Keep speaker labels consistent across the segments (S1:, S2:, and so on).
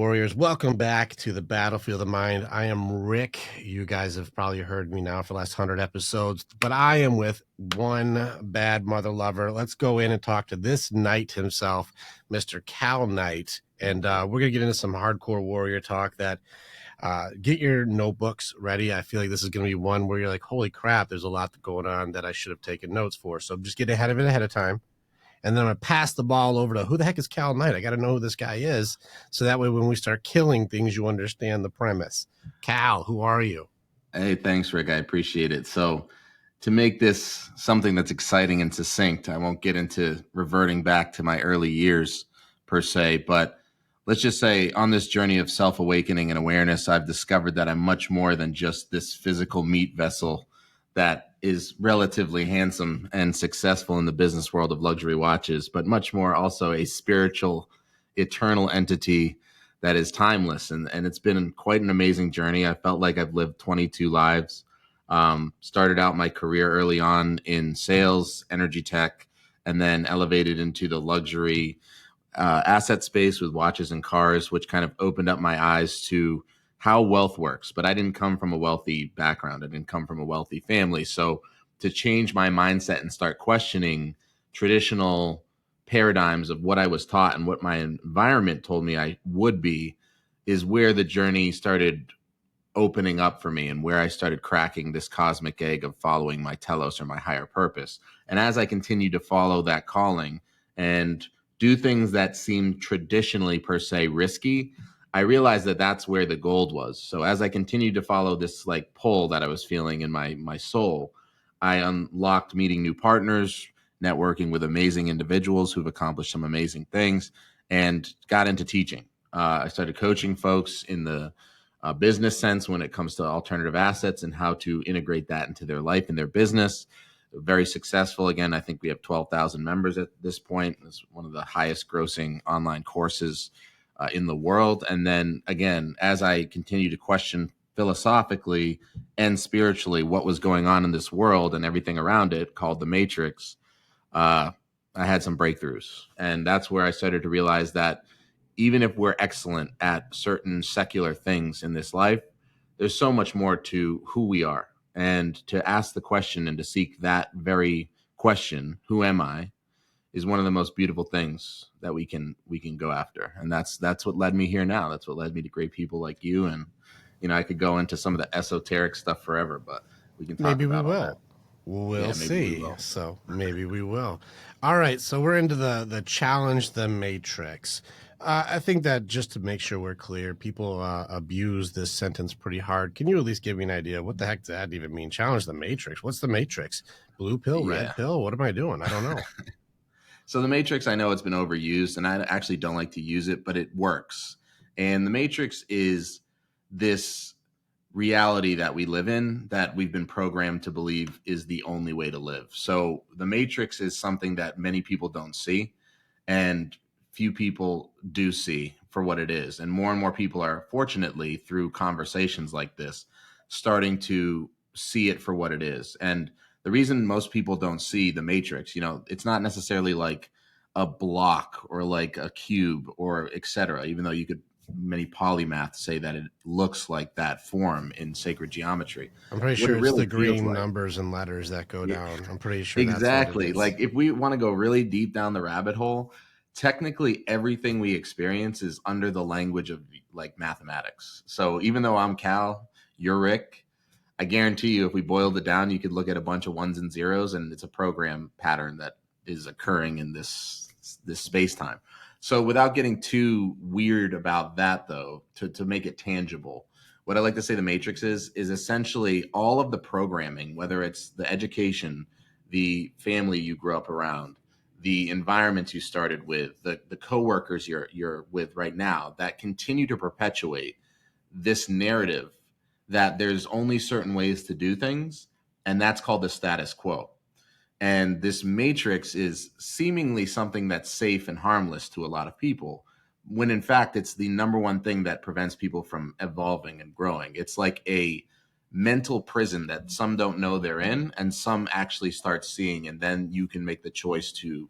S1: warriors. Welcome back to the battlefield of mind. I am Rick. You guys have probably heard me now for the last 100 episodes, but I am with one bad mother lover. Let's go in and talk to this knight himself, Mr. Cal Knight. And we're going to get into some hardcore warrior talk that get your notebooks ready. I feel like this is going to be one where you're like, holy crap, there's a lot going on that I should have taken notes for. So just get ahead of it ahead of time. And then I'm going to pass the ball over to who the heck is Cal Knight? I got to know who this guy is. So that way, when we start killing things, you understand the premise. Cal, who are you?
S2: Hey, thanks, Rick. I appreciate it. So to make this something that's exciting and succinct, I won't get into reverting back to my early years per se, but let's just say on this journey of self-awakening and awareness, I've discovered that I'm much more than just this physical meat vessel that is relatively handsome and successful in the business world of luxury watches, but much more also a spiritual, eternal entity that is timeless. And it's been quite an amazing journey. I felt like I've lived 22 lives. Started out my career early on in sales, energy tech, and then elevated into the luxury asset space with watches and cars, which kind of opened up my eyes to how wealth works. But I didn't come from a wealthy background. I didn't come from a wealthy family. So to change my mindset and start questioning traditional paradigms of what I was taught and what my environment told me I would be is where the journey started opening up for me and where I started cracking this cosmic egg of following my telos or my higher purpose. And as I continued to follow that calling and do things that seemed traditionally per se risky, I realized that that's where the gold was. So as I continued to follow this like pull that I was feeling in my soul, I unlocked meeting new partners, networking with amazing individuals who've accomplished some amazing things, and got into teaching. I started coaching folks in the business sense when it comes to alternative assets and how to integrate that into their life and their business. Very successful. Again, I think we have 12,000 members at this point. It's one of the highest grossing online courses in the world. And then again, as I continue to question philosophically and spiritually what was going on in this world and everything around it, called the Matrix, I had some breakthroughs. And that's where I started to realize that even if we're excellent at certain secular things in this life, there's so much more to who we are. And to ask the question and to seek that very question, who am I, is one of the most beautiful things that we can go after. And that's what led me here now. That's what led me to great people like you. And, you know, I could go into some of the esoteric stuff forever, but we can talk
S1: Maybe
S2: about
S1: we
S2: all
S1: will.
S2: that.
S1: We'll see. So maybe we will. All right. So we're into the challenge the matrix. I think that just to make sure we're clear, people abuse this sentence pretty hard. Can you at least give me an idea? What the heck does that even mean? Challenge the matrix. What's the matrix? Blue pill, red pill? What am I doing? I don't know.
S2: So the matrix, I know it's been overused and I actually don't like to use it, but it works. And the matrix is this reality that we live in that we've been programmed to believe is the only way to live. So the matrix is something that many people don't see and few people do see for what it is. And more people are, fortunately, through conversations like this, starting to see it for what it is. And the reason most people don't see the matrix, you know, it's not necessarily like a block or like a cube or et cetera, even though you could, many polymaths say that it looks like that form in sacred geometry.
S1: I'm pretty sure it's the green numbers and letters that go down. I'm pretty sure
S2: exactly.
S1: That's what it is.
S2: Like if we want to go really deep down the rabbit hole, technically everything we experience is under the language of like mathematics. So even though I'm Cal, you're Rick, I guarantee you, if we boiled it down, you could look at a bunch of ones and zeros, and it's a program pattern that is occurring in this space time. So without getting too weird about that, though, to make it tangible, what I like to say the matrix is essentially all of the programming, whether it's the education, the family you grew up around, the environments you started with, the coworkers you're with right now, that continue to perpetuate this narrative that there's only certain ways to do things, and that's called the status quo. And this matrix is seemingly something that's safe and harmless to a lot of people, when in fact it's the number one thing that prevents people from evolving and growing. It's like a mental prison that some don't know they're in and some actually start seeing, and then you can make the choice to,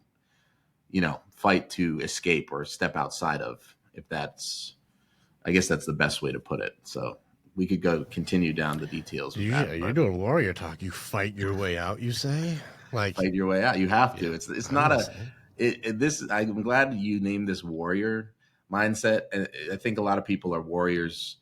S2: you know, fight to escape or step outside of, if that's I guess that's the best way to put it. So we could continue down the details with that.
S1: You're doing warrior talk. You fight your way out, you say? Like,
S2: fight your way out. You have to.
S1: yeah,
S2: It's
S1: I'm
S2: not
S1: listening.
S2: I'm glad you named this warrior mindset. And I think a lot of people are warriors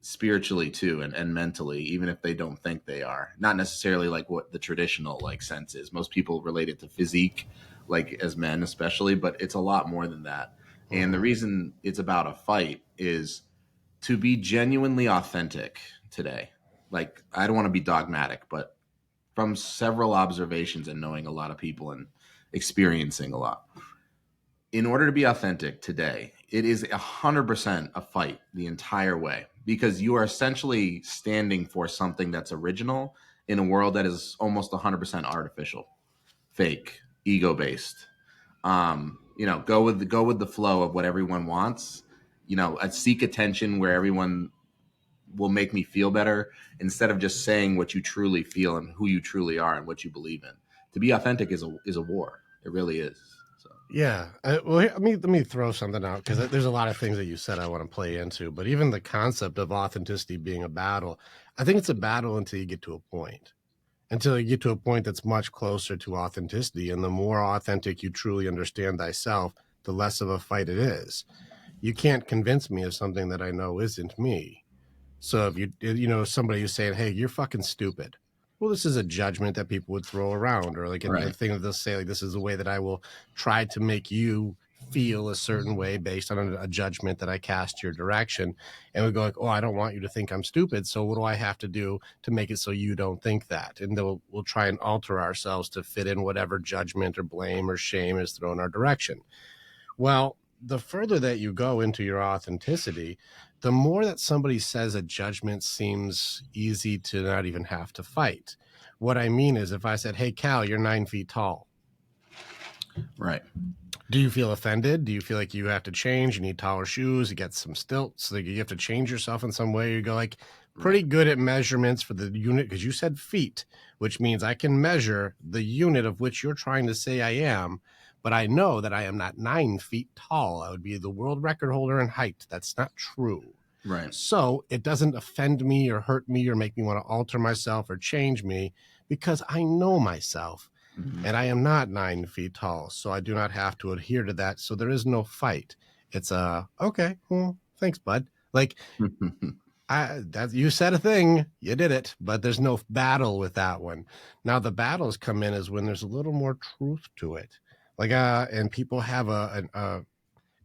S2: spiritually too, and mentally, even if they don't think they are. Not necessarily like what the traditional like sense is. Most people relate it to physique, like as men especially, but it's a lot more than that. And the reason it's about a fight is to be genuinely authentic today. Like, I don't want to be dogmatic, but from several observations and knowing a lot of people and experiencing a lot, in order to be authentic today, it is 100% a fight the entire way, because you are essentially standing for something that's original in a world that is almost 100% artificial, fake, ego based. Go with the flow of what everyone wants. I seek attention where everyone will make me feel better, instead of just saying what you truly feel and who you truly are and what you believe in. To be authentic is a war. It really is. So.
S1: Yeah. Well, let me throw something out, because there's a lot of things that you said I want to play into. But even the concept of authenticity being a battle, I think it's a battle until you get to a point. Until you get to a point that's much closer to authenticity. And the more authentic you truly understand thyself, the less of a fight it is. You can't convince me of something that I know isn't me. So if somebody is saying, hey, you're fucking stupid. Well, this is a judgment that people would throw around, or like a thing that they'll say, like, this is the way that I will try to make you feel a certain way based on a judgment that I cast your direction. And we go like, oh, I don't want you to think I'm stupid. So what do I have to do to make it so you don't think that? And then we'll try and alter ourselves to fit in whatever judgment or blame or shame is thrown our direction. Well, the further that you go into your authenticity, the more that somebody says a judgment seems easy to not even have to fight. What I mean is, if I said, hey, Cal, you're 9 feet tall.
S2: Right.
S1: Do you feel offended? Do you feel like you have to change? You need taller shoes. You get some stilts. So you have to change yourself in some way. You go like, pretty good at measurements for the unit, because you said feet, which means I can measure the unit of which you're trying to say I am. But I know that I am not 9 feet tall. I would be the world record holder in height. That's not true.
S2: Right.
S1: So it doesn't offend me or hurt me or make me want to alter myself or change me, because I know myself. Mm-hmm. And I am not 9 feet tall. So I do not have to adhere to that. So there is no fight. It's okay, well, thanks, bud. Like, you said a thing, you did it, but there's no battle with that one. Now the battles come in is when there's a little more truth to it. Like, and people have a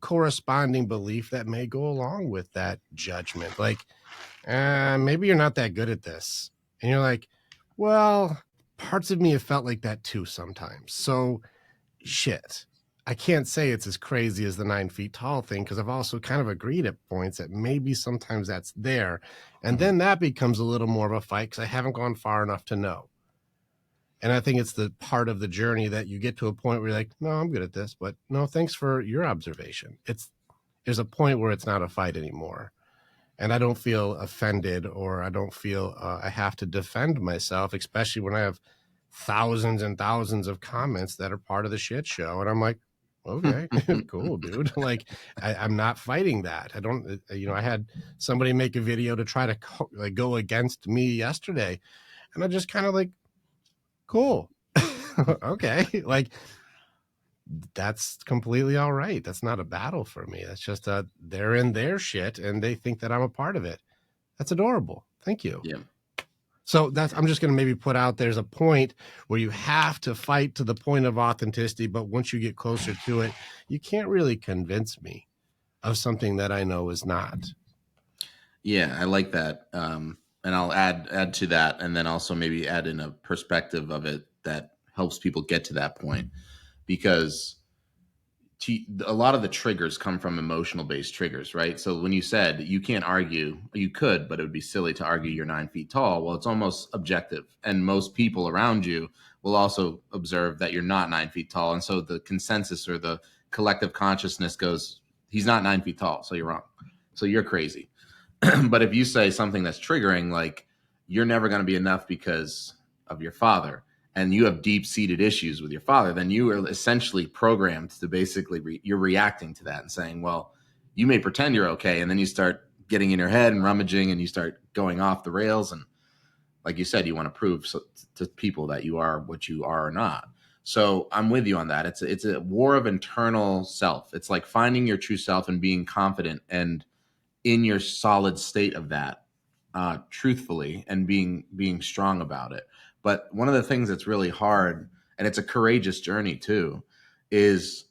S1: corresponding belief that may go along with that judgment. Like, maybe you're not that good at this. And you're like, well, parts of me have felt like that too sometimes. So shit, I can't say it's as crazy as the 9 feet tall thing, because I've also kind of agreed at points that maybe sometimes that's there. And then that becomes a little more of a fight, because I haven't gone far enough to know. And I think it's the part of the journey that you get to a point where you're like, no, I'm good at this, but no, thanks for your observation. There's a point where it's not a fight anymore. And I don't feel offended, or I don't feel I have to defend myself, especially when I have thousands and thousands of comments that are part of the shit show. And I'm like, okay, cool, dude. Like, I'm not fighting that. I don't, I had somebody make a video to try to go against me yesterday. And I just kind of like, cool. Okay. Like, that's completely all right. That's not a battle for me. That's just they're in their shit and they think that I'm a part of it. That's adorable. Thank you.
S2: Yeah.
S1: So I'm just going to maybe put out, there's a point where you have to fight to the point of authenticity, but once you get closer to it, you can't really convince me of something that I know is not.
S2: Yeah, I like that. And I'll add to that, and then also maybe add in a perspective of it that helps people get to that point, because a lot of the triggers come from emotional based triggers, right? So when you said you can't argue, you could, but it would be silly to argue you're 9 feet tall. Well, it's almost objective, and most people around you will also observe that you're not 9 feet tall, and so the consensus or the collective consciousness goes, he's not 9 feet tall, so you're wrong, so you're crazy. But if you say something that's triggering, like you're never going to be enough because of your father, and you have deep-seated issues with your father, then you are essentially programmed to basically you're reacting to that and saying, well, you may pretend you're okay, and then you start getting in your head and rummaging, and you start going off the rails. And like you said, you want to prove to people that you are what you are or not. So I'm with you on that. It's a war of internal self. It's like finding your true self and being confident and in your solid state of that, truthfully, and being strong about it. But one of the things that's really hard, and it's a courageous journey too, is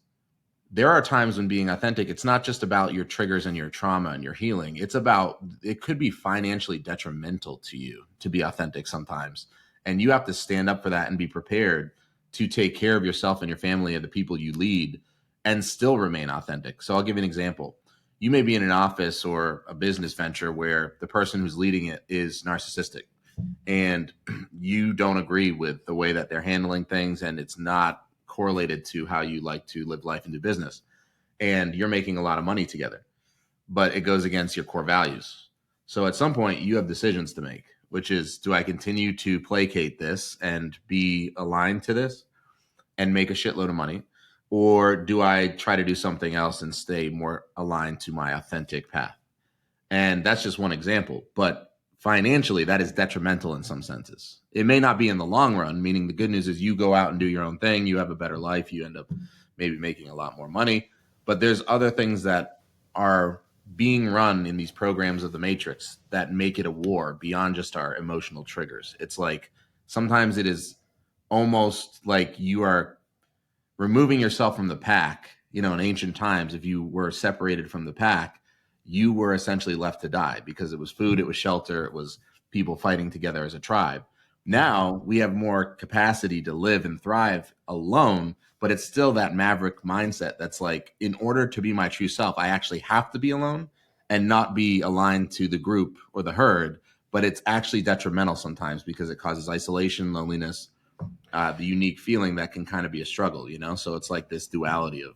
S2: there are times when being authentic, it's not just about your triggers and your trauma and your healing. It's about, it could be financially detrimental to you to be authentic sometimes. And you have to stand up for that and be prepared to take care of yourself and your family and the people you lead and still remain authentic. So I'll give you an example. You may be in an office or a business venture where the person who's leading it is narcissistic and you don't agree with the way that they're handling things, and it's not correlated to how you like to live life and do business. And you're making a lot of money together, but it goes against your core values. So at some point you have decisions to make, which is, do I continue to placate this and be aligned to this and make a shitload of money? Or do I try to do something else and stay more aligned to my authentic path? And that's just one example, but financially that is detrimental in some senses. It may not be in the long run, meaning the good news is you go out and do your own thing, you have a better life, you end up maybe making a lot more money. But there's other things that are being run in these programs of the Matrix that make it a war beyond just our emotional triggers. It's like sometimes it is almost like you are removing yourself from the pack. You know, in ancient times, if you were separated from the pack, you were essentially left to die because it was food, it was shelter, it was people fighting together as a tribe. Now we have more capacity to live and thrive alone, but it's still that maverick mindset that's like, in order to be my true self, I actually have to be alone and not be aligned to the group or the herd. But it's actually detrimental sometimes because it causes isolation, loneliness, the unique feeling that can kind of be a struggle, you know? So it's like this duality of,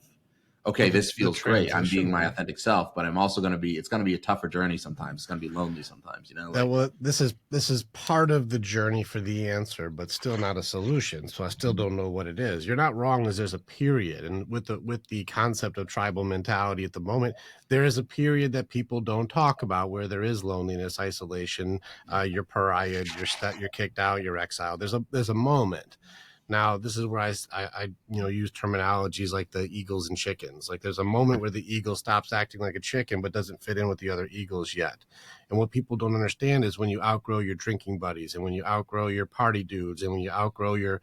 S2: okay, this feels great. I'm being my authentic self, but I'm also going to be, it's going to be a tougher journey sometimes. It's going to be lonely sometimes, you know? Like,
S1: this is part of the journey for the answer, but still not a solution. So I still don't know what it is. You're not wrong, as there's a period. And with the concept of tribal mentality at the moment, there is a period that people don't talk about where there is loneliness, isolation, you're pariah, you're kicked out, you're exiled. There's a moment. Now, this is where I use terminologies like the eagles and chickens. Like there's a moment where the eagle stops acting like a chicken but doesn't fit in with the other eagles yet. And what people don't understand is when you outgrow your drinking buddies and when you outgrow your party dudes and when you outgrow your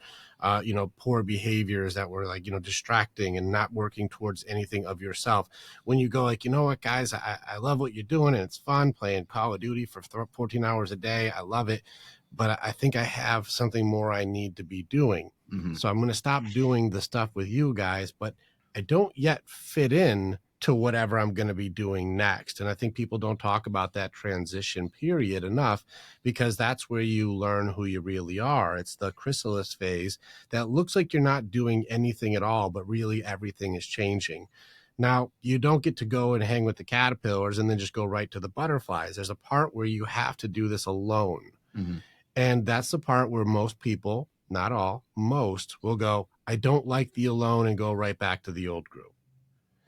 S1: poor behaviors that were like, distracting and not working towards anything of yourself. When you go like, you know what, guys, I love what you're doing and it's fun playing Call of Duty for 14 hours a day. I love it. But I think I have something more I need to be doing. Mm-hmm. So I'm going to stop doing the stuff with you guys, but I don't yet fit in to whatever I'm going to be doing next. And I think people don't talk about that transition period enough because that's where you learn who you really are. It's the chrysalis phase that looks like you're not doing anything at all, but really everything is changing. Now, you don't get to go and hang with the caterpillars and then just go right to the butterflies. There's a part where you have to do this alone. Mm-hmm. And that's the part where most people, not all, most will go, I don't like the alone, and go right back to the old group.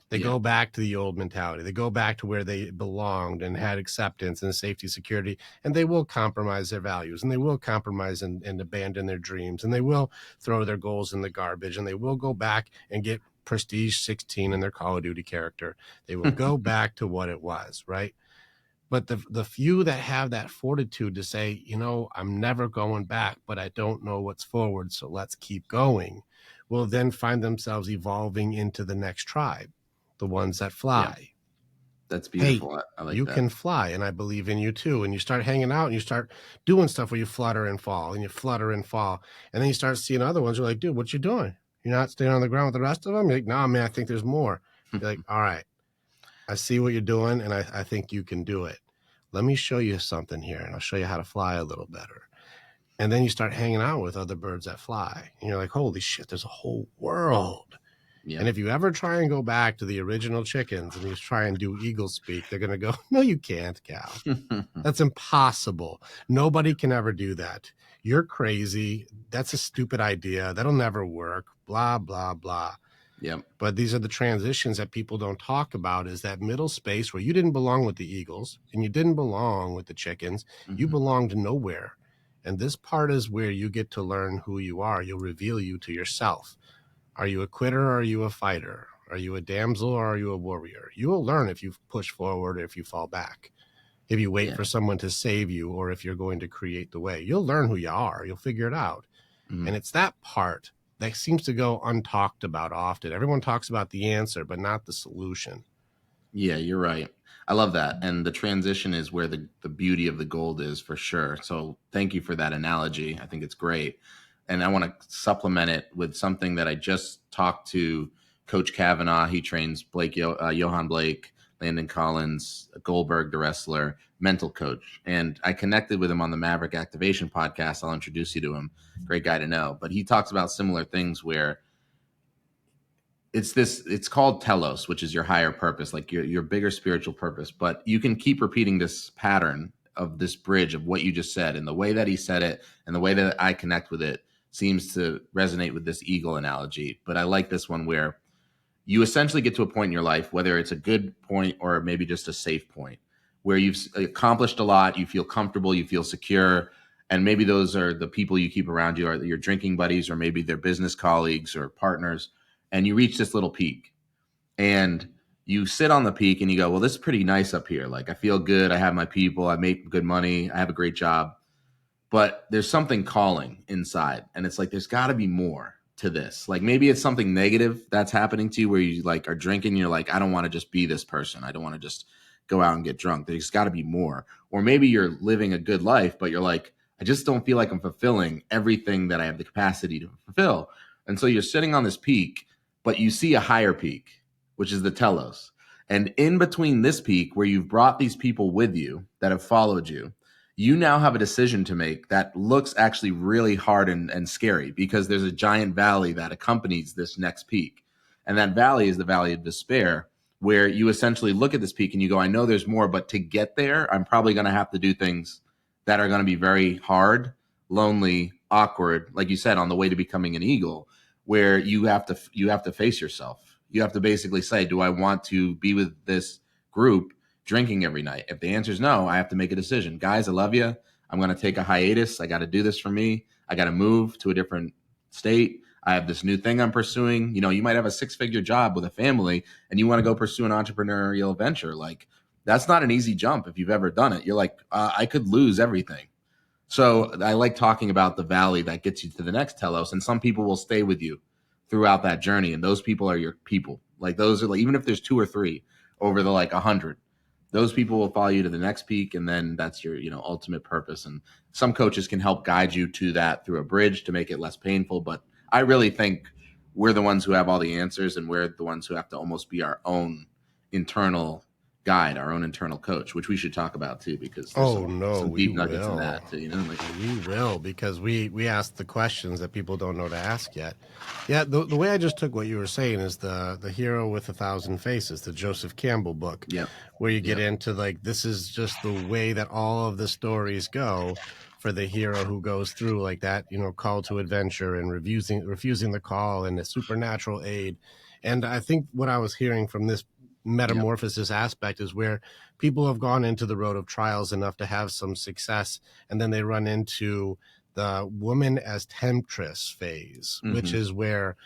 S1: They go back to the old mentality. They go back to where they belonged and had acceptance and safety, security, and they will compromise their values and they will compromise and abandon their dreams and they will throw their goals in the garbage and they will go back and get Prestige 16 in their Call of Duty character. They will go back to what it was, right? But the few that have that fortitude to say, I'm never going back, but I don't know what's forward, so let's keep going, will then find themselves evolving into the next tribe, the ones that fly. Yeah.
S2: That's beautiful.
S1: Hey,
S2: I like
S1: you
S2: that.
S1: can fly, and I believe in you too. And you start hanging out, and you start doing stuff where you flutter and fall, and you flutter and fall. And then you start seeing other ones. You're like, dude, what you doing? You're not staying on the ground with the rest of them? You're like, no, man, I think there's more. You're like, all right, I see what you're doing, and I think you can do it. Let me show you something here, and I'll show you how to fly a little better. And then you start hanging out with other birds that fly. And you're like, holy shit, there's a whole world. Yeah. And if you ever try and go back to the original chickens and you try and do eagle speak, they're going to go, no, you can't, Cal. That's impossible. Nobody can ever do that. You're crazy. That's a stupid idea. That'll never work. Blah, blah, blah.
S2: Yep.
S1: But these are the transitions that people don't talk about, is that middle space where you didn't belong with the Eagles and you didn't belong with the Chickens. You belonged nowhere. And this part is where you get to learn who you are. You'll reveal you to yourself. Are you a quitter or are you a fighter? Are you a damsel or are you a warrior? You will learn if you push forward or if you fall back. If you wait for someone to save you or if you're going to create the way. You'll learn who you are. You'll figure it out. And it's that part that seems to go untalked about often. Everyone talks about the answer, but not the solution.
S2: Yeah, you're right. I love that. And the transition is where the beauty of the gold is, for sure. So thank you for that analogy. I think it's great. And I want to supplement it with something that I just talked to Coach Kavanaugh. He trains Johan Blake, Landon Collins, Goldberg, the wrestler, mental coach. And I connected with him on the Maverick Activation podcast. I'll introduce you to him. Great guy to know. But he talks about similar things where it's called Telos, which is your higher purpose, like your bigger spiritual purpose. But you can keep repeating this pattern of this bridge of what you just said, and the way that he said it and the way that I connect with it seems to resonate with this eagle analogy. But I like this one where you essentially get to a point in your life, whether it's a good point or maybe just a safe point, where you've accomplished a lot, you feel comfortable, you feel secure, and maybe those are the people you keep around you, are your drinking buddies, or maybe they're business colleagues or partners. And you reach this little peak and you sit on the peak and you go, well, this is pretty nice up here. Like, I feel good. I have my people. I make good money. I have a great job. But there's something calling inside. And it's like, there's got to be more to this. Like, maybe it's something negative that's happening to you where you like are drinking. You're like, I don't want to just be this person. I don't want to just go out and get drunk. There's got to be more. Or maybe you're living a good life, but you're like, I just don't feel like I'm fulfilling everything that I have the capacity to fulfill. And so you're sitting on this peak, but you see a higher peak, which is the Telos. And in between this peak, where you've brought these people with you that have followed you, you now have a decision to make that looks actually really hard and scary, because there's a giant valley that accompanies this next peak. And that valley is the valley of despair, where you essentially look at this peak and you go, I know there's more, but to get there, I'm probably going to have to do things that are going to be very hard, lonely, awkward, like you said, on the way to becoming an eagle, where you have to face yourself. You have to basically say, do I want to be with this group drinking every night? If the answer is no, I have to make a decision. Guys, I love you. I'm going to take a hiatus. I got to do this for me. I got to move to a different state. I have this new thing I'm pursuing. You know, you might have a 6-figure job with a family and you want to go pursue an entrepreneurial venture. Like, that's not an easy jump. If you've ever done it, you're like, I could lose everything. So I like talking about the valley that gets you to the next Telos, and some people will stay with you throughout that journey, and those people are your people. Like, those are like, even if there's 2 or 3 over the like 100, those people will follow you to the next peak, and then that's your ultimate purpose. And some coaches can help guide you to that through a bridge to make it less painful. But I really think we're the ones who have all the answers, and we're the ones who have to almost be our own internal guide, our own internal coach, which we should talk about too, because there's some deep nuggets in that too, like,
S1: we will, because we ask the questions that people don't know to ask yet. Yeah, the way I just took what you were saying is the Hero with 1,000 Faces, the Joseph Campbell book, where you get into like, this is just the way that all of the stories go for the hero who goes through like that, call to adventure and refusing the call and the supernatural aid. And I think what I was hearing from this metamorphosis aspect is where people have gone into the road of trials enough to have some success, and then they run into the woman as temptress phase, which is where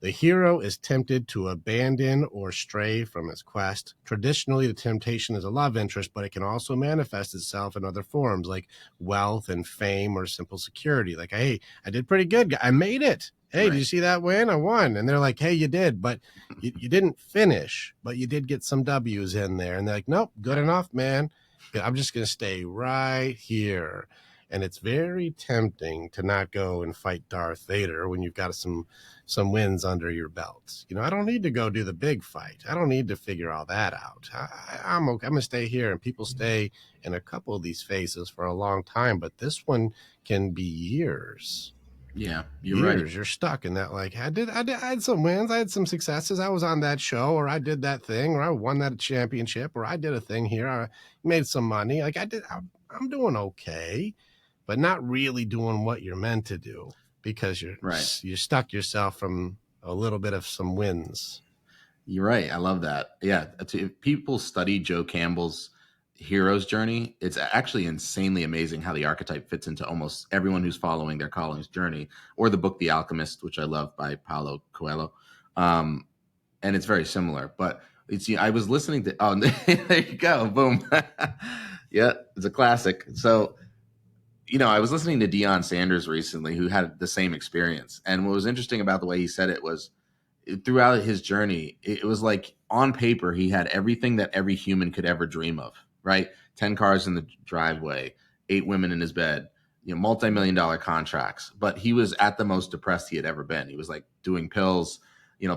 S1: the hero is tempted to abandon or stray from his quest. Traditionally, the temptation is a love interest, but it can also manifest itself in other forms like wealth and fame or simple security. Like, hey, I did pretty good. I made it. Hey, did you see that win? I won. And they're like, hey, you did, but you didn't finish, but you did get some W's in there. And they're like, nope, good enough, man. I'm just going to stay right here. And it's very tempting to not go and fight Darth Vader when you've got some wins under your belt. I don't need to go do the big fight. I don't need to figure all that out. I'm okay. I'm going to stay here. And people stay in a couple of these phases for a long time, but this one can be years.
S2: Yeah, you're right.
S1: You're stuck in that. Like, I had some wins. I had some successes. I was on that show, or I did that thing, or I won that championship, or I did a thing here. I made some money. Like, I'm doing okay, but not really doing what you're meant to do, because you stuck yourself from a little bit of some wins.
S2: You're right. I love that. Yeah. If people study Joe Campbell's hero's journey, it's actually insanely amazing how the archetype fits into almost everyone who's following their calling's journey, or the book The Alchemist, which I love, by Paulo Coelho. And it's very similar. But I was listening to, oh, there you go. Boom. Yeah, it's a classic. So, I was listening to Deion Sanders recently, who had the same experience. And what was interesting about the way he said it was, throughout his journey, it was like on paper, he had everything that every human could ever dream of, right? 10 cars in the driveway, 8 women in his bed, multi-million-dollar contracts. But he was at the most depressed he had ever been. He was like doing pills,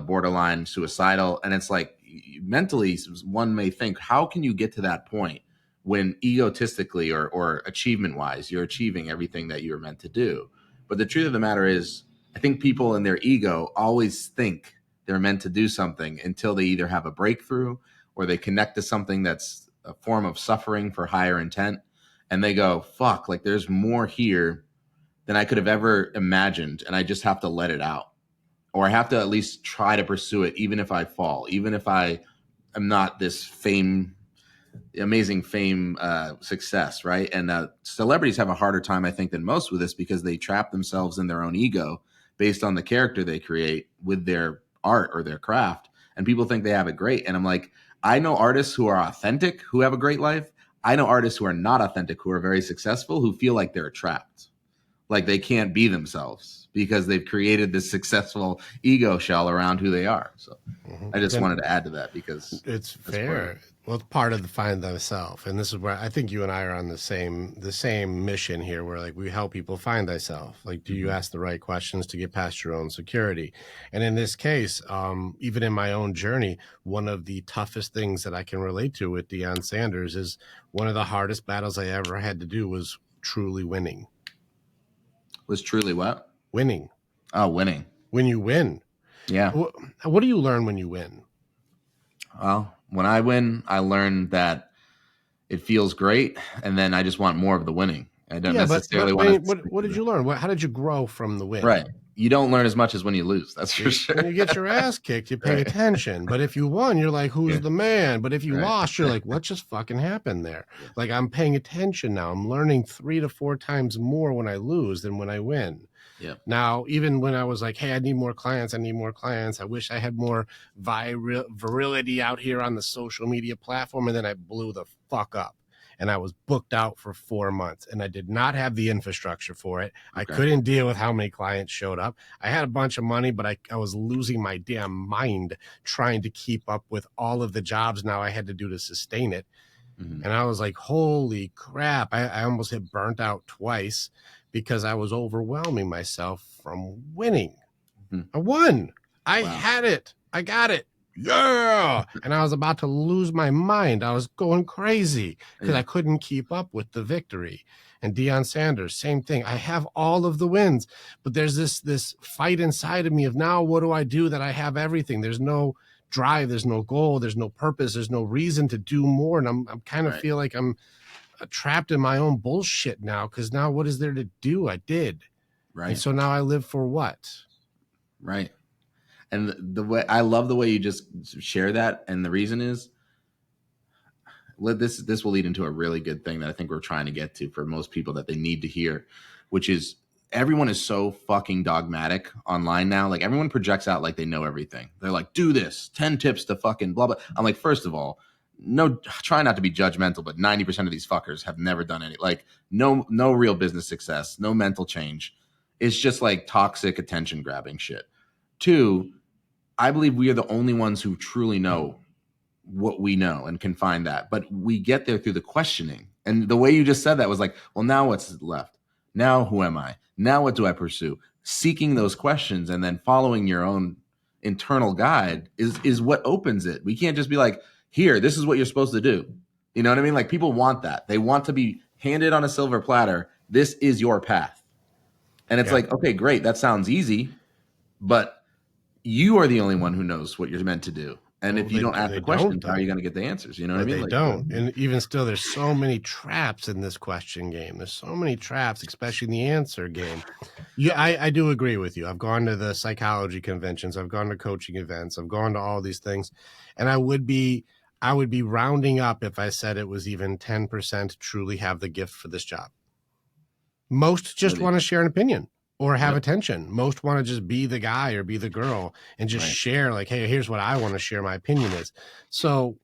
S2: borderline suicidal. And it's like, mentally, one may think, how can you get to that point when egotistically or achievement-wise, you're achieving everything that you're meant to do? But the truth of the matter is, I think people in their ego always think they're meant to do something until they either have a breakthrough or they connect to something that's a form of suffering for higher intent. And they go, fuck, like there's more here than I could have ever imagined. And I just have to let it out. Or I have to at least try to pursue it, even if I fall, even if I am not this amazing fame success, right? And celebrities have a harder time, I think, than most with this, because they trap themselves in their own ego based on the character they create with their art or their craft. And people think they have it great. And I'm like, I know artists who are authentic, who have a great life. I know artists who are not authentic, who are very successful, who feel like they're trapped, like they can't be themselves because they've created this successful ego shell around who they are. So I just wanted to add to that, because
S1: it's fair. Well, it's part of the find thyself. And this is where I think you and I are on the same mission here, where like we help people find thyself. Like, do you ask the right questions to get past your own security? And in this case, even in my own journey, one of the toughest things that I can relate to with Deion Sanders is one of the hardest battles I ever had to do was truly winning.
S2: Was truly what?
S1: Winning.
S2: Oh, winning.
S1: When you win.
S2: Yeah.
S1: What do you learn when you win?
S2: Well, when I win, I learn that it feels great, and then I just want more of the winning. I don't necessarily want to.
S1: What did you learn? How did you grow from the win?
S2: Right. You don't learn as much as when you lose. That's for sure.
S1: When you get your ass kicked, you pay attention. But if you won, you're like, who's the man? But if you lost, you're like, what just fucking happened there? Like, I'm paying attention now. I'm learning 3 to 4 times more when I lose than when I win.
S2: Yeah.
S1: Now, even when I was like, hey, I need more clients. I wish I had more virility out here on the social media platform. And then I blew the fuck up. And I was booked out for 4 months, and I did not have the infrastructure for it. Okay. I couldn't deal with how many clients showed up. I had a bunch of money, but I was losing my damn mind trying to keep up with all of the jobs now I had to do to sustain it. Mm-hmm. And I was like, holy crap. I almost hit burnt out twice because I was overwhelming myself from winning. Mm-hmm. I won. I had it. I got it. Yeah. And I was about to lose my mind. I was going crazy because I couldn't keep up with the victory. And Deion Sanders, same thing. I have all of the wins, but there's this fight inside of me of now, what do I do that I have everything? There's no drive. There's no goal. There's no purpose. There's no reason to do more. And I'm kind of feel like I'm trapped in my own bullshit now, because now what is there to do? I did. Right. And so now I live for what?
S2: Right. And the way I love the way you just share that. And the reason is, this will lead into a really good thing that I think we're trying to get to for most people that they need to hear, which is everyone is so fucking dogmatic online now. Like, everyone projects out like they know everything. They're like, do this, 10 tips to fucking blah, blah. I'm like, first of all, try not to be judgmental, but 90% of these fuckers have never done any, like no real business success, no mental change. It's just like toxic attention grabbing shit. 2, I believe we are the only ones who truly know what we know and can find that. But we get there through the questioning. And the way you just said that was like, well, now what's left? Now who am I? Now what do I pursue? Seeking those questions and then following your own internal guide is what opens it. We can't just be like, here, this is what you're supposed to do. You know what I mean? Like, people want that. They want to be handed on a silver platter. This is your path. And it's like, okay, great. That sounds easy, but you are the only one who knows what you're meant to do. And if you don't ask the questions, how are you going to get the answers? You know what I mean?
S1: They don't. And even still, there's so many traps in this question game. There's so many traps, especially in the answer game. Yeah, I do agree with you. I've gone to the psychology conventions. I've gone to coaching events. I've gone to all these things. And I would be rounding up if I said it was even 10% truly have the gift for this job. Most just want to share an opinion or have attention. Most want to just be the guy or be the girl and just share like, hey, here's what I want to share my opinion is. So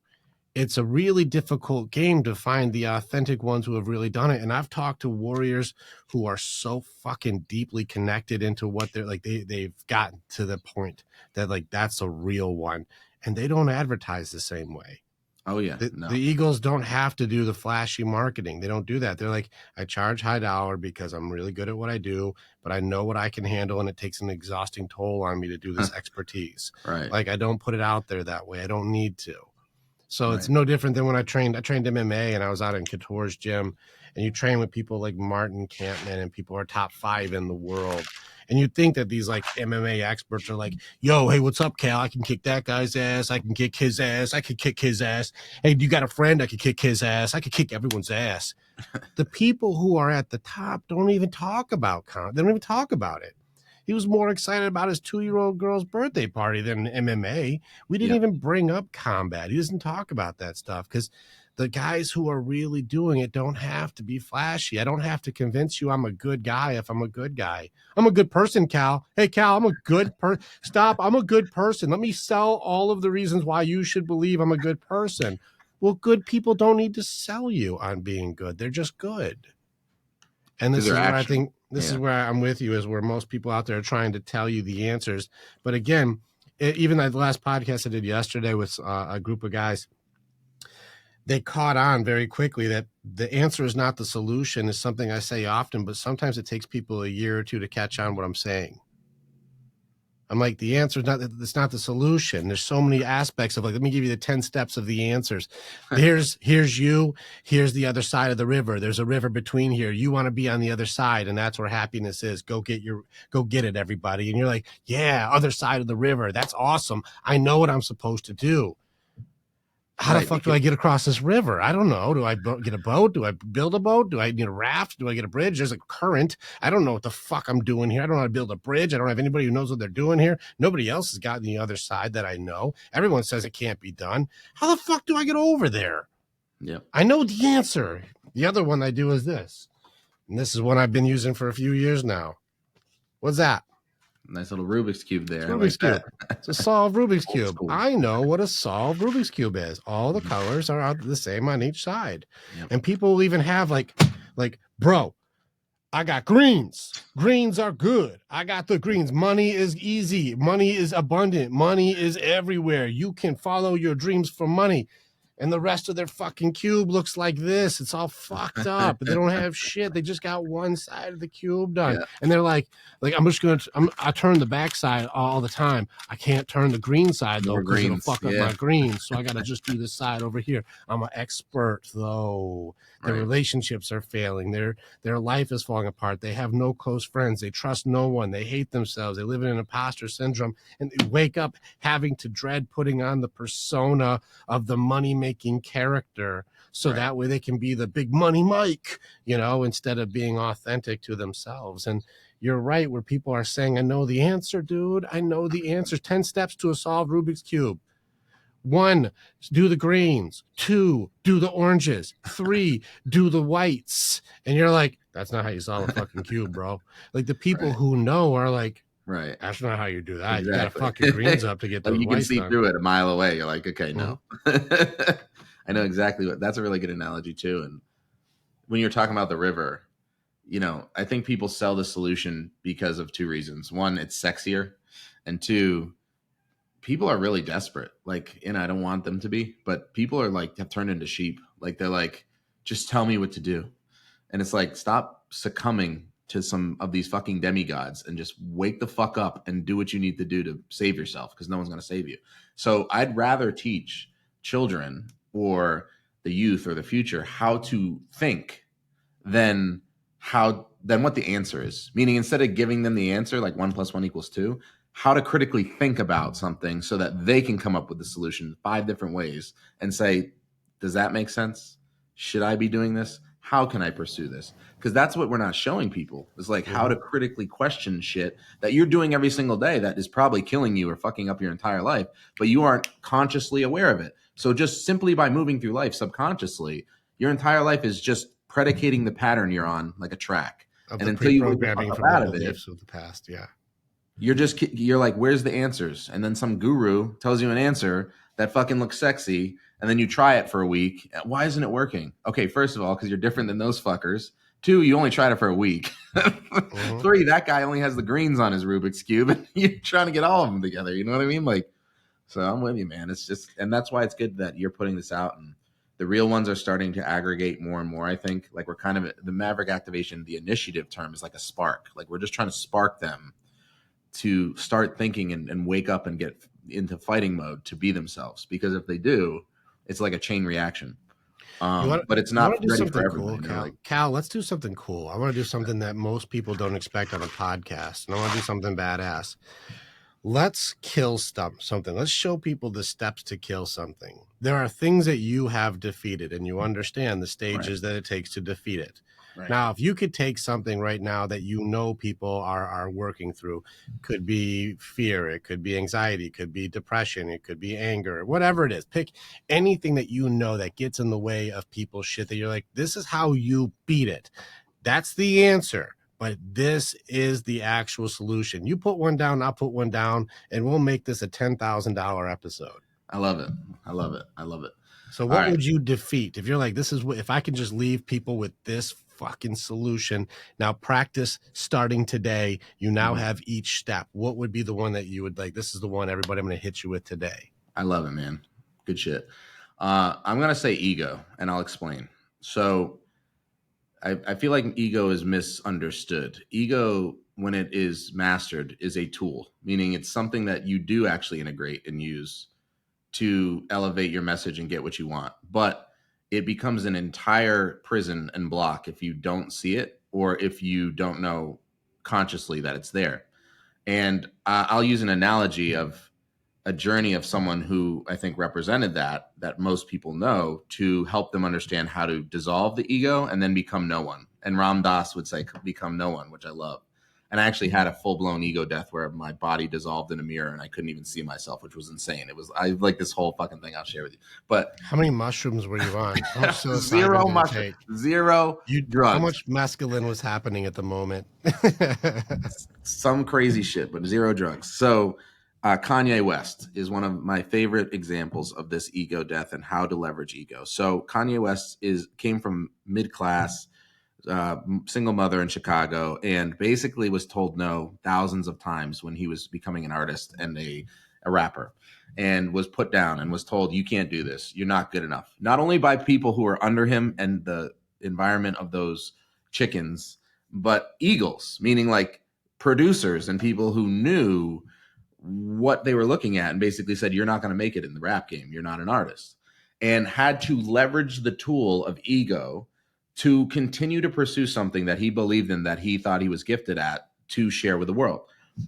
S1: it's a really difficult game to find the authentic ones who have really done it. And I've talked to warriors who are so fucking deeply connected into what they're like, they've gotten to the point that like, that's a real one. And they don't advertise the same way.
S2: Oh yeah.
S1: The Eagles don't have to do the flashy marketing. They don't do that. They're like, I charge high dollar because I'm really good at what I do, but I know what I can handle. And it takes an exhausting toll on me to do this expertise.
S2: Right.
S1: Like I don't put it out there that way. I don't need to. So it's no different than when I trained MMA and I was out in Couture's gym, and you train with people like Martin Kampman and people are top 5 in the world. And you'd think that these like MMA experts are like, yo, hey, what's up, Cal? I can kick that guy's ass. I can kick his ass. I can kick his ass. Hey, you got a friend? I can kick his ass. I can kick everyone's ass. The people who are at the top don't even talk about they don't even talk about it. He was more excited about his 2-year-old girl's birthday party than MMA. We didn't even bring up combat. He doesn't talk about that stuff because the guys who are really doing it don't have to be flashy. I don't have to convince you I'm a good guy if I'm a good guy. I'm a good person, Cal. Hey, Cal, I'm a good person. Stop. I'm a good person. Let me sell all of the reasons why you should believe I'm a good person. Well, good people don't need to sell you on being good. They're just good. And this is where I think this is where I'm with you, is where most people out there are trying to tell you the answers. But again, even the last podcast I did yesterday with a group of guys, they caught on very quickly that the answer is not the solution, is something I say often, but sometimes it takes people a year or two to catch on what I'm saying. I'm like, the answer is it's not the solution. There's so many aspects of like, let me give you the 10 steps of the answers. Here's you. Here's the other side of the river. There's a river between here. You want to be on the other side. And that's where happiness is. Go get it, everybody. And you're like, yeah, other side of the river. That's awesome. I know what I'm supposed to do. How the fuck do I get across this river? I don't know. Do I get a boat? Do I build a boat? Do I need a raft? Do I get a bridge? There's a current. I don't know what the fuck I'm doing here. I don't know how to build a bridge. I don't have anybody who knows what they're doing here. Nobody else has gotten the other side that I know. Everyone says it can't be done. How the fuck do I get over there?
S2: Yeah.
S1: I know the answer. The other one I do is this. And this is one I've been using for a few years now. What's that?
S2: Nice little Rubiks Cube there.
S1: Rubiks Cube. It's a solved Rubiks Cube. I know what a solved Rubiks Cube is. All the colors are out the same on each side. Yep. And people will even have like, bro, I got greens. Greens are good. I got the greens. Money is easy. Money is abundant. Money is everywhere. You can follow your dreams for money. And the rest of their fucking cube looks like this. It's all fucked up. They don't have shit. They just got one side of the cube done. Yeah. And they're like I turn the back side all the time. I can't turn the green side though, because it'll fuck up my greens. So I got to just do this side over here. I'm an expert though. Their relationships are failing. Their life is falling apart. They have no close friends. They trust no one. They hate themselves. They live in an imposter syndrome, and they wake up having to dread putting on the persona of the money-making character, so that way they can be the big money Mike, instead of being authentic to themselves. And you're right, where people are saying, I know the answer, dude. I know the answer. 10 steps to a solved Rubik's Cube. 1, do the greens. 2, do the oranges. 3, do the whites. And you're like, that's not how you solve a fucking cube, bro. Like the people who know are like,
S2: right,
S1: that's not how you do that. Exactly. You got to fuck your greens up to get the
S2: you
S1: whites
S2: can see
S1: done.
S2: through it a mile away. You're like, okay, no. I know exactly that's a really good analogy too. And when you're talking about the river, I think people sell the solution because of 2 reasons. 1, it's sexier. And 2, people are really desperate. Like, I don't want them to be, but people are like, have turned into sheep. Like, they're like, just tell me what to do. And it's like, stop succumbing to some of these fucking demigods and just wake the fuck up and do what you need to do to save yourself, because no one's going to save you. So I'd rather teach children or the youth or the future how to think than what the answer is. Meaning, instead of giving them the answer, like 1 + 1 = 2, how to critically think about something so that they can come up with the solution 5 different ways and say, does that make sense? Should I be doing this? How can I pursue this? Because that's what we're not showing people, is like how to critically question shit that you're doing every single day that is probably killing you or fucking up your entire life, but you aren't consciously aware of it. So just simply by moving through life subconsciously, your entire life is just predicating the pattern you're on like a track.
S1: Of
S2: And
S1: the
S2: until you wake the
S1: pre-programming
S2: fuck
S1: from
S2: up
S1: the
S2: out of it,
S1: beliefs of the past. Yeah.
S2: you're like, where's the answers? And then some guru tells you an answer that fucking looks sexy, and then you try it for a week. Why isn't it working? Okay, first of all, because you're different than those fuckers. 2, you only tried it for a week. 3, that guy only has the greens on his Rubik's Cube, and you're trying to get all of them together. You know what I mean? Like, so I'm with you, man. It's just, and that's why it's good that you're putting this out, and the real ones are starting to aggregate more and more. I think like we're kind of the Maverick activation, the initiative term is like a spark. Like we're just trying to spark them to start thinking and wake up and get into fighting mode to be themselves. Because if they do, it's like a chain reaction. But it's not
S1: do
S2: ready
S1: something
S2: for
S1: cool,
S2: everyone.
S1: Cal.
S2: Like,
S1: Cal, let's do something cool. I want to do something that most people don't expect on a podcast, and I want to do something badass. Let's kill something. Let's show people the steps to kill something. There are things that you have defeated, and you understand the stages that it takes to defeat it. Right. Now, if you could take something right now that you know people are working through, could be fear, it could be anxiety, it could be depression, it could be anger, whatever it is. Pick anything that you know that gets in the way of people's shit that you're like, this is how you beat it. That's the answer. But this is the actual solution. You put one down, I'll put one down, and we'll make this a $10,000 episode.
S2: I love it. I love it. I love it.
S1: So what would you defeat? If you're like, this is what, if I can just leave people with this fucking solution, now practice starting today. You now have each step. What would be the one that you would like? This is the one, everybody, I'm going to hit you with today.
S2: I love it, man. Good shit. I'm going to say ego, and I'll explain. So I feel like ego is misunderstood. Ego, when it is mastered, is a tool, meaning it's something that you do actually integrate and use to elevate your message and get what you want. But it becomes an entire prison and block if you don't see it or if you don't know consciously that it's there. And I'll use an analogy of a journey of someone who I think represented that most people know, to help them understand how to dissolve the ego and then become no one. And Ram Dass would say, become no one, which I love. And I actually had a full-blown ego death where my body dissolved in a mirror and I couldn't even see myself, which was insane. I like this whole fucking thing I'll share with you. But
S1: how many mushrooms were you on? How much
S2: zero mushrooms, zero drugs.
S1: How much masculine was happening at the moment?
S2: Some crazy shit, but zero drugs. So Kanye West is one of my favorite examples of this ego death and how to leverage ego. So Kanye West came from mid-class, single mother in Chicago, and basically was told no thousands of times when he was becoming an artist and a rapper, and was put down and was told, you can't do this. You're not good enough. Not only by people who are under him and the environment of those chickens, but eagles, meaning like producers and people who knew what they were looking at and basically said, you're not going to make it in the rap game. You're not an artist. And had to leverage the tool of ego to continue to pursue something that he believed in, that he thought he was gifted at, to share with the world.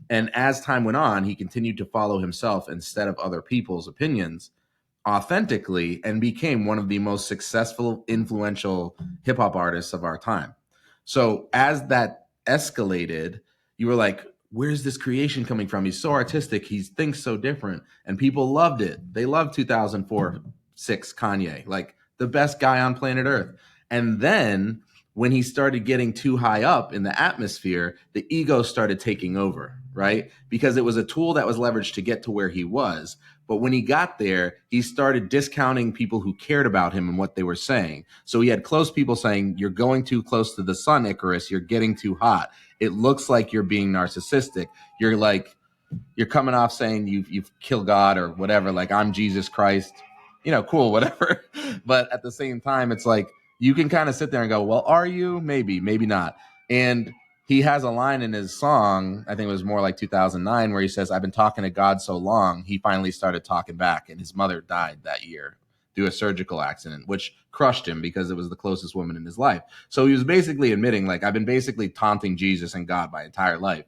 S2: And as time went on, he continued to follow himself instead of other people's opinions authentically, and became one of the most successful, influential hip hop artists of our time. So as that escalated, you were like, where's this creation coming from? He's so artistic. He thinks so different. And people loved it. They loved 2004, 6 Kanye, like the best guy on planet Earth. And then when he started getting too high up in the atmosphere, the ego started taking over, right? Because it was a tool that was leveraged to get to where he was. But when he got there, he started discounting people who cared about him and what they were saying. So he had close people saying, you're going too close to the sun, Icarus. You're getting too hot. It looks like you're being narcissistic. You're coming off saying you've killed God or whatever. Like, I'm Jesus Christ, cool, whatever. But at the same time, it's like, you can kind of sit there and go, well, are you? Maybe, maybe not. And he has a line in his song, I think it was more like 2009, where he says, I've been talking to God so long, he finally started talking back. And his mother died that year through a surgical accident, which crushed him because it was the closest woman in his life. So he was basically admitting, like, I've been basically taunting Jesus and God my entire life.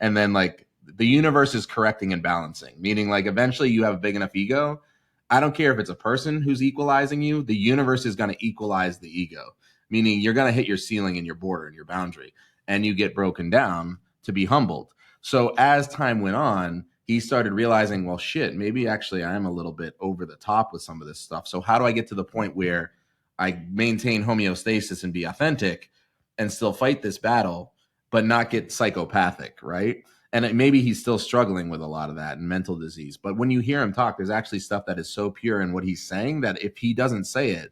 S2: And then, like, the universe is correcting and balancing, meaning like eventually you have a big enough ego. I don't care if it's a person who's equalizing you, the universe is going to equalize the ego, meaning you're going to hit your ceiling and your border and your boundary, and you get broken down to be humbled. So as time went on, he started realizing, well, shit, maybe actually I am a little bit over the top with some of this stuff. So how do I get to the point where I maintain homeostasis and be authentic and still fight this battle, but not get psychopathic, right? And maybe he's still struggling with a lot of that and mental disease. But when you hear him talk, there's actually stuff that is so pure in what he's saying that if he doesn't say it,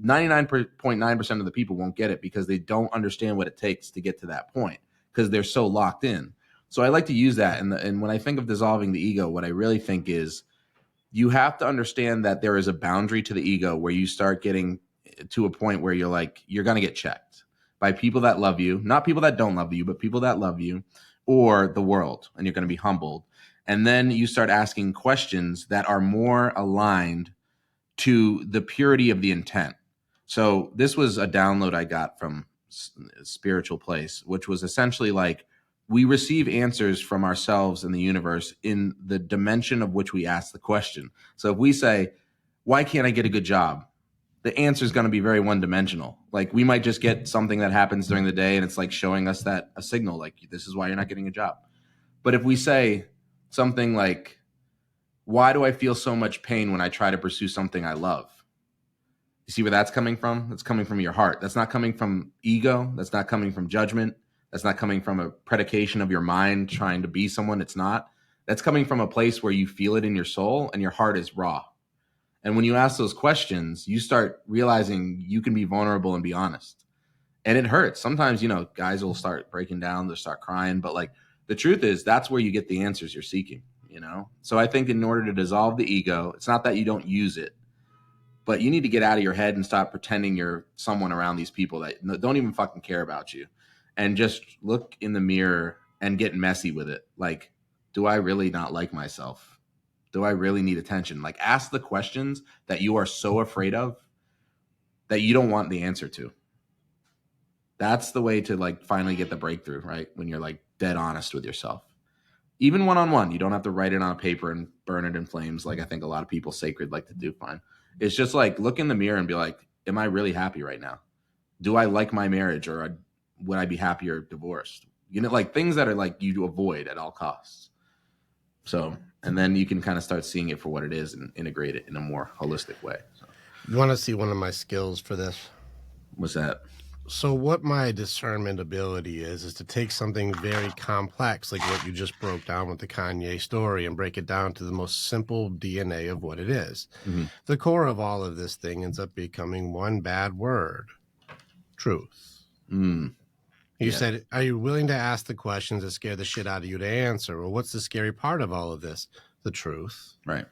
S2: 99.9% of the people won't get it because they don't understand what it takes to get to that point because they're so locked in. So I like to use that. And when I think of dissolving the ego, what I really think is you have to understand that there is a boundary to the ego where you start getting to a point where you're like, you're going to get checked by people that love you, not people that don't love you, but people that love you, or the world, and you're going to be humbled. And then you start asking questions that are more aligned to the purity of the intent. So this was a download I got from a spiritual place, which was essentially like, we receive answers from ourselves and the universe in the dimension of which we ask the question. So if we say, why can't I get a good job? The answer is going to be very one-dimensional. Like we might just get something that happens during the day and it's like showing us that a signal, like this is why you're not getting a job. But if we say something like, why do I feel so much pain when I try to pursue something I love? You see where that's coming from? That's coming from your heart. That's not coming from ego. That's not coming from judgment. That's not coming from a predication of your mind trying to be someone it's not. That's coming from a place where you feel it in your soul and your heart is raw. And when you ask those questions, you start realizing you can be vulnerable and be honest. And it hurts. Sometimes, guys will start breaking down, they'll start crying. But like the truth is, that's where you get the answers you're seeking, So I think in order to dissolve the ego, it's not that you don't use it, but you need to get out of your head and stop pretending you're someone around these people that don't even fucking care about you. And just look in the mirror and get messy with it. Like, do I really not like myself? Do I really need attention? Like, ask the questions that you are so afraid of that you don't want the answer to. That's the way to like finally get the breakthrough, right? When you're like dead honest with yourself. Even one-on-one, you don't have to write it on a paper and burn it in flames like I think a lot of people sacred like to do. Fine. It's just like look in the mirror and be like, am I really happy right now? Do I like my marriage, or would I be happier divorced? Like things that are like you to avoid at all costs. So, and then you can kind of start seeing it for what it is and integrate it in a more holistic way. So.
S1: You want to see one of my skills for this?
S2: What's that?
S1: So what my discernment ability is to take something very complex, like what you just broke down with the Kanye story, and break it down to the most simple DNA of what it is. Mm-hmm. The core of all of this thing ends up becoming one bad word: truth. You said, are you willing to ask the questions that scare the shit out of you to answer? Well, what's the scary part of all of this? The truth.
S2: Right.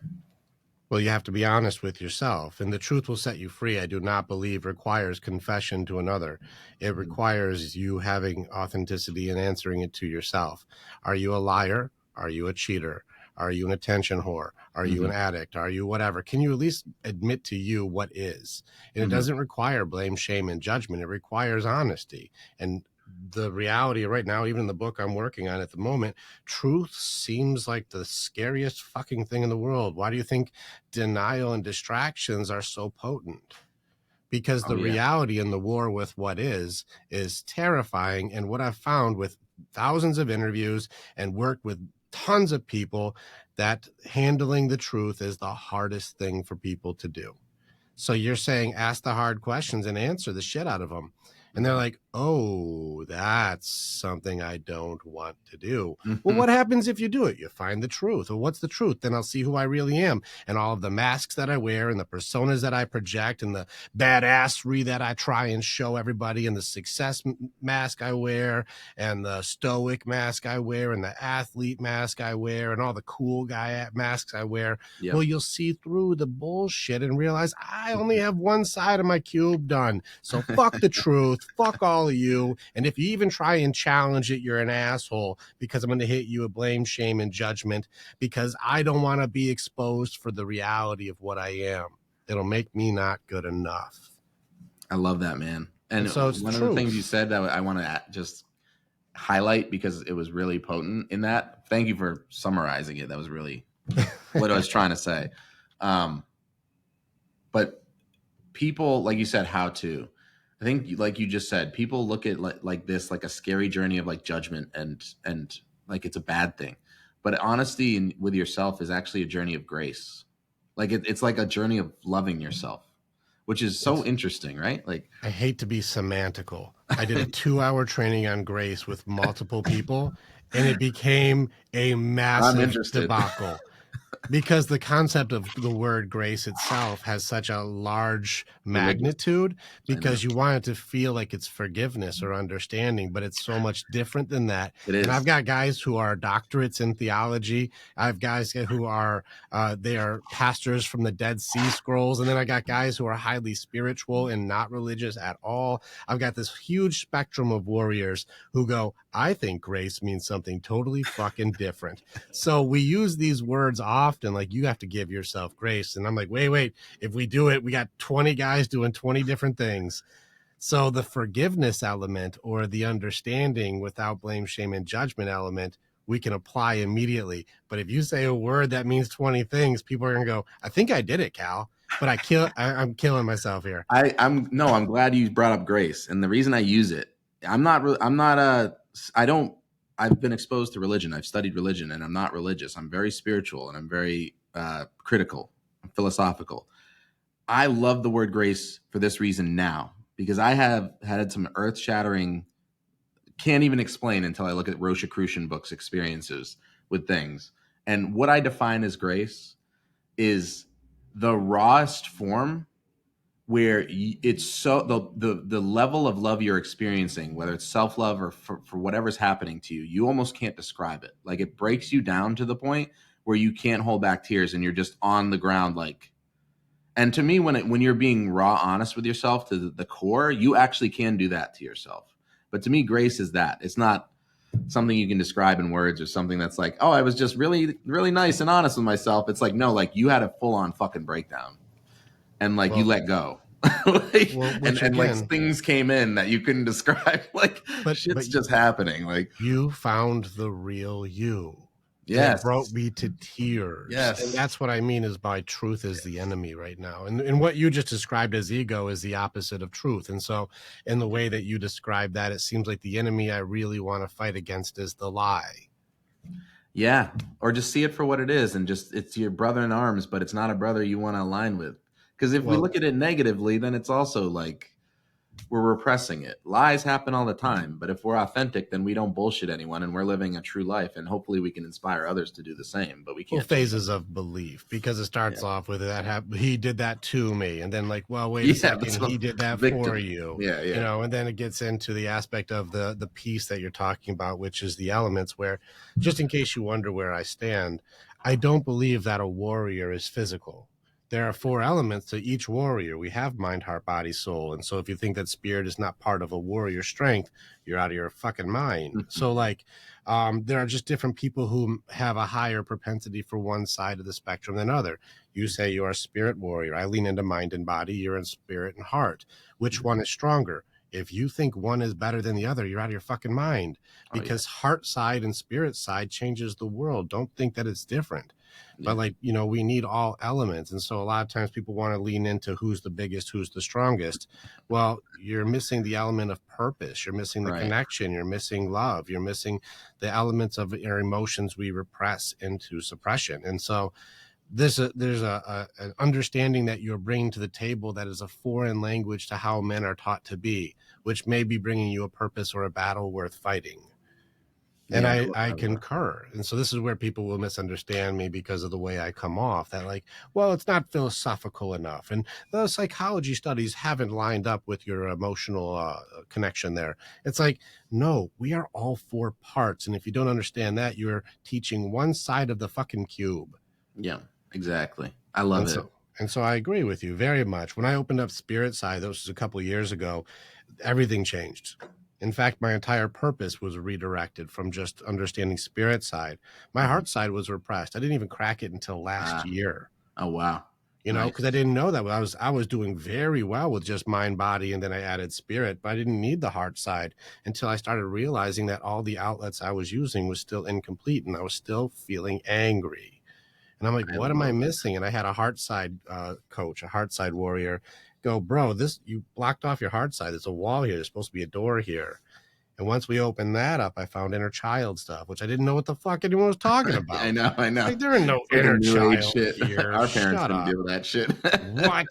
S1: Well, you have to be honest with yourself, and the truth will set you free. I do not believe requires confession to another. It requires you having authenticity and answering it to yourself. Are you a liar? Are you a cheater? Are you an attention whore? Are you an addict? Are you whatever? Can you at least admit to you what is? And it doesn't require blame, shame, and judgment. It requires honesty. And the reality right now, even in the book I'm working on at the moment, truth seems like the scariest fucking thing in the world. Why do you think denial and distractions are so potent? Because the reality in the war with what is terrifying. And what I've found with thousands of interviews and worked with tons of people, that handling the truth is the hardest thing for people to do. So you're saying ask the hard questions and answer the shit out of them. And they're like, oh, that's something I don't want to do. Well, what happens if you do it? You find the truth. Well, what's the truth? Then I'll see who I really am. And all of the masks that I wear and the personas that I project and the badassery that I try and show everybody and the success mask I wear and the stoic mask I wear and the athlete mask I wear and all the cool guy masks I wear. Yep. Well, you'll see through the bullshit and realize I only have one side of my cube done. So fuck the truth. Fuck all of you. And if you even try and challenge it, you're an asshole, because I'm going to hit you with blame, shame, and judgment, because I don't want to be exposed for the reality of what I am. It'll make me not good enough.
S2: I love that, man. And so one of the things you said that I want to just highlight, because it was really potent in that Thank you for summarizing it. That was really what I was trying to say. But people, like you said, how to. I think, like you just said, people look at like this like a scary journey of like judgment and like it's a bad thing. But honesty with yourself is actually a journey of grace. Like it's like a journey of loving yourself, which is so
S1: It's,
S2: interesting, right? Like,
S1: I hate to be semantical. I did a 2-hour training on grace with multiple people, and it became a
S2: I'm
S1: massive
S2: interested.
S1: debacle. Because the concept of the word grace itself has such a large
S2: Religious.
S1: magnitude,
S2: I know
S1: because you want it to feel like it's forgiveness or understanding, but it's so much different than that.
S2: it
S1: And I've
S2: is.
S1: got guys who are doctorates in theology. I have guys who are they are pastors from the Dead Sea Scrolls, and then I got guys who are highly spiritual and not religious at all. I've got this huge spectrum of warriors who go, I think grace means something totally fucking different. So we use these words often, like you have to give yourself grace. And I'm like, wait, if we do it, we got 20 guys doing 20 different things. So the forgiveness element or the understanding without blame, shame, and judgment element, we can apply immediately. But if you say a word that means 20 things, people are going to go, I think I did it, Cal. But I'm killing myself here.
S2: I'm glad you brought up grace. And the reason I use it, I've been exposed to religion. I've studied religion and I'm not religious. I'm very spiritual and I'm very critical, philosophical. I love the word grace for this reason now, because I have had some earth shattering, can't even explain until I look at Rosicrucian books, experiences with things. And what I define as grace is the rawest form where it's so the level of love you're experiencing, whether it's self-love or for whatever's happening to you, you almost can't describe it. Like it breaks you down to the point where you can't hold back tears and you're just on the ground. Like, and to me, when you're being raw honest with yourself to the core, you actually can do that to yourself. But to me, grace is that. It's not something you can describe in words or something that's like, oh, I was just really really nice and honest with myself. It's like, no, like you had a full-on fucking breakdown and like you
S1: Well,
S2: let go. Like,
S1: which
S2: and like
S1: again,
S2: things came in that you couldn't describe. Like
S1: but
S2: shit's just happening. Like,
S1: you found the real you. And it
S2: yes,
S1: brought me to tears. And
S2: yes,
S1: that's what I mean is by truth is the enemy right now. And what you just described as ego is the opposite of truth. And so in the way that you describe that, it seems like the enemy I really want to fight against is the lie.
S2: yeah. Or just see it for what it is, and just it's your brother in arms, but it's not a brother you want to align with. Because if we
S1: Well,
S2: look at it negatively, then it's also like we're repressing it. Lies happen all the time, but if we're authentic, then we don't bullshit anyone, and we're living a true life, and hopefully we can inspire others to do the same. But we
S1: well,
S2: can't just
S1: phases of belief, because it
S2: yeah,
S1: starts off with he did that to me. And then like, well, wait a
S2: yeah.
S1: second,
S2: That's
S1: he
S2: what
S1: did that for
S2: victim.
S1: you,
S2: Yeah, yeah.
S1: and then it gets into the aspect of the piece that you're talking about, which is the elements where, just in case you wonder where I stand, I don't believe that a warrior is physical. There are 4 elements to each warrior. We have mind, heart, body, soul. And so if you think that spirit is not part of a warrior strength, you're out of your fucking mind. So like, there are just different people who have a higher propensity for one side of the spectrum than other. You say you're a spirit warrior. I lean into mind and body. You're in spirit and heart. Which one is stronger? If you think one is better than the other, you're out of your fucking mind,
S2: Oh yeah,
S1: because heart side and spirit side changes the world. Don't think that it's different. But
S2: yeah.
S1: like, we need all elements. And so a lot of times people want to lean into who's the biggest, who's the strongest. Well, you're missing the element of purpose. You're missing the
S2: Right.
S1: connection. You're missing love. You're missing the elements of our emotions we repress into suppression. And so there's an understanding that you're bringing to the table that is a foreign language to how men are taught to be, which may be bringing you a purpose or a battle worth fighting. And
S2: Yeah.
S1: I concur. And so this is where people will misunderstand me because of the way I come off, that like, well, it's not philosophical enough. And the psychology studies haven't lined up with your emotional connection there. It's like, no, we are all 4 parts. And if you don't understand that, you're teaching one side of the fucking cube.
S2: Yeah, exactly. I love
S1: And
S2: it.
S1: so I agree with you very much. When I opened up Spirit Side, that was a couple of years ago, everything changed. In fact, my entire purpose was redirected from just understanding spirit side. My
S2: Mhm.
S1: heart side was repressed. I didn't even crack it until last year.
S2: Oh wow.
S1: because I
S2: Nice.
S1: didn't know that. I was doing very well with just mind, body, and then I added spirit, but I didn't need the heart side until I started realizing that all the outlets I was using was still incomplete, and I was still feeling angry. And I'm like,
S2: I
S1: what am I
S2: love that.
S1: missing? And I had a heart side coach, a heart side warrior, go, bro, you blocked off your heart side. There's a wall here. There's supposed to be a door here. And once we opened that up, I found inner child stuff, which I didn't know what the fuck anyone was talking
S2: I
S1: about.
S2: know, I know.
S1: Like, there ain't no
S2: It's like a
S1: inner
S2: new age
S1: child
S2: shit.
S1: here.
S2: Our parents
S1: Shut
S2: didn't
S1: up.
S2: deal with that shit.
S1: What?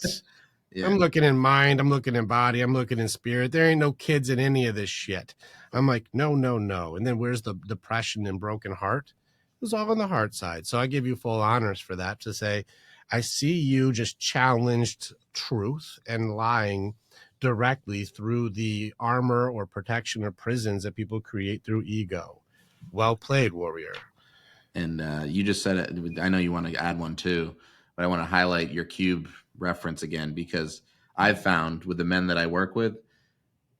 S2: Yeah.
S1: I'm looking in mind. I'm looking in body. I'm looking in spirit. There ain't no kids in any of this shit. I'm like, no, no, no. And then where's the depression and broken heart? It was all on the heart side. So I give you full honors for that, to say, I see you just challenged truth and lying directly through the armor or protection or prisons that people create through ego. Well played, warrior.
S2: And you just said it. I know you want to add one too, but I want to highlight your cube reference again, because I've found with the men that I work with,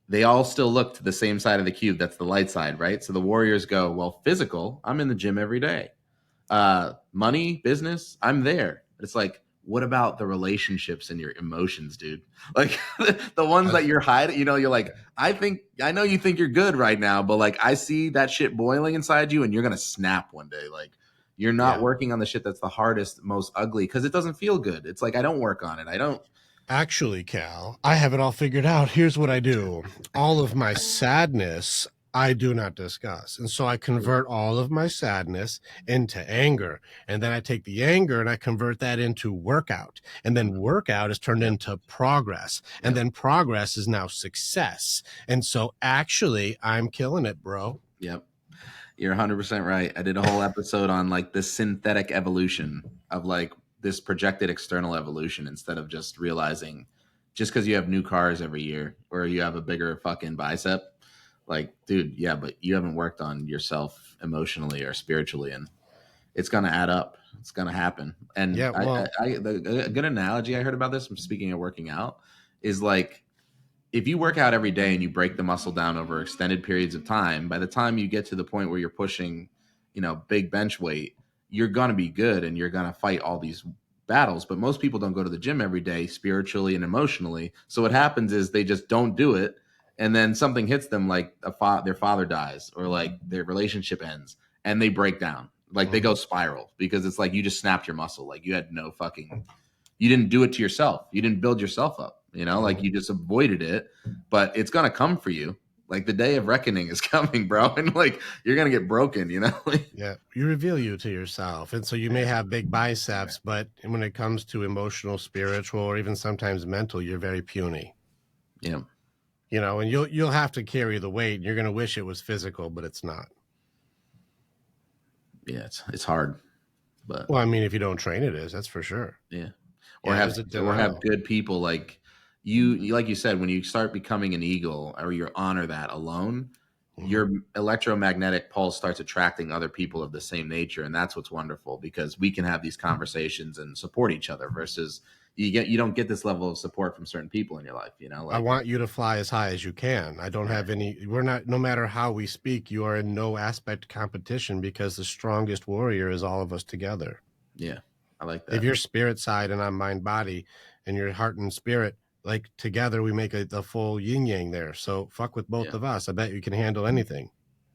S2: they all still look to the same side of the cube. That's the light side, right? So the warriors go, well, physical, I'm in the gym every day. Money, business, I'm there. It's like, what about the relationships and your emotions, dude? Like the ones that you're hiding, you're like, I know you think you're good right now, but like I see that shit boiling inside you and you're gonna snap one day. Like you're not working on the shit that's the hardest, most ugly, because it doesn't feel good. It's like I don't work on it. I don't.
S1: Actually, Cal, I have it all figured out. Here's what I do. All of my sadness, I do not discuss. And so I convert all of my sadness into anger. And then I take the anger and I convert that into workout. And then workout is turned into progress. And then progress is now success. And so actually, I'm killing it, bro.
S2: Yep. You're 100% right. I did a whole episode on like the synthetic evolution of like this projected external evolution, instead of just realizing just because you have new cars every year or you have a bigger fucking bicep, like, dude, yeah, but you haven't worked on yourself emotionally or spiritually, and it's going to add up. It's going to happen. And
S1: Yeah, well,
S2: a good analogy I heard about this, from speaking of working out, is like, if you work out every day and you break the muscle down over extended periods of time, by the time you get to the point where you're pushing, big bench weight, you're going to be good and you're going to fight all these battles. But most people don't go to the gym every day, spiritually and emotionally. So what happens is they just don't do it. And then something hits them, like their father dies or like their relationship ends, and they break down. Like they go spiral, because it's like you just snapped your muscle. Like you had no fucking, you didn't do it to yourself. You didn't build yourself up. Like you just avoided it, but it's gonna come for you. Like the day of reckoning is coming, bro, and like you're gonna get broken.
S1: Yeah, you reveal you to yourself, and so you may have big biceps, but when it comes to emotional, spiritual, or even sometimes mental, you're very puny.
S2: Yeah.
S1: And you'll have to carry the weight. And you're gonna wish it was physical, but it's not.
S2: Yeah, it's hard, but
S1: Well, I mean, if you don't train, it is. That's for sure.
S2: yeah, or have good people like you. Like you said, when you start becoming an eagle or you honor that alone, your electromagnetic pulse starts attracting other people of the same nature, and that's what's wonderful, because we can have these conversations and support each other, versus you don't get this level of support from certain people in your life. Like,
S1: I want you to fly as high as you can. I don't have any. We're not. No matter how we speak, you are in no aspect competition, because the strongest warrior is all of us together.
S2: Yeah, I like that.
S1: If you're spirit side and I'm mind body, and your heart and spirit, like together we make the full yin yang there. So fuck with both of us. I bet you can handle anything.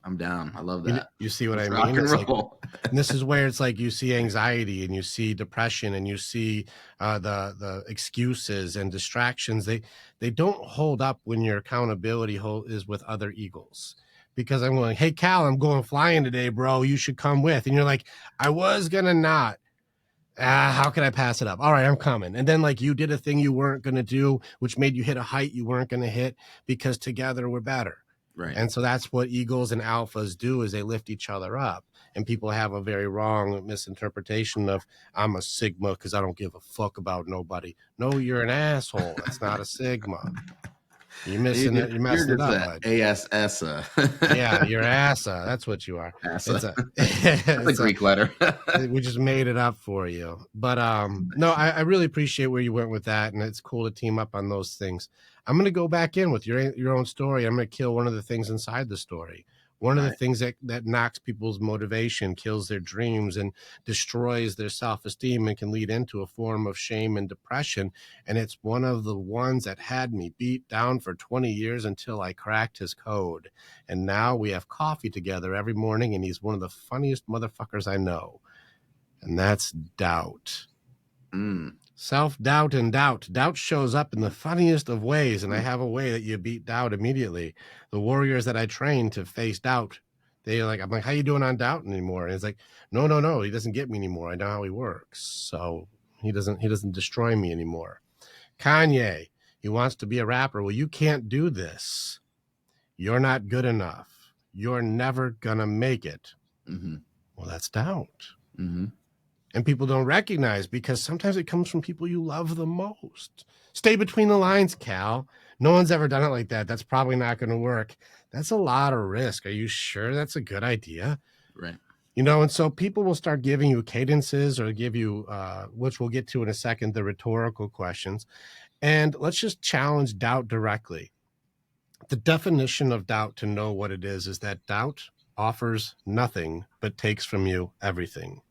S2: I'm down. I love that.
S1: You see what
S2: Let's
S1: I mean?
S2: rock and roll.
S1: And this is where it's like you see anxiety and you see depression and you see the excuses and distractions. They don't hold up when your accountability is with other eagles. Because I'm going, hey, Cal, I'm going flying today, bro. You should come with. And you're like, I was going to not. How can I pass it up? All right, I'm coming. And then like you did a thing you weren't going to do, which made you hit a height you weren't going to hit, because together we're better.
S2: Right.
S1: And so that's what eagles and alphas do, is they lift each other up. And people have a very wrong misinterpretation of, I'm a sigma because I don't give a fuck about nobody. No, you're an asshole. That's not a sigma. You're missing it. You're messing it up, bud.
S2: ASS.
S1: Yeah, you're assa. That's what you are.
S2: Assa. It's a Greek letter.
S1: We just made it up for you. But no, I really appreciate where you went with that, and it's cool to team up on those things. I'm going to go back in with your own story. I'm going to kill one of the things inside the story. One of the
S2: Right.
S1: things that knocks people's motivation, kills their dreams, and destroys their self-esteem, and can lead into a form of shame and depression. And it's one of the ones that had me beat down for 20 years until I cracked his code. And now we have coffee together every morning, and he's one of the funniest motherfuckers I know. And that's doubt.
S2: Mm.
S1: Self-doubt and doubt. Doubt shows up in the funniest of ways, and I
S2: Mm.
S1: have a way that you beat doubt immediately. The warriors that I train to face doubt, they're like, I'm like, how you doing on doubt anymore? And it's like, no, he doesn't get me anymore. I know how he works. So he doesn't destroy me anymore. Kanye, he wants to be a rapper. Well, you can't do this. You're not good enough. You're never gonna make it.
S2: Mm-hmm.
S1: Well, that's doubt.
S2: Mm-hmm.
S1: And people don't recognize, because sometimes it comes from people you love the most. Stay between the lines, Cal. No one's ever done it like that. That's probably not going to work. That's a lot of risk. Are you sure that's a good idea?
S2: Right.
S1: And so people will start giving you cadences, or give you, which we'll get to in a second, the rhetorical questions. And let's just challenge doubt directly. The definition of doubt, to know what it is that doubt offers nothing but takes from you everything.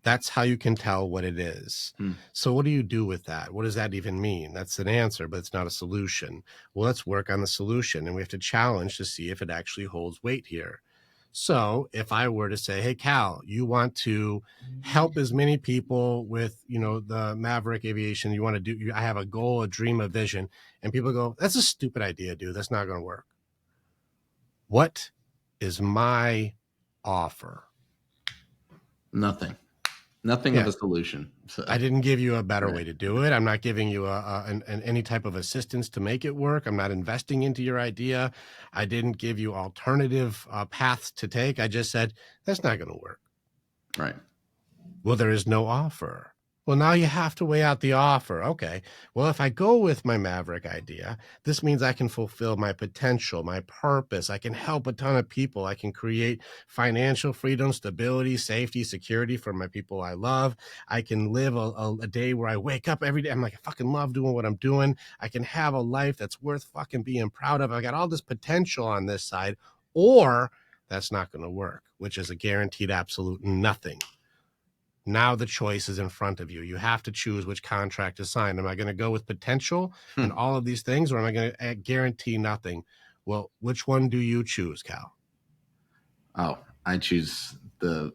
S1: That's how you can tell what it is. So what do you do with that? What does that even mean? That's an answer, but it's not a solution. Well, let's work on the solution, and we have to challenge to see if it actually holds weight here. So if I were to say, hey, Cal, you want to help as many people with, the Maverick Aviation, you want to do, I have a goal, a dream, a vision. And people go, that's a stupid idea, dude. That's not going to work. What is my offer?
S2: Nothing of a solution. So.
S1: I didn't give you a better way to do it. I'm not giving you any type of assistance to make it work. I'm not investing into your idea. I didn't give you alternative paths to take. I just said, that's not going to work.
S2: Right.
S1: Well, there is no offer. Well, now you have to weigh out the offer. Okay. Well, if I go with my Maverick idea, this means I can fulfill my potential, my purpose. I can help a ton of people. I can create financial freedom, stability, safety, security for my people I love. I can live a day where I wake up every day. I'm like, I fucking love doing what I'm doing. I can have a life that's worth fucking being proud of. I got all this potential on this side. Or that's not going to work, which is a guaranteed absolute nothing. Now the choice is in front of you. You have to choose which contract to sign. Am I going to go with potential and all of these things, or am I going to guarantee nothing? Well, which one do you choose, Cal?
S2: Oh, I choose the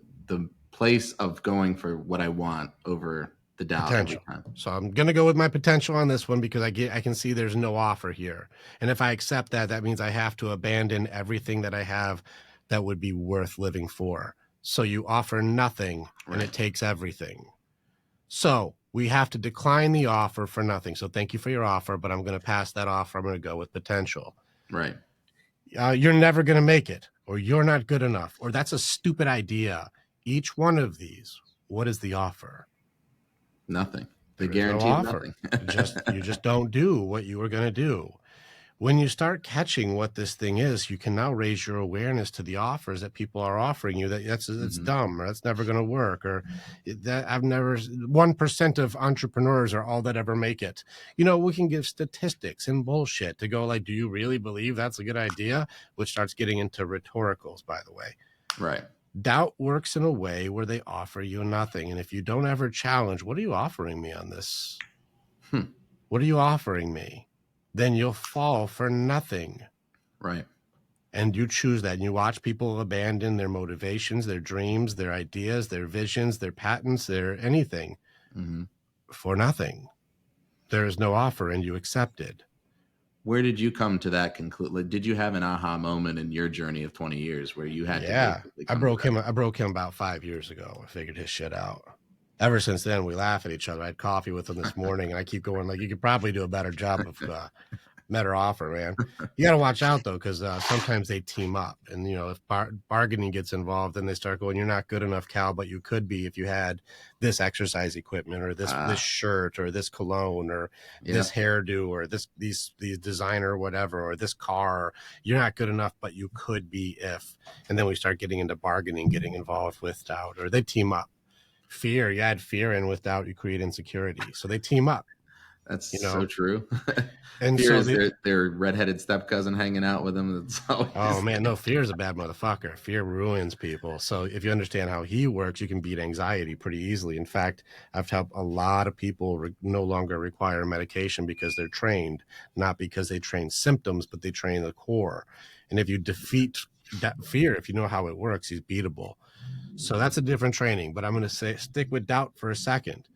S2: place of going for what I want over the doubt
S1: Potential.
S2: every time.
S1: So I'm going to go with my potential on this one, because I can see there's no offer here. And if I accept that, that means I have to abandon everything that I have that would be worth living for. So you offer nothing, and it takes everything. So we have to decline the offer for nothing. So thank you for your offer, but I'm going to pass that offer. I'm going to go with potential.
S2: Right.
S1: You're never going to make it, or you're not good enough, or that's a stupid idea. Each one of these, what is the offer?
S2: Nothing. The
S1: There is
S2: guarantee
S1: no
S2: of
S1: offer.
S2: nothing.
S1: You just don't do what you were going to do. When you start catching what this thing is, you can now raise your awareness to the offers that people are offering you. It's dumb, or that's never going to work, or that 1% of entrepreneurs are all that ever make it. We can give statistics and bullshit to go like, do you really believe that's a good idea? Which starts getting into rhetoricals, by the way.
S2: Right.
S1: Doubt works in a way where they offer you nothing. And if you don't ever challenge, what are you offering me on this? What are you offering me? Then you'll fall for nothing.
S2: Right.
S1: And you choose that. And you watch people abandon their motivations, their dreams, their ideas, their visions, their patents, their anything for nothing. There is no offer, and you accepted.
S2: Where did you come to that conclusion? Did you have an aha moment in your journey of 20 years where you had to basically
S1: I broke him about 5 years ago. I figured his shit out. Ever since then, we laugh at each other. I had coffee with him this morning, and I keep going like, you could probably do a better job of better offer, man. You got to watch out, though, because sometimes they team up. And, if bargaining gets involved, then they start going, you're not good enough, Cal, but you could be if you had this exercise equipment, or this shirt, or this cologne, or this hairdo, or these designer, whatever, or this car. You're not good enough, but you could be if. And then we start getting into bargaining, getting involved with doubt, or they team up. Fear, you add fear in with doubt, you create insecurity. So they team up.
S2: That's
S1: you
S2: so
S1: know?
S2: true.
S1: And
S2: Fear
S1: so
S2: is their redheaded step cousin hanging out with them. That's
S1: oh
S2: always
S1: man, no, fear is a bad motherfucker. Fear ruins people. So if you understand how he works, you can beat anxiety pretty easily. In fact, I've helped a lot of people no longer require medication because they're trained, not because they train symptoms, but they train the core. And if you defeat that fear, if you know how it works, he's beatable. So that's a different training. But I'm going to stick with doubt for a second,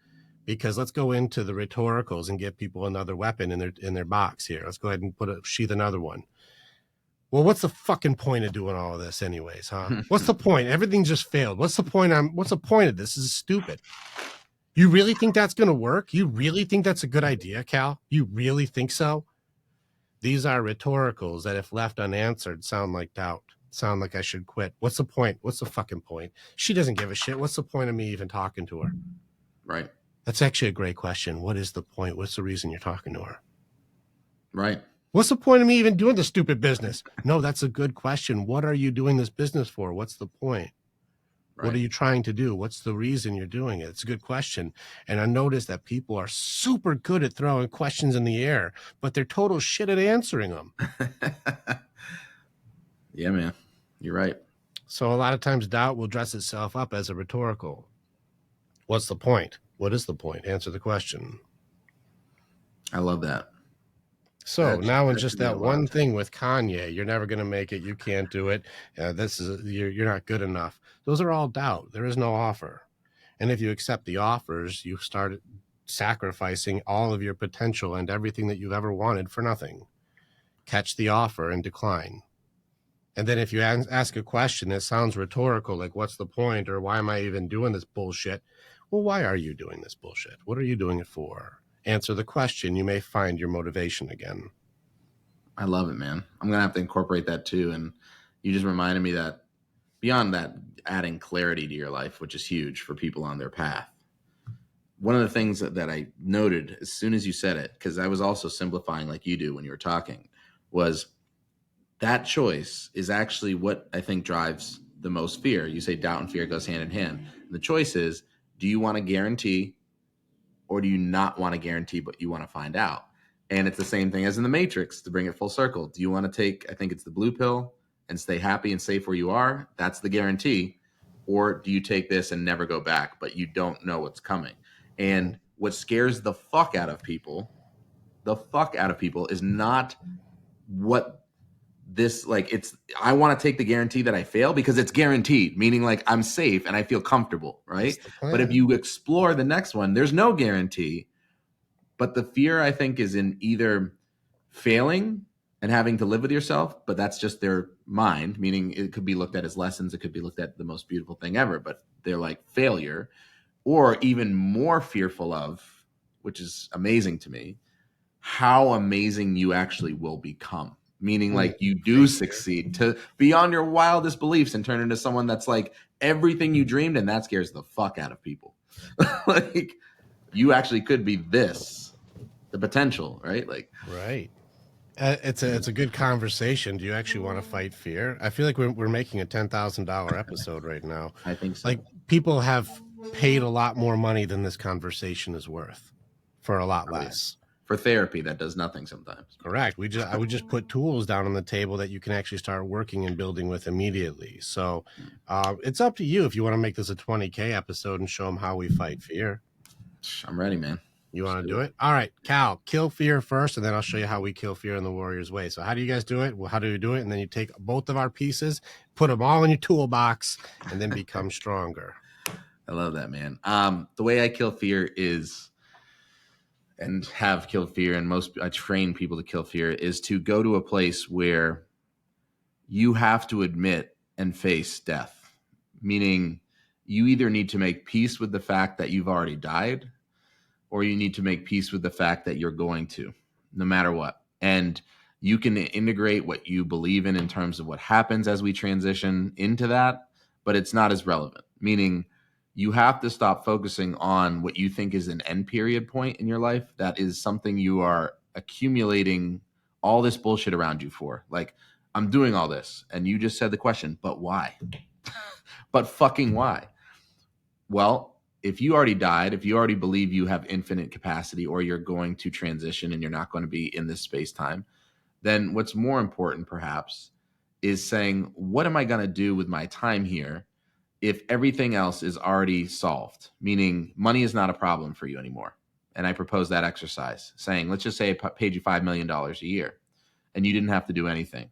S1: because let's go into the rhetoricals and give people another weapon in their box here. Let's go ahead and sheath another one. Well, what's the fucking point of doing all of this anyways, huh? What's the point? Everything just failed. What's the point of this? This is stupid. You really think that's going to work? You really think that's a good idea, Cal? You really think so? These are rhetoricals that, if left unanswered, sound like doubt. Sound like I should quit. What's the point? What's the fucking point? She doesn't give a shit. What's the point of me even talking to her?
S2: right.
S1: That's actually a great question. What is the point? What's the reason you're talking to her?
S2: Right.
S1: What's the point of me even doing this stupid business? No, that's a good question. What are you doing this business for? What's the point?
S2: Right.
S1: What are you trying to do? What's the reason you're doing it? It's a good question. And I noticed that people are super good at throwing questions in the air, but they're total shit at answering them.
S2: Yeah, man. You're right.
S1: So a lot of times doubt will dress itself up as a rhetorical. What's the point? What is the point? Answer the question.
S2: I love that.
S1: So now in just
S2: should get a
S1: that
S2: lot
S1: one
S2: of
S1: thing with Kanye, you're never going to make it. You can't do it. You're not good enough. Those are all doubt. There is no offer. And if you accept the offers, you start sacrificing all of your potential and everything that you've ever wanted for nothing. Catch the offer and decline. And then if you ask a question that sounds rhetorical, like what's the point, or why am I even doing this bullshit? Well, why are you doing this bullshit? What are you doing it for? Answer the question. You may find your motivation again.
S2: I love it, man. I'm going to have to incorporate that too. And you just reminded me that beyond that, adding clarity to your life, which is huge for people on their path. One of the things that I noted as soon as you said it, because I was also simplifying like you do when you were talking, was that choice is actually what I think drives the most fear. You say doubt and fear goes hand in hand. And the choice is, do you want to guarantee or do you not want to guarantee, but you want to find out? And it's the same thing as in the Matrix, to bring it full circle. Do you want to take, I think it's the blue pill, and stay happy and safe where you are? That's the guarantee. Or do you take this and never go back, but you don't know what's coming? And what scares the fuck out of people is not what this, like, it's, I want to take the guarantee that I fail because it's guaranteed, meaning like I'm safe and I feel comfortable, right? But if you explore the next one, there's no guarantee. But the fear, I think, is in either failing and having to live with yourself, but that's just their mind, meaning it could be looked at as lessons, it could be looked at the most beautiful thing ever, but they're like failure, or even more fearful of, which is amazing to me, how amazing you actually will become. Meaning like you do succeed to beyond your wildest beliefs and turn into someone that's like everything you dreamed, and that scares the fuck out of people. Like you actually could be this, the potential, right? Like,
S1: right. It's a good conversation. Do you actually want to fight fear? I feel like we're making a $10,000 episode right now.
S2: I think so.
S1: Like people have paid a lot more money than this conversation is worth for a lot less.
S2: For therapy that does nothing sometimes.
S1: Correct. I would just put tools down on the table that you can actually start working and building with immediately. So it's up to you if you want to make this a 20K episode and show them how we fight fear.
S2: I'm ready, man.
S1: You want to do it? All right, Cal, kill fear first, and then I'll show you how we kill fear in the Warrior's Way. So how do you guys do it? Well, how do you do it? And then you take both of our pieces, put them all in your toolbox, and then become stronger.
S2: I love that, man. The way I kill fear is, and have killed fear, and I train people to kill fear, is to go to a place where you have to admit and face death. Meaning you either need to make peace with the fact that you've already died, or you need to make peace with the fact that you're going to, no matter what. And you can integrate what you believe in terms of what happens as we transition into that, but it's not as relevant. Meaning you have to stop focusing on what you think is an end period point in your life. That is something you are accumulating all this bullshit around you for. Like, I'm doing all this. And you just said the question, but why? But fucking why? Well, if you already died, if you already believe you have infinite capacity or you're going to transition and you're not going to be in this space time, then what's more important perhaps is saying, what am I going to do with my time here if everything else is already solved? Meaning money is not a problem for you anymore. And I propose that exercise saying, let's just say I paid you $5 million a year and you didn't have to do anything.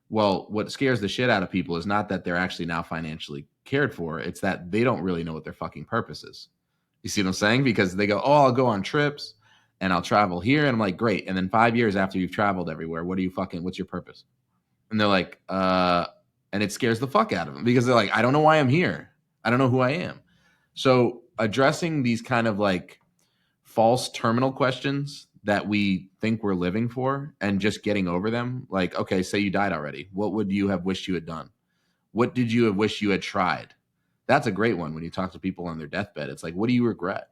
S2: Well, what scares the shit out of people is not that they're actually now financially cared for. It's that they don't really know what their fucking purpose is. You see what I'm saying? Because they go, oh, I'll go on trips and I'll travel here. And I'm like, great. And then 5 years after you've traveled everywhere, what's your purpose? And they're like, and it scares the fuck out of them because they're like, I don't know why I'm here. I don't know who I am. So addressing these kind of like false terminal questions that we think we're living for and just getting over them. Like, okay, say you died already. What would you have wished you had done? What did you have wished you had tried? That's a great one when you talk to people on their deathbed. It's like, what do you regret?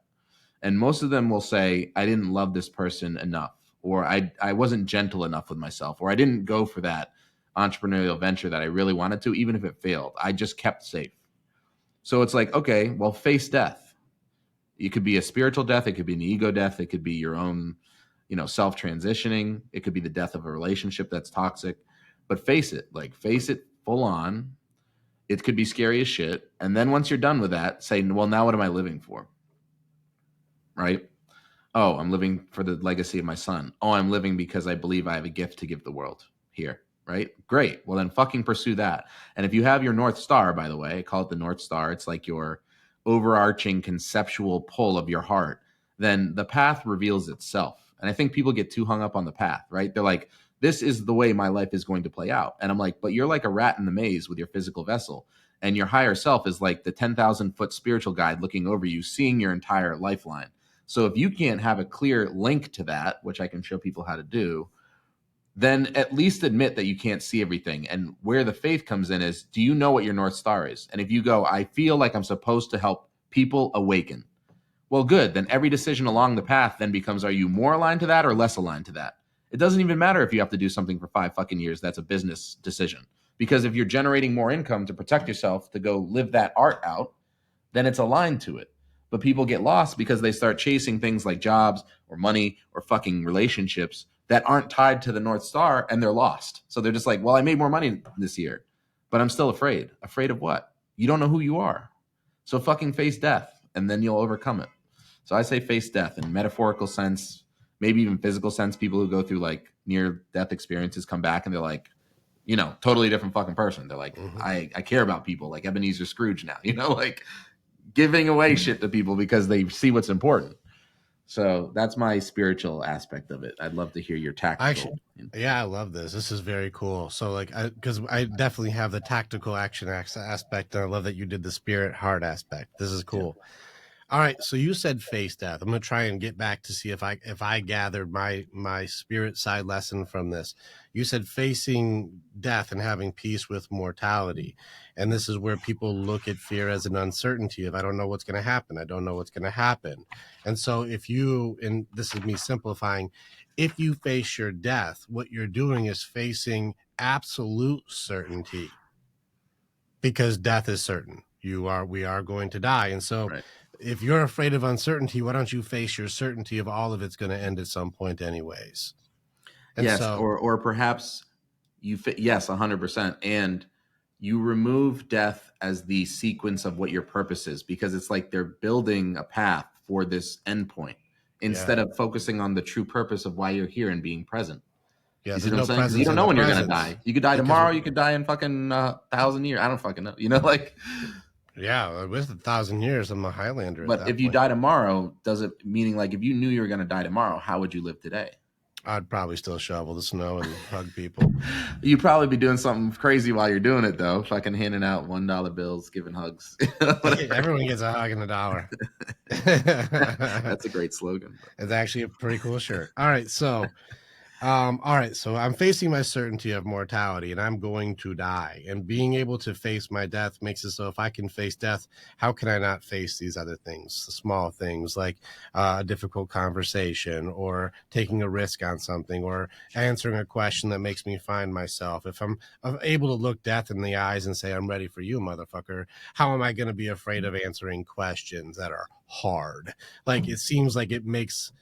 S2: And most of them will say, I didn't love this person enough, or I wasn't gentle enough with myself, or I didn't go for that entrepreneurial venture that I really wanted to, even if it failed. I just kept safe. So it's like, okay, well, face death. It could be a spiritual death. It could be an ego death. It could be your own, self-transitioning. It could be the death of a relationship that's toxic. But face it full on. It could be scary as shit. And then once you're done with that, say, well, now what am I living for? Right? Oh, I'm living for the legacy of my son. Oh, I'm living because I believe I have a gift to give the world here. Right? Great. Well, then fucking pursue that. And if you have your North Star, by the way, I call it the North Star. It's like your overarching conceptual pull of your heart. Then the path reveals itself. And I think people get too hung up on the path, right? They're like, this is the way my life is going to play out. And I'm like, but you're like a rat in the maze with your physical vessel. And your higher self is like the 10,000 foot spiritual guide looking over you, seeing your entire lifeline. So if you can't have a clear link to that, which I can show people how to do, then at least admit that you can't see everything. And where the faith comes in is, do you know what your North Star is? And if you go, I feel like I'm supposed to help people awaken. Well, good. Then every decision along the path then becomes, are you more aligned to that or less aligned to that? It doesn't even matter if you have to do something for 5 fucking years. That's a business decision. Because if you're generating more income to protect yourself, to go live that art out, then it's aligned to it. But people get lost because they start chasing things like jobs or money or fucking relationships that aren't tied to the North Star, and they're lost. So they're just like, well, I made more money this year, but I'm still afraid. Afraid of what? You don't know who you are. So fucking face death, and then you'll overcome it. So I say face death in metaphorical sense, maybe even physical sense. People who go through like near death experiences come back and they're like, totally different fucking person. They're like, I care about people, like Ebenezer Scrooge now, like giving away shit to people because they see what's important. So that's my spiritual aspect of it. I'd love to hear your tactical.
S1: Yeah, I love this. This is very cool. So like, because I definitely have the tactical action aspect, and I love that you did the spirit heart aspect. This is cool. Yeah. All right, so you said face death. I'm gonna try and get back to see if I gathered my spirit side lesson from this. You said facing death and having peace with mortality, and this is where people look at fear as an uncertainty of I don't know what's going to happen. I don't know what's going to happen. And so if you, and this is me simplifying, if you face your death, what you're doing is facing absolute certainty, because death is certain. We are going to die, and so. Right. If you're afraid of uncertainty, why don't you face your certainty of all of it's going to end at some point anyways?
S2: And yes, so, or perhaps yes, 100%. And you remove death as the sequence of what your purpose is, because it's like they're building a path for this endpoint instead of focusing on the true purpose of why you're here and being present.
S1: Yeah,
S2: you see what I'm saying? Because you don't know when you're going to die. You could die tomorrow. You could die in fucking 1,000 years. I don't fucking know. Like...
S1: Yeah, with 1,000 years, I'm a Highlander.
S2: But if you die tomorrow, does it meaning like if you knew you were going to die tomorrow, how would you live today?
S1: I'd probably still shovel the snow and hug people.
S2: You'd probably be doing something crazy while you're doing it, though. Fucking handing out $1 bills, giving hugs.
S1: Everyone gets a hug and $1.
S2: That's a great slogan.
S1: It's actually a pretty cool shirt. All right, so All right, so I'm facing my certainty of mortality and I'm going to die. And being able to face my death makes it so if I can face death, how can I not face these other things, the small things like a difficult conversation or taking a risk on something or answering a question that makes me find myself. If I'm able to look death in the eyes and say, I'm ready for you, motherfucker, how am I going to be afraid of answering questions that are hard? Like, it seems like it makes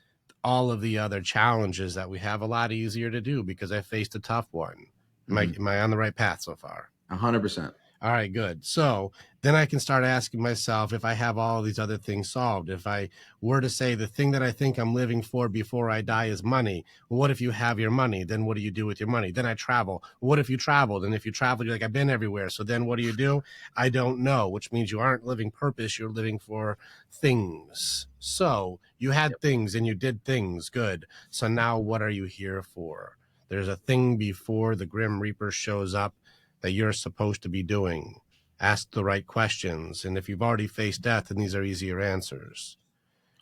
S1: all of the other challenges that we have a lot easier to do because I faced a tough one. Am I on the right path so far?
S2: 100%.
S1: All right, good. So then I can start asking myself if I have all these other things solved. If I were to say the thing that I think I'm living for before I die is money, well, what if you have your money? Then what do you do with your money? Then I travel. What if you traveled? And if you traveled, you're like, I've been everywhere. So then what do? I don't know, which means you aren't living purpose. You're living for things. So you had things and you did things. Good. So now what are you here for? There's a thing before the Grim Reaper shows up that you're supposed to be doing. Ask the right questions. And if you've already faced death, then these are easier answers.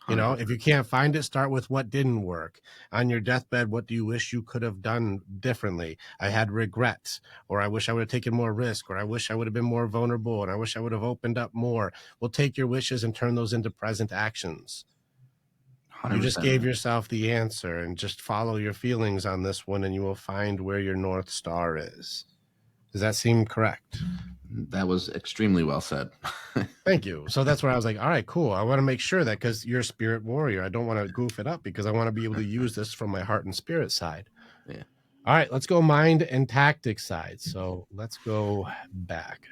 S1: 100%. You know, if you can't find it, start with what didn't work. On your deathbed, what do you wish you could have done differently? I had regrets, or I wish I would have taken more risk, or I wish I would have been more vulnerable, and I wish I would have opened up more. Well, take your wishes and turn those into present actions. 100%. You just gave yourself the answer, and just follow your feelings on this one, and you will find where your North Star is. Does that seem correct?
S2: That was extremely well said.
S1: Thank you. So that's where I was like, all right, cool. I want to make sure that because you're a spirit warrior, I don't want to goof it up because I want to be able to use this from my heart and spirit side.
S2: Yeah.
S1: All right, let's go mind and tactics side. So let's go back.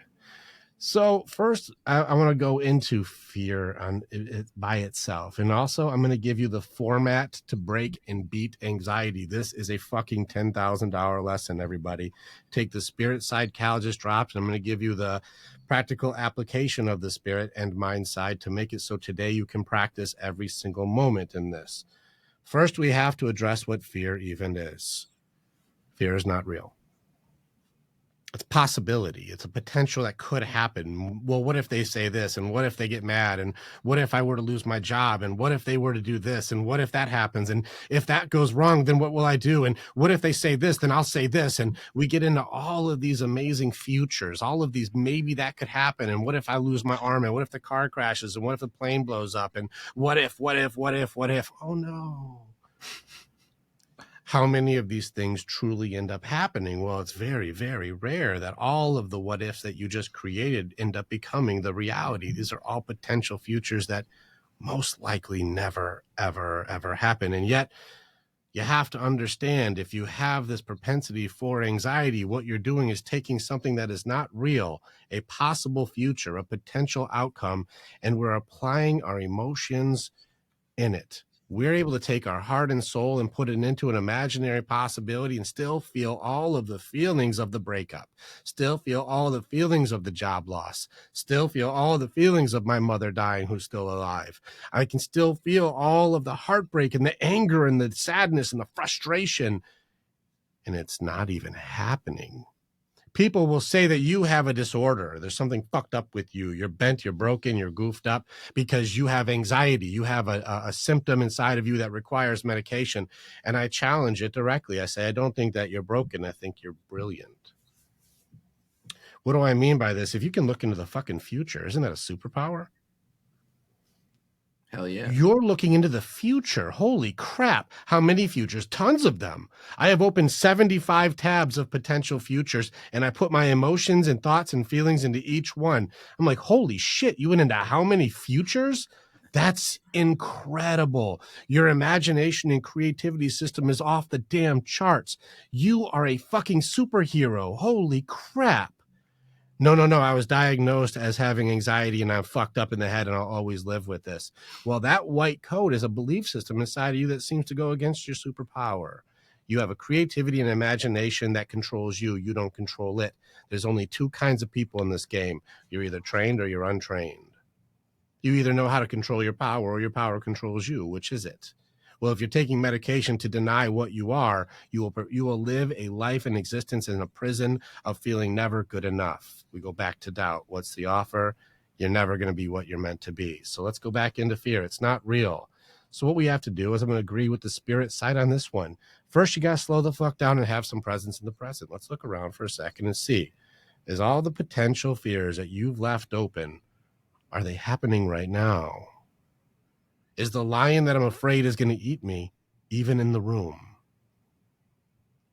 S1: So first, I want to go into fear on it by itself. And also, I'm going to give you the format to break and beat anxiety. This is a fucking $10,000 lesson, everybody. Take the spirit side Cal just dropped, and I'm going to give you the practical application of the spirit and mind side to make it so today you can practice every single moment in this. First, we have to address what fear even is. Fear is not real. It's possibility. It's a potential that could happen. Well, what if they say this? And what if they get mad? And what if I were to lose my job? And what if they were to do this? And what if that happens? And if that goes wrong, then what will I do? And what if they say this? Then I'll say this. And we get into all of these amazing futures, all of these, maybe that could happen. And what if I lose my arm? And what if the car crashes? And what if the plane blows up? And what if? Oh no. How many of these things truly end up happening? Well, it's very, very rare that all of the what ifs that you just created end up becoming the reality. These are all potential futures that most likely never, ever, ever happen. And yet you have to understand, if you have this propensity for anxiety, what you're doing is taking something that is not real, a possible future, a potential outcome, and we're applying our emotions in it. We're able to take our heart and soul and put it into an imaginary possibility and still feel all of the feelings of the breakup, still feel all the feelings of the job loss, still feel all the feelings of my mother dying who's still alive. I can still feel all of the heartbreak and the anger and the sadness and the frustration, and it's not even happening. People will say that you have a disorder. There's something fucked up with you. You're bent, you're broken, you're goofed up because you have anxiety. You have a symptom inside of you that requires medication. And I challenge it directly. I say, I don't think that you're broken. I think you're brilliant. What do I mean by this? If you can look into the fucking future, isn't that a superpower?
S2: Hell yeah.
S1: You're looking into the future. Holy crap. How many futures? Tons of them. I have opened 75 tabs of potential futures, and I put my emotions and thoughts and feelings into each one. I'm like, holy shit, you went into how many futures? That's incredible. Your imagination and creativity system is off the damn charts. You are a fucking superhero. Holy crap. No, I was diagnosed as having anxiety and I'm fucked up in the head and I'll always live with this. Well, that white coat is a belief system inside of you that seems to go against your superpower. You have a creativity and imagination that controls you. You don't control it. There's only two kinds of people in this game. You're either trained or you're untrained. You either know how to control your power or your power controls you. Which is it? Well, if you're taking medication to deny what you are, you will live a life and existence in a prison of feeling never good enough. We go back to doubt. What's the offer? You're never going to be what you're meant to be. So let's go back into fear. It's not real. So what we have to do is I'm going to agree with the spirit side on this one. First, you got to slow the fuck down and have some presence in the present. Let's look around for a second and see, is all the potential fears that you've left open, are they happening right now? Is the lion that I'm afraid is going to eat me even in the room?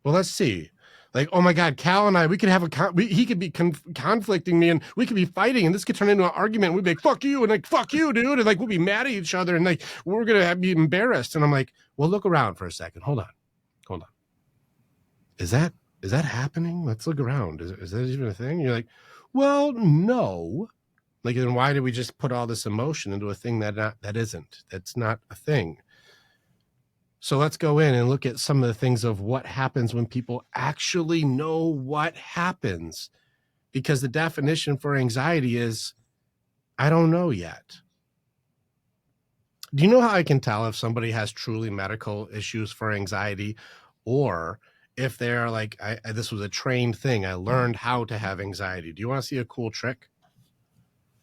S1: Well, let's see. Like, oh my God, Cal and I, we could have he could be conflicting me and we could be fighting and this could turn into an argument. And we'd be like, fuck you. And like, fuck you, dude. And like, we'll be mad at each other and like, we're going to be embarrassed. And I'm like, well, look around for a second. Hold on. Is that happening? Let's look around. Is that even a thing? You're like, well, no. Like, then why did we just put all this emotion into a thing that's not a thing? So let's go in and look at some of the things of what happens when people actually know what happens. Because the definition for anxiety is, I don't know yet. Do you know how I can tell if somebody has truly medical issues for anxiety, or if they're like, this was a trained thing, I learned how to have anxiety? Do you want to see a cool trick?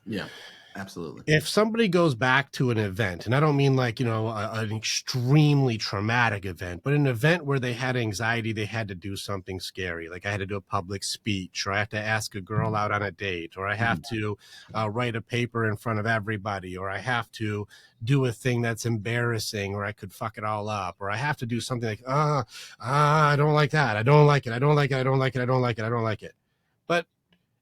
S2: Yeah, absolutely.
S1: If somebody goes back to an event, and I don't mean like, an extremely traumatic event, but an event where they had anxiety, they had to do something scary. Like I had to do a public speech, or I have to ask a girl out on a date, or I have to write a paper in front of everybody, or I have to do a thing that's embarrassing, or I could fuck it all up, or I have to do something like, I don't like that. I don't like it. I don't like it. I don't like it. I don't like it. I don't like it. But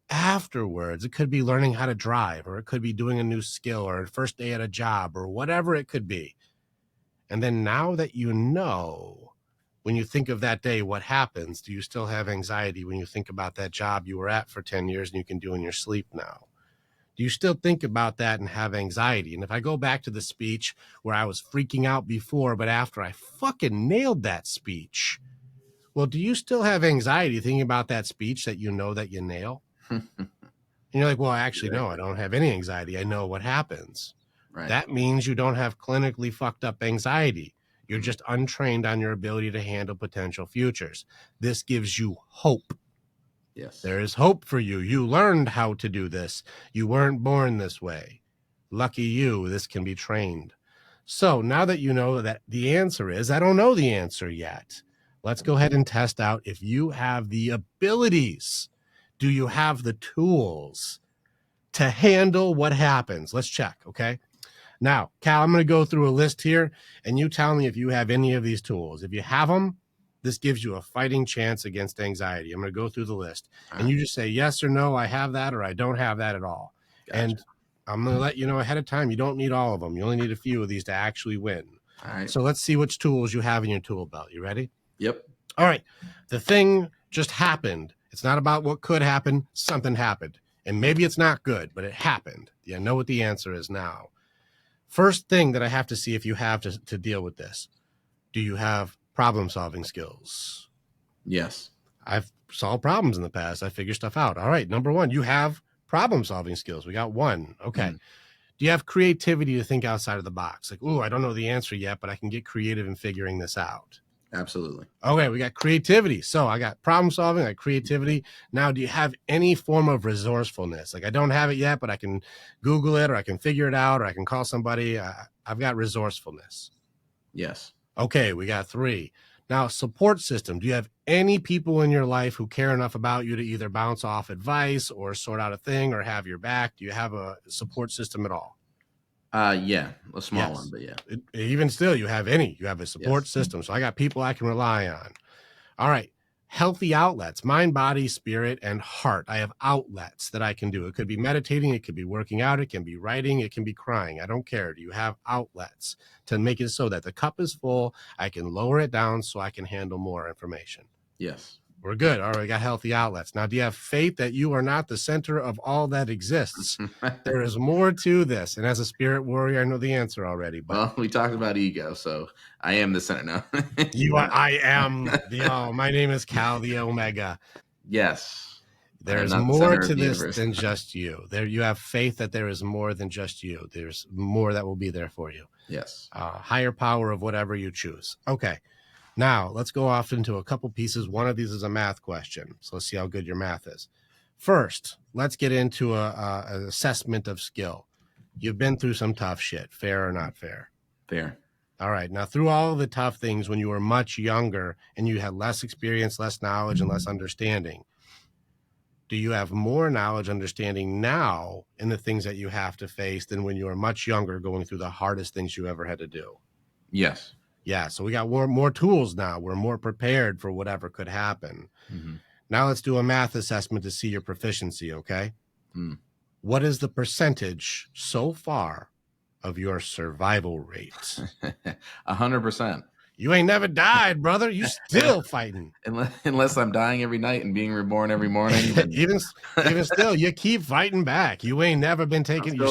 S1: afterwards, it could be learning how to drive, or it could be doing a new skill, or a first day at a job, or whatever it could be. And then now that you know, when you think of that day, what happens? Do you still have anxiety when you think about that job you were at for 10 years and you can do in your sleep now? Do you still think about that and have anxiety? And if I go back to the speech where I was freaking out before, but after I fucking nailed that speech, well, do you still have anxiety thinking about that speech that you know that you nail? And you're like, well, actually, no, I don't have any anxiety. I know what happens.
S2: Right.
S1: That means you don't have clinically fucked up anxiety. You're just untrained on your ability to handle potential futures. This gives you hope.
S2: Yes.
S1: There is hope for you. You learned how to do this. You weren't born this way. Lucky you, this can be trained. So now that you know that the answer is, I don't know the answer yet. Let's go ahead and test out if you have the abilities. Do you have the tools to handle what happens? Let's check, okay? Now, Cal, I'm going to go through a list here, and you tell me if you have any of these tools. If you have them, this gives you a fighting chance against anxiety. I'm going to go through the list, and you just say yes or no, I have that, or I don't have that at all. Gotcha. And I'm going to let you know ahead of time, you don't need all of them. You only need a few of these to actually win.
S2: All right.
S1: So let's see which tools you have in your tool belt. You ready?
S2: Yep.
S1: All right. The thing just happened. It's not about what could happen. Something happened. And maybe it's not good, but it happened. You know what the answer is now. First thing that I have to see if you have to deal with this. Do you have problem-solving skills?
S2: Yes.
S1: I've solved problems in the past. I figure stuff out. All right. Number one, you have problem-solving skills. We got one. Okay. Do you have creativity to think outside of the box? Like, ooh, I don't know the answer yet, but I can get creative in figuring this out.
S2: Absolutely.
S1: Okay, we got creativity. So I got problem solving, I got creativity. Now, do you have any form of resourcefulness? Like I don't have it yet, but I can Google it, or I can figure it out, or I can call somebody. I've got resourcefulness.
S2: Yes.
S1: Okay, we got 3. Now, support system. Do you have any people in your life who care enough about you to either bounce off advice or sort out a thing or have your back? Do you have a support system at all?
S2: Yeah, a small one, but yeah.
S1: Even still, you have a support system. So I got people I can rely on. All right. Healthy outlets, mind, body, spirit, and heart. I have outlets that I can do. It could be meditating. It could be working out. It can be writing. It can be crying. I don't care. Do you have outlets to make it so that the cup is full? I can lower it down so I can handle more information.
S2: Yes.
S1: We're good. All right, we got healthy outlets. Now, do you have faith that you are not the center of all that exists? There is more to this. And as a spirit warrior, I know the answer already. But
S2: well, we talked about ego, so I am the center now.
S1: I am my name is Cal, the Omega.
S2: Yes.
S1: There's more to this than just you. There, you have faith that there is more than just you. There's more that will be there for you.
S2: Yes.
S1: Higher power of whatever you choose. Okay. Now, let's go off into a couple pieces. One of these is a math question. So let's see how good your math is. First, let's get into an assessment of skill. You've been through some tough shit. Fair or not fair?
S2: Fair.
S1: All right. Now, through all the tough things when you were much younger and you had less experience, less knowledge, and less understanding, do you have more knowledge, understanding now in the things that you have to face than when you were much younger going through the hardest things you ever had to do?
S2: Yes.
S1: Yeah. So we got more tools now. We're more prepared for whatever could happen.
S2: Mm-hmm.
S1: Now let's do a math assessment to see your proficiency, okay? What is the percentage so far of your survival rate?
S2: 100%.
S1: You ain't never died, brother. You still fighting.
S2: Unless I'm dying every night and being reborn every morning.
S1: even still, you keep fighting back. You ain't never been taken. You're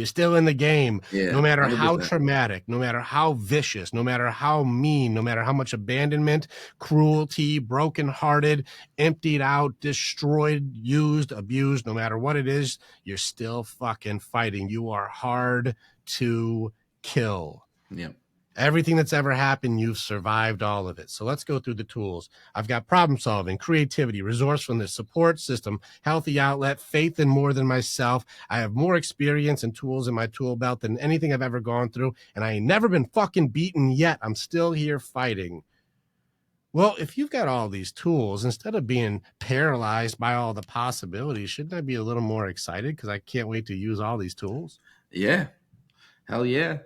S1: still in the game.
S2: Yeah,
S1: no matter 100%. How
S2: 100%.
S1: traumatic, no matter how vicious, no matter how mean, no matter how much abandonment, cruelty, brokenhearted, emptied out, destroyed, used, abused, no matter what it is, you're still fucking fighting. You are hard to kill.
S2: Yep.
S1: Everything that's ever happened, you've survived all of it. So let's go through the tools. I've got problem solving, creativity, resourcefulness, support system, healthy outlet, faith in more than myself. I have more experience and tools in my tool belt than anything I've ever gone through. And I ain't never been fucking beaten yet. I'm still here fighting. Well, if you've got all these tools, instead of being paralyzed by all the possibilities, shouldn't I be a little more excited because I can't wait to use all these tools?
S2: Yeah. Hell yeah.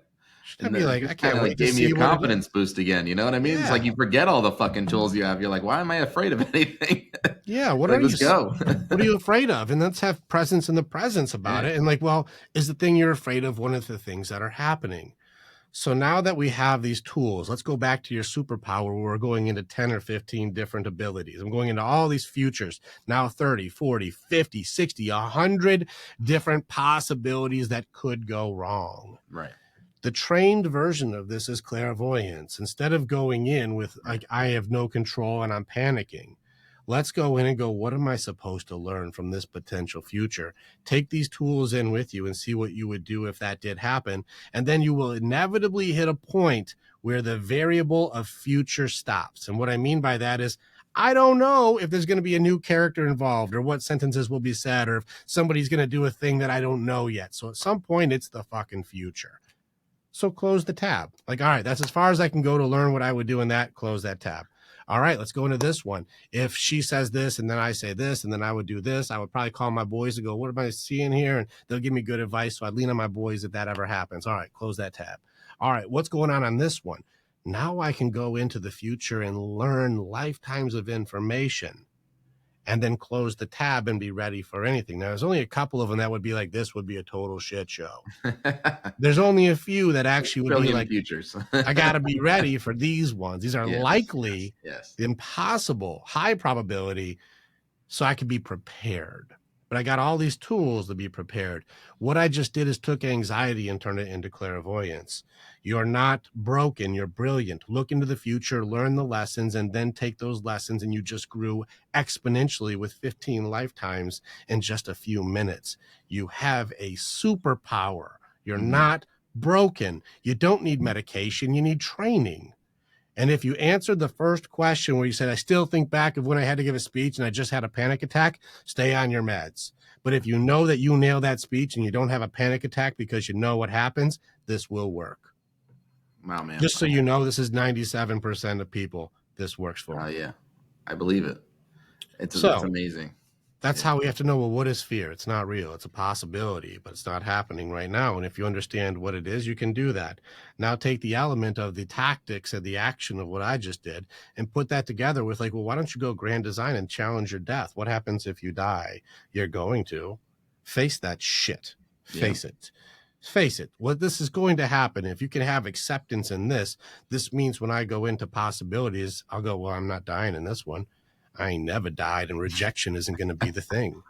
S1: And be like, I can't wait to
S2: gave
S1: see
S2: me a confidence boost again. You know what I mean?
S1: Yeah.
S2: It's like you forget all the fucking tools you have. You're like, why am I afraid of anything?
S1: Yeah.
S2: Let's go.
S1: What are you afraid of? And let's have presence in the presence about it. And like, well, is the thing you're afraid of one of the things that are happening? So now that we have these tools, let's go back to your superpower where we're going into 10 or 15 different abilities. I'm going into all these futures, now 30, 40, 50, 60, 100 different possibilities that could go wrong.
S2: Right.
S1: The trained version of this is clairvoyance. Instead of going in with like, I have no control and I'm panicking, let's go in and go, what am I supposed to learn from this potential future? Take these tools in with you and see what you would do if that did happen. And then you will inevitably hit a point where the variable of future stops. And what I mean by that is, I don't know if there's going to be a new character involved or what sentences will be said or if somebody's going to do a thing that I don't know yet. So at some point, it's the fucking future. So close the tab. Like, all right, that's as far as I can go to learn what I would do in that. Close that tab. All right, let's go into this one. If she says this and then I say this and then I would do this, I would probably call my boys and go, what am I seeing here? And they'll give me good advice. So I'd lean on my boys if that ever happens. All right, close that tab. All right, what's going on this one? Now I can go into the future and learn lifetimes of information and then close the tab and be ready for anything. Now, there's only a couple of them that would be like, this would be a total shit show. There's only a few that actually would be like,
S2: futures.
S1: I got to be ready for these ones. These are likely, impossible, high probability, so I could be prepared. But I got all these tools to be prepared. What I just did is took anxiety and turned it into clairvoyance. You're not broken. You're brilliant. Look into the future, learn the lessons, and then take those lessons, and you just grew exponentially with 15 lifetimes in just a few minutes. You have a superpower. You're not broken. You don't need medication. You need training. And if you answered the first question where you said, I still think back of when I had to give a speech and I just had a panic attack, stay on your meds. But if you know that you nail that speech and you don't have a panic attack because you know what happens, this will work.
S2: Wow, man.
S1: Just so you know, this is 97% of people this works for.
S2: Oh, yeah. I believe it. It's amazing.
S1: That's how we have to know, well, what is fear? It's not real. It's a possibility, but it's not happening right now. And if you understand what it is, you can do that. Now take the element of the tactics and the action of what I just did and put that together with like, well, why don't you go grand design and challenge your death? What happens if you die? You're going to face that shit. Face it. Face it. What this is going to happen. If you can have acceptance in this means when I go into possibilities, I'll go, well, I'm not dying in this one. I ain't never died, and rejection isn't going to be the thing.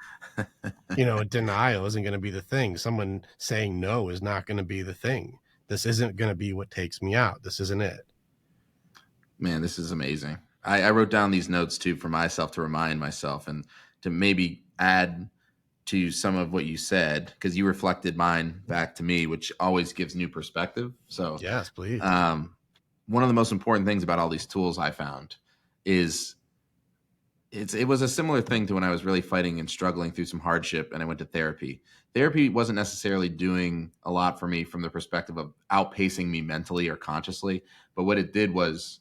S1: Denial isn't going to be the thing. Someone saying no is not going to be the thing. This isn't going to be what takes me out. This isn't it.
S2: Man, this is amazing. I wrote down these notes too for myself to remind myself and to maybe add to some of what you said, because you reflected mine back to me, which always gives new perspective. So
S1: yes, please.
S2: One of the most important things about all these tools I found is it was a similar thing to when I was really fighting and struggling through some hardship, and I went to therapy. Therapy wasn't necessarily doing a lot for me from the perspective of outpacing me mentally or consciously, but what it did was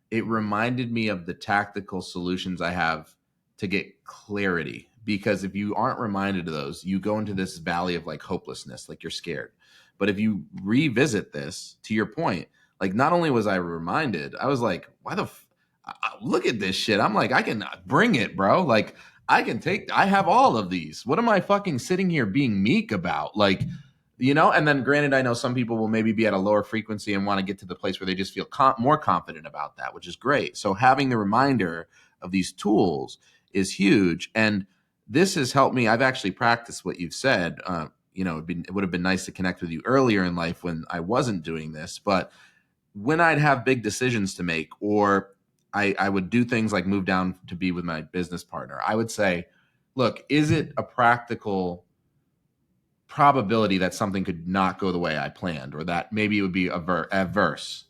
S2: it reminded me of the tactical solutions I have to get clarity. Because if you aren't reminded of those, you go into this valley of like hopelessness, like you're scared. But if you revisit this, to your point, like not only was I reminded, I was like, why the look at this shit. I'm like, I can bring it, bro. Like, I have all of these. What am I fucking sitting here being meek about? Like, and then granted, I know some people will maybe be at a lower frequency and want to get to the place where they just feel more confident about that, which is great. So having the reminder of these tools is huge. And this has helped me. I've actually practiced what you've said. It would have been nice to connect with you earlier in life when I wasn't doing this, but when I'd have big decisions to make, or I would do things like move down to be with my business partner, I would say, look, is it a practical probability that something could not go the way I planned, or that maybe it would be adverse?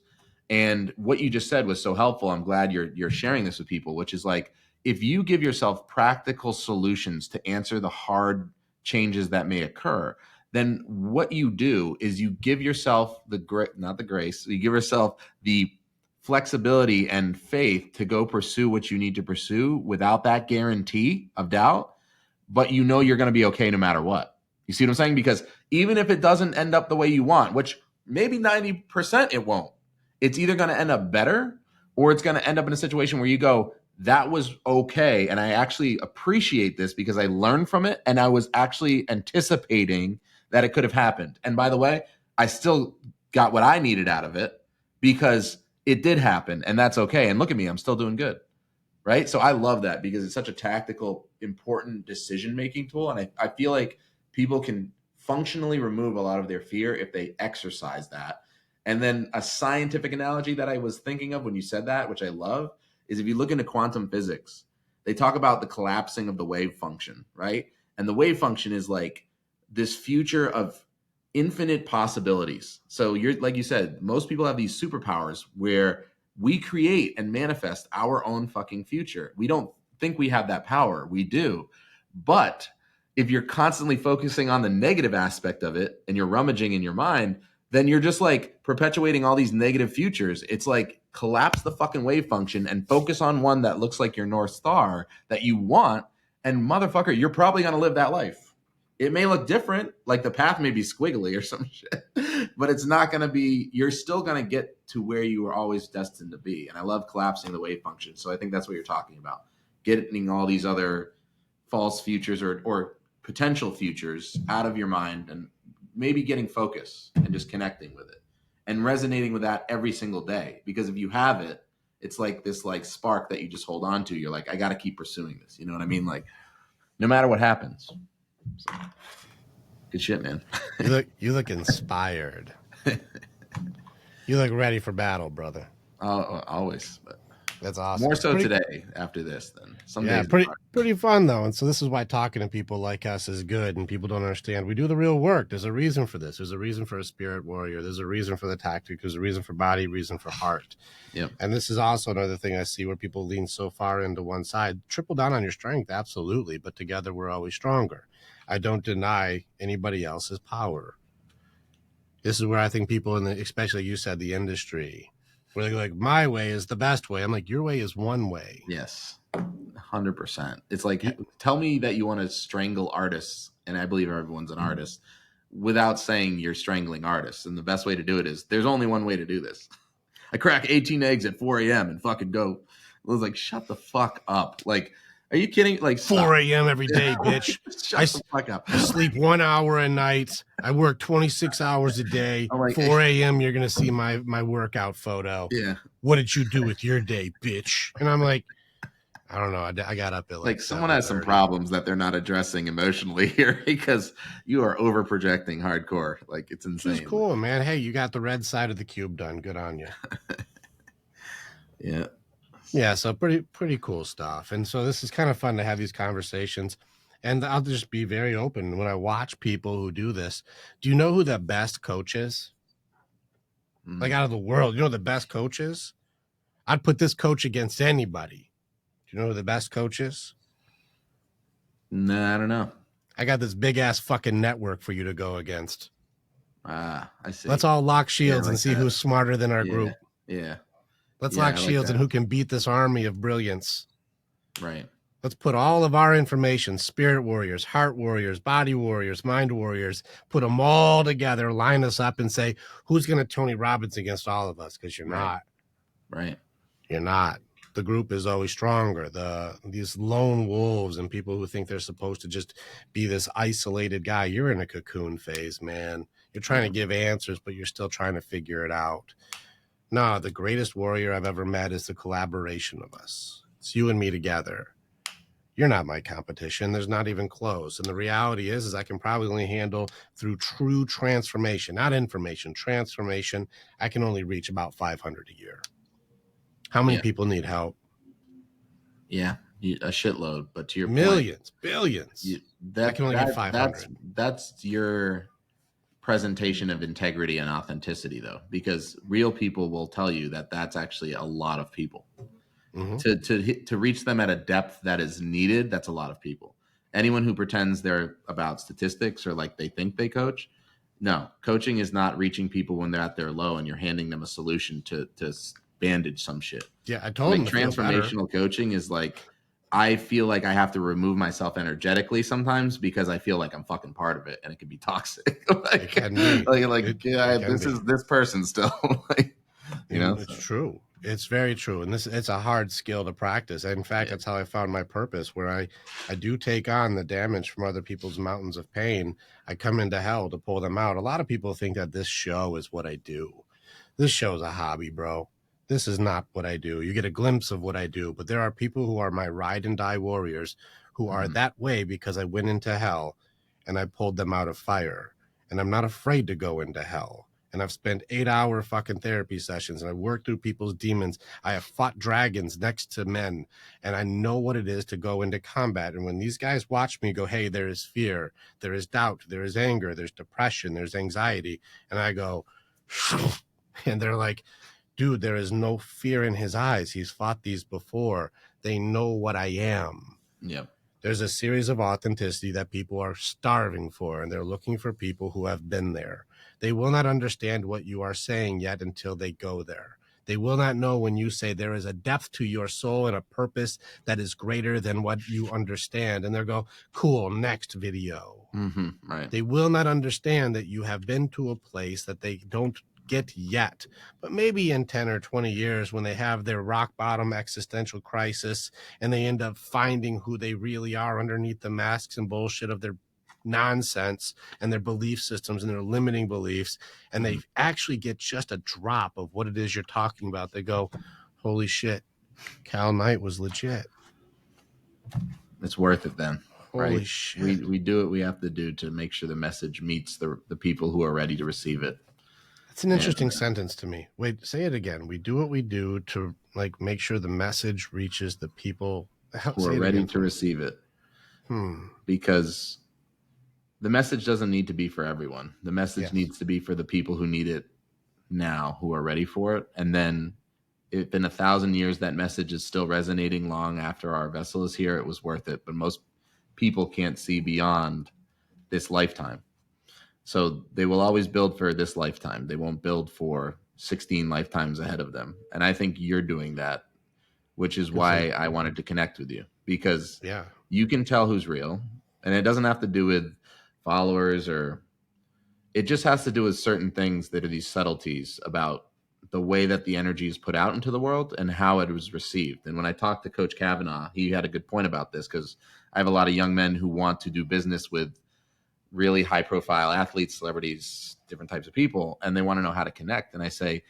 S2: And what you just said was so helpful. I'm glad you're sharing this with people, which is like, if you give yourself practical solutions to answer the hard changes that may occur, then what you do is you give yourself not the grace, you give yourself the flexibility and faith to go pursue what you need to pursue without that guarantee of doubt, but you're going to be okay no matter what. You see what I'm saying? Because even if it doesn't end up the way you want, which maybe 90% it won't, it's either going to end up better, or it's going to end up in a situation where you go, that was okay. And I actually appreciate this because I learned from it. And I was actually anticipating that it could have happened. And by the way, I still got what I needed out of it because it did happen, and that's okay. And look at me, I'm still doing good. Right. So I love that because it's such a tactical, important decision-making tool. And I feel like people can functionally remove a lot of their fear if they exercise that. And then a scientific analogy that I was thinking of when you said that, which I love, is if you look into quantum physics, they talk about the collapsing of the wave function, right? And the wave function is like this future of infinite possibilities. So you're, like you said, most people have these superpowers where we create and manifest our own fucking future. We don't think we have that power. We do. But if you're constantly focusing on the negative aspect of it and you're rummaging in your mind, then you're just like perpetuating all these negative futures. It's like collapse the fucking wave function and focus on one that looks like your North Star that you want. And motherfucker, you're probably going to live that life. It may look different, like the path may be squiggly or some shit, but it's not going to be, you're still going to get to where you were always destined to be. And I love collapsing the wave function. So I think that's what you're talking about. Getting all these other false futures or potential futures out of your mind and maybe getting focus and just connecting with it and resonating with that every single day. Because if you have it, it's like this like spark that you just hold on to. You're like, I got to keep pursuing this. You know what I mean? Like no matter what happens. So, good shit, man.
S1: You look inspired. You look ready for battle, brother.
S2: Always. But
S1: that's awesome.
S2: More so today after this than some days.
S1: Pretty fun though. And so this is why talking to people like us is good, and people don't understand. We do the real work. There's a reason for this. There's a reason for a spirit warrior. There's a reason for the tactic. There's a reason for body, reason for heart.
S2: Yep.
S1: And this is also another thing I see where people lean so far into one side. Triple down on your strength, absolutely. But together we're always stronger. I don't deny anybody else's power. This is where I think people especially you said, the industry, where they're like, my way is the best way. I'm like, your way is one way.
S2: Yes, 100%. It's like, tell me that you want to strangle artists, and I believe everyone's an artist, without saying you're strangling artists. And the best way to do it is, there's only one way to do this. I crack 18 eggs at 4 a.m. and fucking go. I was like, shut the fuck up. Like, are you kidding? Like
S1: 4 a.m. every day, bitch.
S2: Shut the fuck up.
S1: I sleep 1 hour a night. I work 26 hours a day. Like, 4 a.m. you're gonna see my workout photo.
S2: Yeah.
S1: What did you do with your day, bitch? And I'm like, I don't know. I got up at
S2: like someone has some problems that they're not addressing emotionally here because you are over projecting hardcore. Like it's insane.
S1: It's cool, man. Hey, you got the red side of the cube done. Good on you.
S2: Yeah.
S1: Yeah, so pretty cool stuff. And so this is kind of fun to have these conversations. And I'll just be very open. When I watch people who do this, do you know who the best coach is? Like out of the world, you know the best coach is? I'd put this coach against anybody. Do you know who the best coach is?
S2: Nah, I don't know.
S1: I got this big ass fucking network for you to go against.
S2: Ah, I see.
S1: Let's all lock
S2: Yeah, I
S1: shields and
S2: like
S1: see
S2: that.
S1: who's smarter than our
S2: Yeah,
S1: group.
S2: yeah,
S1: Let's
S2: yeah,
S1: lock
S2: I like
S1: shields
S2: that.
S1: and who can beat this army of brilliance.
S2: Right.
S1: Let's put all of our information, spirit warriors, heart warriors, body warriors, mind warriors, put them all together, line us up and say, who's going to Tony Robbins against all of us? Because you're not.
S2: Right.
S1: You're not. The group is always stronger. These lone wolves and people who think they're supposed to just be this isolated guy. You're in a cocoon phase, man. You're trying to give answers, but you're still trying to figure it out. No, the greatest warrior I've ever met is the collaboration of us. It's you and me together. You're not my competition. There's not even close. And the reality is I can probably only handle through true transformation, not information, transformation. I can only reach about 500 a year. How many people need help?
S2: Yeah, a shitload. But to your
S1: millions,
S2: point,
S1: billions. I can only get 500.
S2: That's your presentation of integrity and authenticity, though, because real people will tell you that that's actually a lot of people. To reach them at a depth that is needed, that's a lot of people. Anyone who pretends they're about statistics or like they think they coach, no, coaching is not reaching people when they're at their low and you're handing them a solution to bandage some shit.
S1: Yeah, I told them
S2: transformational coaching is like, I feel like I have to remove myself energetically sometimes because I feel like I'm fucking part of it and it can be toxic. Like,
S1: it can be.
S2: This is this person still. Like,
S1: it's true. It's very true. And it's a hard skill to practice. In fact, that's how I found my purpose, where I do take on the damage from other people's mountains of pain. I come into hell to pull them out. A lot of people think that this show is what I do. This show's a hobby, bro. This is not what I do. You get a glimpse of what I do, but there are people who are my ride and die warriors who are that way because I went into hell and I pulled them out of fire. And I'm not afraid to go into hell. And I've spent 8-hour fucking therapy sessions and I've worked through people's demons. I have fought dragons next to men and I know what it is to go into combat. And when these guys watch me go, hey, there is fear, there is doubt, there is anger, there's depression, there's anxiety. And I go, and they're like, dude, there is no fear in his eyes. He's fought these before. They know what I am.
S2: Yep.
S1: There's a series of authenticity that people are starving for, and they're looking for people who have been there. They will not understand what you are saying yet until they go there. They will not know when you say there is a depth to your soul and a purpose that is greater than what you understand. And they'll go, cool, next video.
S2: Right.
S1: They will not understand that you have been to a place that they don't get yet, but maybe in 10 or 20 years when they have their rock bottom existential crisis and they end up finding who they really are underneath the masks and bullshit of their nonsense and their belief systems and their limiting beliefs, and they actually get just a drop of what it is you're talking about, they go, holy shit, Cal Knight was legit.
S2: It's worth it then.
S1: Holy shit.
S2: We do what we have to do to make sure the message meets the people who are ready to receive it.
S1: It's an interesting sentence to me. Wait, say it again. We do what we do to like make sure the message reaches the people
S2: who are ready to receive it. Because the message doesn't need to be for everyone. The message needs to be for the people who need it now, who are ready for it. And then if in 1,000 years that message is still resonating long after our vessel is here, it was worth it. But most people can't see beyond this lifetime. So they will always build for this lifetime. They won't build for 16 lifetimes ahead of them. And I think you're doing that, which is why I wanted to connect with you, because you can tell who's real. And it doesn't have to do with followers, or it just has to do with certain things that are these subtleties about the way that the energy is put out into the world and how it was received. And when I talked to Coach Kavanaugh, he had a good point about this, because I have a lot of young men who want to do business with really high profile athletes, celebrities, different types of people, and they want to know how to connect. And I say,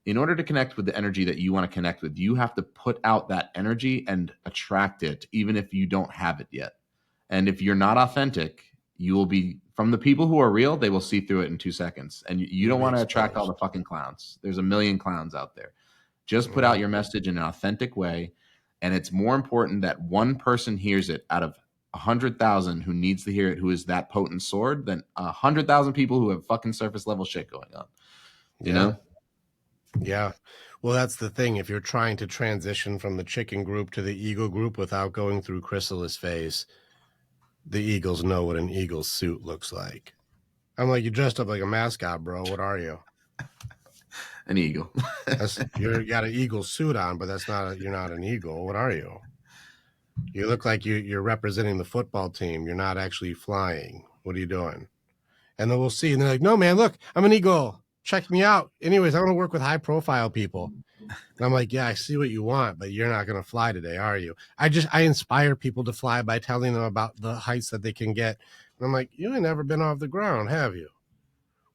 S2: in order to connect with the energy that you want to connect with, you have to put out that energy and attract it, even if you don't have it yet. And if you're not authentic, you will be, from the people who are real, they will see through it in 2 seconds. And you don't want to attract all the fucking clowns. There's a million clowns out there. Just put out your message in an authentic way. And it's more important that one person hears it out of 100,000 who needs to hear it, who is that potent sword, than 100,000 people who have fucking surface level shit going on. You know?
S1: Yeah. Well, that's the thing. If you're trying to transition from the chicken group to the eagle group without going through chrysalis phase, the eagles know what an eagle's suit looks like. I'm like, you dressed up like a mascot, bro. What are you?
S2: An eagle.
S1: You got an eagle suit on, but you're not an eagle. What are you? You look like you're representing the football team. You're not actually flying. What are you doing? And then we'll see. And they're like, no, man, look, I'm an eagle. Check me out. Anyways, I want to work with high profile people. And I'm like, yeah, I see what you want, but you're not going to fly today, are you? I inspire people to fly by telling them about the heights that they can get. And I'm like, you ain't never been off the ground, have you?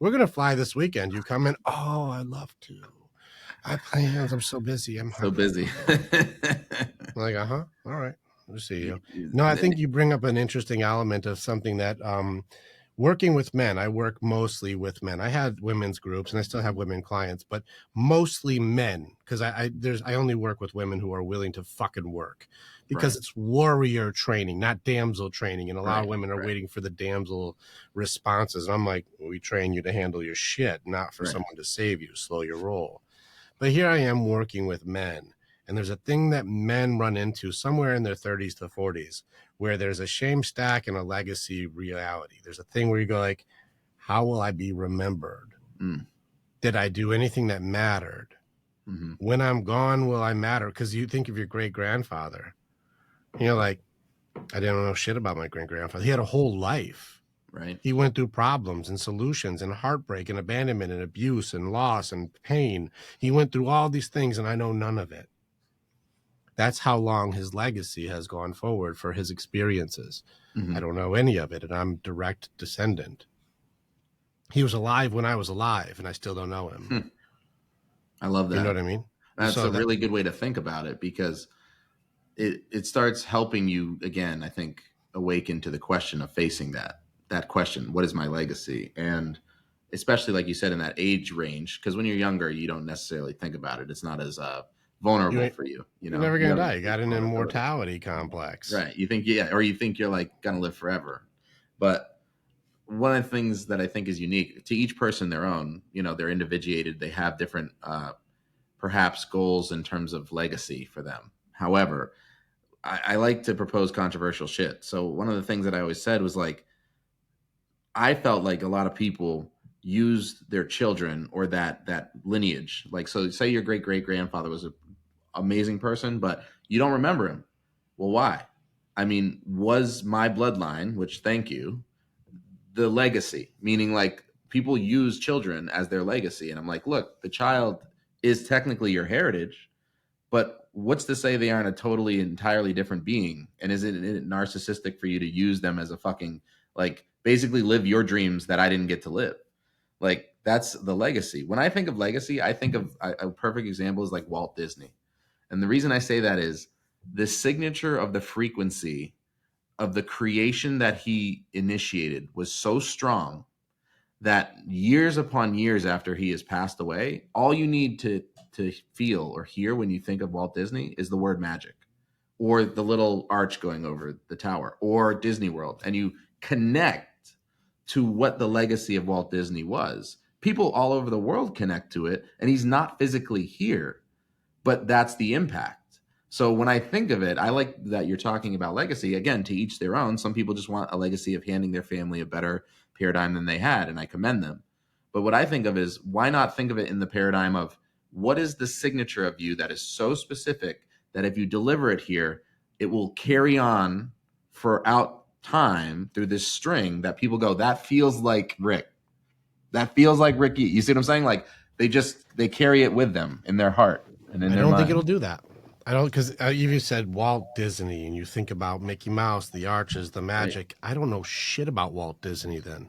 S1: We're going to fly this weekend. You come in? Oh, I'd love to. I have plans. I'm so busy. I'm
S2: So busy.
S1: like, all right. We'll see you. No, I think you bring up an interesting element of something that working with men. I work mostly with men. I had women's groups and I still have women clients, but mostly men, because I only work with women who are willing to fucking work, because it's warrior training, not damsel training. And a lot of women are waiting for the damsel responses. And I'm like, we train you to handle your shit, not for someone to save you. Slow your roll. But here I am working with men. And there's a thing that men run into somewhere in their 30s to 40s, where there's a shame stack and a legacy reality. There's a thing where you go like, how will I be remembered? Did I do anything that mattered? When I'm gone, will I matter? Because you think of your great grandfather, you're like, I didn't know shit about my great grandfather. He had a whole life.
S2: Right.
S1: He went through problems and solutions and heartbreak and abandonment and abuse and loss and pain. He went through all these things, and I know none of it. That's how long his legacy has gone forward for his experiences. I don't know any of it, and I'm direct descendant. He was alive when I was alive, and I still don't know him.
S2: I love that.
S1: You know what I mean?
S2: That's a really good way to think about it, because it starts helping you, again, I think, awaken to the question of facing that question. What is my legacy? And especially, like you said, in that age range, because when you're younger, you don't necessarily think about it. It's not as vulnerable for you. You know,
S1: you're never gonna die. You got an immortality complex,
S2: right? You think, or you think you're like gonna live forever. But one of the things that I think is unique to each person, their own. You know, they're individuated. They have different, perhaps, goals in terms of legacy for them. However, I like to propose controversial shit. So one of the things that I always said was like, I felt like a lot of people used their children or that lineage. Like, so say your great grandfather was an amazing person, but you don't remember him. Well, why? I mean, was my bloodline, which, thank you, the legacy? Meaning, like, people use children as their legacy. And I'm like, look, the child is technically your heritage, but what's to say they aren't a totally, entirely different being? And is it narcissistic for you to use them as a fucking, like, basically live your dreams that I didn't get to live? Like, that's the legacy. When I think of legacy, I think of a perfect example is like Walt Disney. And the reason I say that is the signature of the frequency of the creation that he initiated was so strong that years upon years after he has passed away, all you need to feel or hear when you think of Walt Disney is the word magic, or the little arch going over the tower, or Disney World, and you connect to what the legacy of Walt Disney was. People all over the world connect to it, and he's not physically here, but that's the impact. So when I think of it, I like that you're talking about legacy. Again, to each their own. Some people just want a legacy of handing their family a better paradigm than they had, and I commend them. But what I think of is, why not think of it in the paradigm of, what is the signature of you that is so specific that if you deliver it here, it will carry on for out time through this string that people go, that feels like Rick. That feels like Ricky. You see what I'm saying? Like, they carry it with them in their heart and in their mind.
S1: I don't think it'll do that. I don't, because you said Walt Disney and you think about Mickey Mouse, the arches, the magic. Right. I don't know shit about Walt Disney then.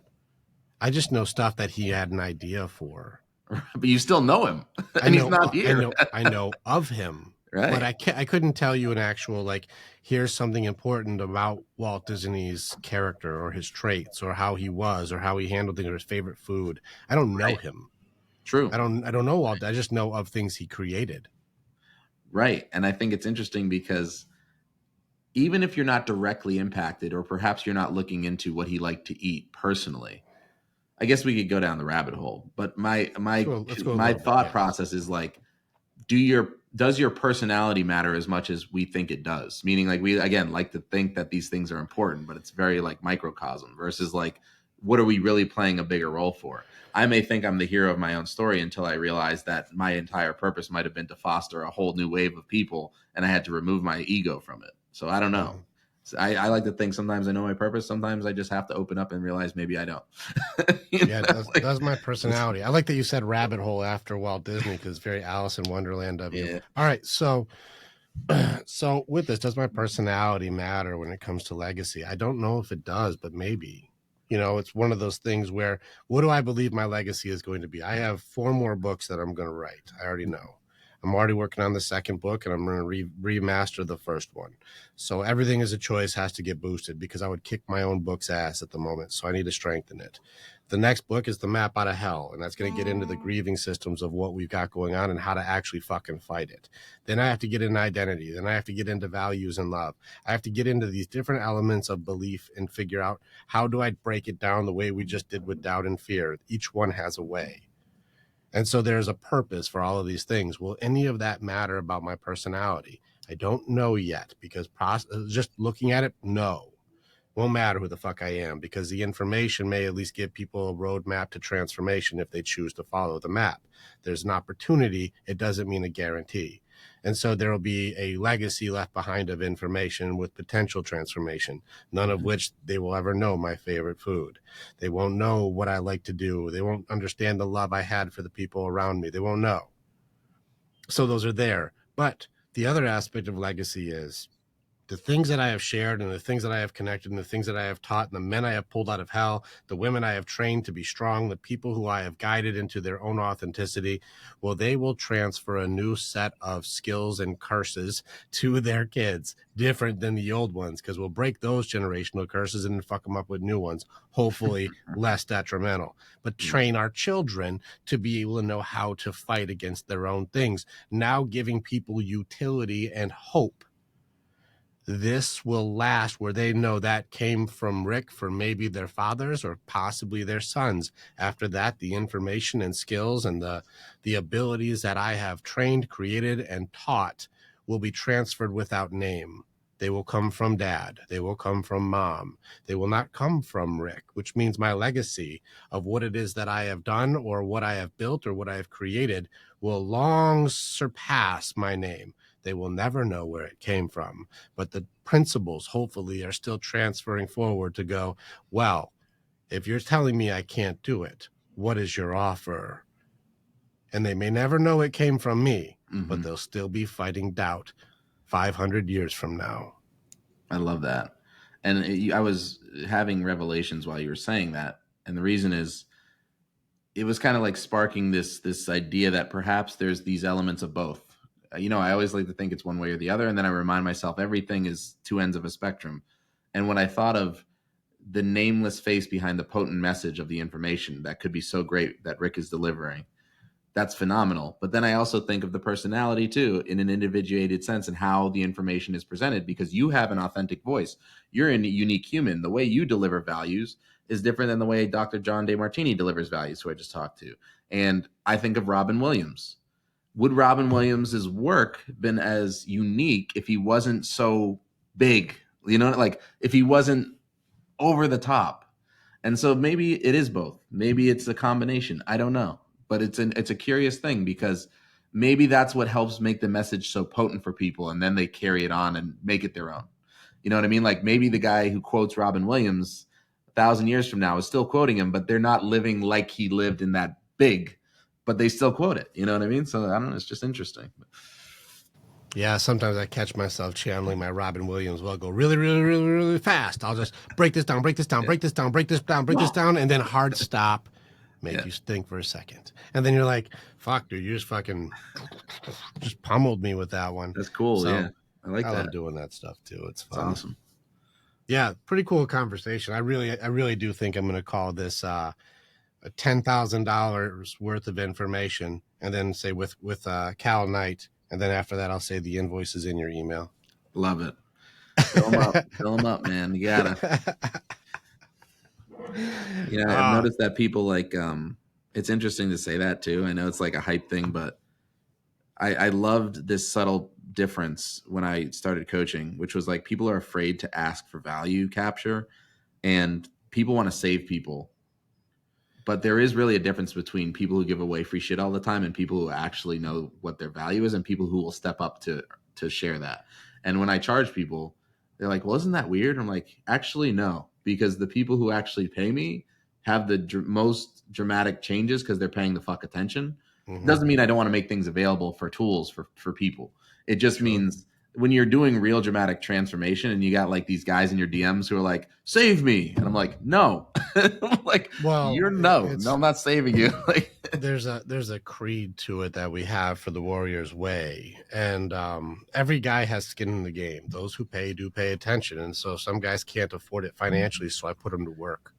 S1: I just know stuff that he had an idea for.
S2: But you still know him, and he's not here.
S1: I know of him, right? But I couldn't tell you an actual, like, here's something important about Walt Disney's character or his traits or how he was or how he handled things or his favorite food. I don't know him.
S2: True.
S1: I don't know Walt. I just know of things he created.
S2: Right. And I think it's interesting because even if you're not directly impacted, or perhaps you're not looking into what he liked to eat personally, I guess we could go down the rabbit hole. But my thought process is like, does your personality matter as much as we think it does? Meaning, like, we again like to think that these things are important, but it's very like microcosm versus like, what are we really playing a bigger role for? I may think I'm the hero of my own story until I realize that my entire purpose might have been to foster a whole new wave of people, and I had to remove my ego from it. So I don't know.
S1: Mhm.
S2: So I like to think sometimes I know my purpose. Sometimes I just have to open up and realize maybe I don't.
S1: Yeah,
S2: Like,
S1: that's my personality. I like that you said rabbit hole after Walt Disney because very Alice in Wonderland of you.
S2: yeah.
S1: All right, so so with this, does my personality matter when it comes to legacy? I don't know if it does, but maybe. It's one of those things where what do I believe my legacy is going to be? I have 4 more books that I'm going to write. I already know. I'm already working on the second book, and I'm going to remaster the first one. So everything is a choice has to get boosted because I would kick my own book's ass at the moment. So I need to strengthen it. The next book is The Map Out of Hell, and that's going to get into the grieving systems of what we've got going on and how to actually fucking fight it. Then I have to get into identity. Then I have to get into values and love. I have to get into these different elements of belief and figure out how do I break it down the way we just did with doubt and fear. Each one has a way. And so there's a purpose for all of these things. Will any of that matter about my personality? I don't know yet because just looking at it, no. Won't matter who the fuck I am because the information may at least give people a roadmap to transformation if they choose to follow the map. There's an opportunity. It doesn't mean a guarantee. And so there will be a legacy left behind of information with potential transformation, none of which they will ever know my favorite food. They won't know what I like to do. They won't understand the love I had for the people around me. They won't know. So those are there. But the other aspect of legacy is the things that I have shared and the things that I have connected and the things that I have taught and the men I have pulled out of hell, the women I have trained to be strong, the people who I have guided into their own authenticity, well, they will transfer a new set of skills and curses to their kids, different than the old ones, because we'll break those generational curses and then fuck them up with new ones, hopefully less detrimental. But train our children to be able to know how to fight against their own things, now giving people utility and hope. This will last where they know that came from Rick for maybe their fathers or possibly their sons. After that, the information and skills and the abilities that I have trained, created, and taught will be transferred without name. They will come from dad. They will come from mom. They will not come from Rick, which means my legacy of what it is that I have done or what I have built or what I have created will long surpass my name. They will never know where it came from, but the principles hopefully are still transferring forward to go, well, if you're telling me I can't do it, what is your offer? And they may never know it came from me, but they'll still be fighting doubt 500 years from now.
S2: I love that. And I was having revelations while you were saying that. And the reason is it was kind of like sparking this idea that perhaps there's these elements of both. I always like to think it's one way or the other, and then I remind myself everything is 2 ends of a spectrum. And when I thought of the nameless face behind the potent message of the information that could be so great that Rick is delivering, that's phenomenal. But then I also think of the personality too, in an individuated sense, and how the information is presented, because you have an authentic voice. You're a unique human. The way you deliver values is different than the way Dr. John DeMartini delivers values, who I just talked to. And I think of Robin Williams. Would Robin Williams's work been as unique if he wasn't so big? Like if he wasn't over the top. And so maybe it is both. Maybe it's a combination. I don't know. But it's a curious thing, because maybe that's what helps make the message so potent for people, and then they carry it on and make it their own. You know what I mean? Like maybe the guy who quotes Robin Williams 1,000 years from now is still quoting him, but they're not living like he lived in that big, but they still quote it. You know what I mean? So I don't know. It's just interesting.
S1: Yeah, sometimes I catch myself channeling my Robin Williams. Well, I'll go really, really, really, really fast. I'll just break this down, break this down, break this down, break this down, break this down, and then hard stop, make you think for a second. And then you're like, fuck, dude, you just fucking just pummeled me with that one.
S2: That's cool.
S1: So,
S2: yeah. I like
S1: I
S2: that.
S1: love doing that stuff too. It's fun.
S2: It's awesome.
S1: Yeah, pretty cool conversation. I really do think I'm going to call this a $10,000 worth of information, and then say with Cal Knight, and then after that I'll say the invoice is in your email.
S2: Love it. Fill them up, man. You gotta. I've noticed that people like. It's interesting to say that too. I know it's like a hype thing, but I loved this subtle difference when I started coaching, which was like people are afraid to ask for value capture and people want to save people. But there is really a difference between people who give away free shit all the time and people who actually know what their value is and people who will step up to share that. And when I charge people, they're like, well, isn't that weird? I'm like, actually, no, because the people who actually pay me have the most dramatic changes because they're paying the fuck attention. It doesn't mean I don't want to make things available for tools for people. It just means when you're doing real dramatic transformation and you got like these guys in your DMs who are like, save me. And I'm like, no. I'm like,
S1: Well,
S2: you're no, I'm not saving you. Like
S1: there's a creed to it that we have for the Warrior's Way. And every guy has skin in the game. Those who pay do pay attention. And so some guys can't afford it financially, so I put them to work.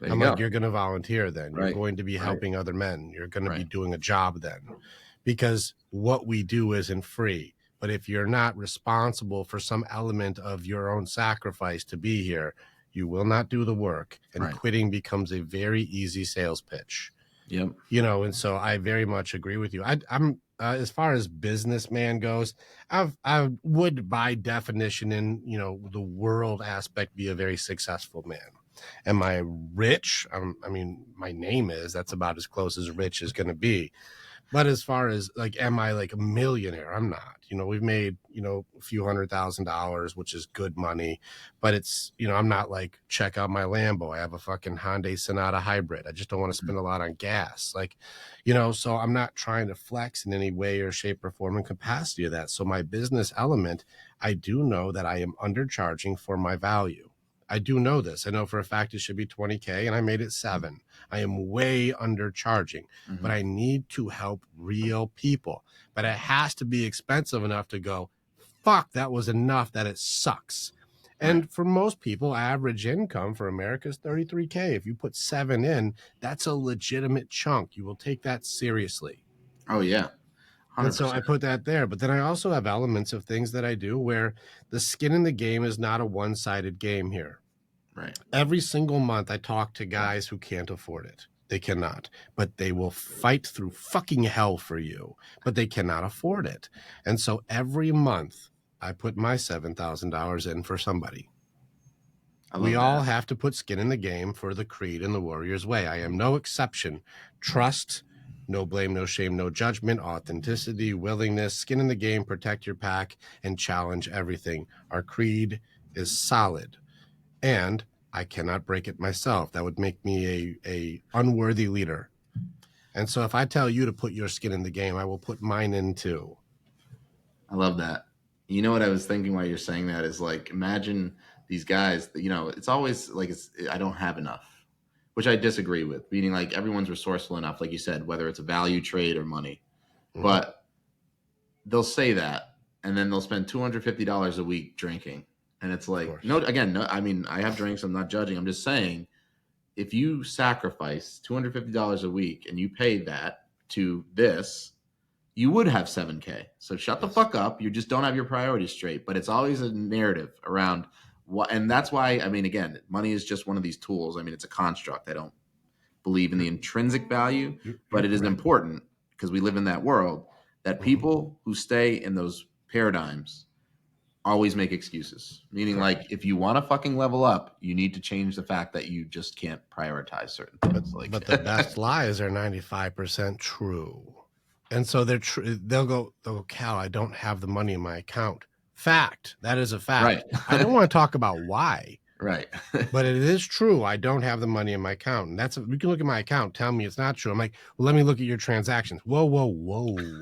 S1: I'm like, you're going to volunteer then. You're going to be helping other men. You're going to be doing a job then. Because what we do isn't free. But if you're not responsible for some element of your own sacrifice to be here, you will not do the work. And quitting becomes a very easy sales pitch.
S2: Yep.
S1: You know, and so I very much agree with you. I'm as far as businessman goes, I would by definition in, you know, the world aspect be a very successful man. Am I rich? I mean, my name is, that's about as close as rich is going to be. But as far as like, am I like a millionaire? I'm not. You know, we've made, you know, a few $100,000, which is good money. But it's, you know, I'm not like, check out my Lambo. I have a fucking Hyundai Sonata hybrid. I just don't want to spend a lot on gas. Like, you know, so I'm not trying to flex in any way or shape or form and capacity of that. So my business element, I do know that I am undercharging for my value. I do know this. I know for a fact it should be 20K and I made it 7. I am way undercharging, but I need to help real people. But it has to be expensive enough to go, fuck, that was enough that it sucks. And for most people, average income for America is 33K. If you put 7 in, that's a legitimate chunk. You will take that seriously.
S2: Oh, yeah. 100%.
S1: And so I put that there. But then I also have elements of things that I do where the skin in the game is not a one-sided game here.
S2: Right.
S1: Every single month I talk to guys who can't afford it. They cannot, but they will fight through fucking hell for you, but they cannot afford it. And so every month I put my $7,000 in for somebody. We all have to put skin in the game for the creed and the Warrior's Way. I am no exception. Trust, no blame, no shame, no judgment, authenticity, willingness, skin in the game, protect your pack, and challenge everything. Our creed is solid. And I cannot break it myself. That would make me a unworthy leader. And so if I tell you to put your skin in the game, I will put mine in too.
S2: I love that. You know what I was thinking while you're saying that is like, imagine these guys, you know, it's always like, I don't have enough, which I disagree with, meaning like everyone's resourceful enough, like you said, whether it's a value trade or money, but they'll say that, and then they'll spend $250 a week drinking. And it's like, no, I mean, I have drinks. I'm not judging. I'm just saying, if you sacrifice $250 a week and you pay that to this, you would have 7K. So shut the fuck up. You just don't have your priorities straight. But it's always a narrative around what, and that's why, I mean, again, money is just one of these tools. I mean, it's a construct. I don't believe in the intrinsic value, but it is important because we live in that world that people who stay in those paradigms always make excuses, meaning like if you want to fucking level up, you need to change the fact that you just can't prioritize certain things.
S1: But the best lies are 95% true. And so they'll go, Cal, I don't have the money in my account. Fact. That is a fact.
S2: Right.
S1: I don't want to talk about why.
S2: Right.
S1: But it is true. I don't have the money in my account. And we can look at my account, tell me it's not true. I'm like, well, let me look at your transactions. Whoa.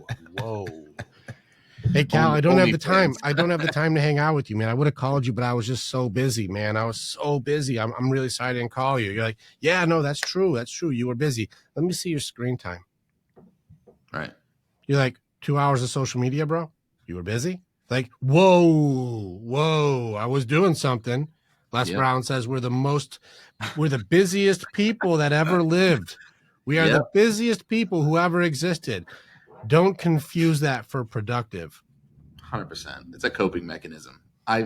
S1: Hey, Cal, I don't have the time. I don't have the time to hang out with you, man. I would have called you, but I was just so busy, man. I was so busy. I'm really sorry I didn't call you. You're like, yeah, no, that's true. That's true. You were busy. Let me see your screen time.
S2: Right.
S1: You're like, 2 hours of social media, bro? You were busy? Like, whoa. I was doing something. Les Brown says we're the busiest people that ever lived. We are the busiest people who ever existed. Don't confuse that for productive.
S2: 100%. It's a coping mechanism. I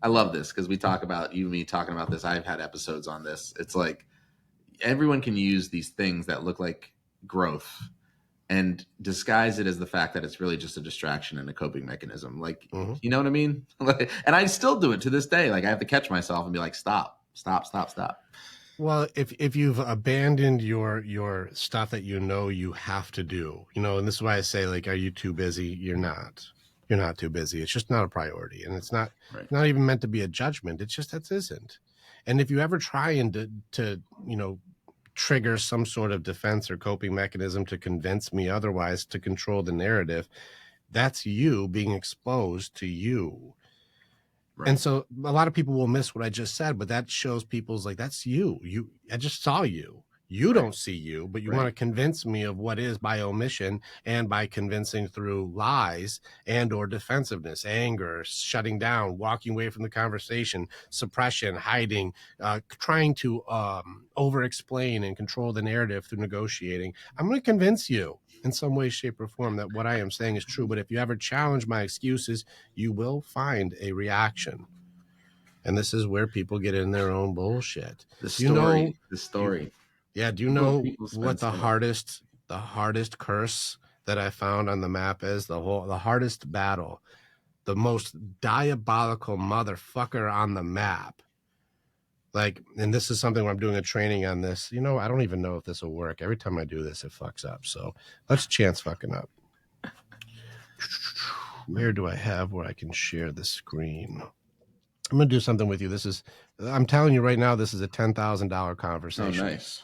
S2: love this because we talk about, you and me talking about this. I've had episodes on this. It's like everyone can use these things that look like growth and disguise it as the fact that it's really just a distraction and a coping mechanism. Like,
S1: Mhm.
S2: you know what I mean? And I still do it to this day. Like, I have to catch myself and be like, stop.
S1: Well, if you've abandoned your stuff that you have to do, and this is why I say, like, are you too busy? You're not. You're not too busy. It's just not a priority, and it's not
S2: Right.
S1: not even meant to be a judgment. It's just that isn't. And if you ever try and to trigger some sort of defense or coping mechanism to convince me otherwise, to control the narrative, that's you being exposed to you.
S2: Right.
S1: And so a lot of people will miss what I just said, but that shows people's like, that's you. I just saw you. You
S2: Right.
S1: don't see you, but you
S2: Right.
S1: want to convince me of what is by omission and by convincing through lies and or defensiveness, anger, shutting down, walking away from the conversation, suppression, hiding, trying to over-explain and control the narrative through negotiating. I'm going to convince you in some way, shape, or form that what I am saying is true. But if you ever challenge my excuses, you will find a reaction. And this is where people get in their own bullshit.
S2: The
S1: Do you know
S2: story.
S1: do you know what the hardest curse that I found on the map is? The hardest battle, the most diabolical motherfucker on the map. Like, and this is something where I'm doing a training on this. I don't even know if this will work. Every time I do this, it fucks up. So let's chance fucking up. Where do I have where I can share the screen? I'm going to do something with you. I'm telling you right now, this is a $10,000 conversation.
S2: Oh, nice.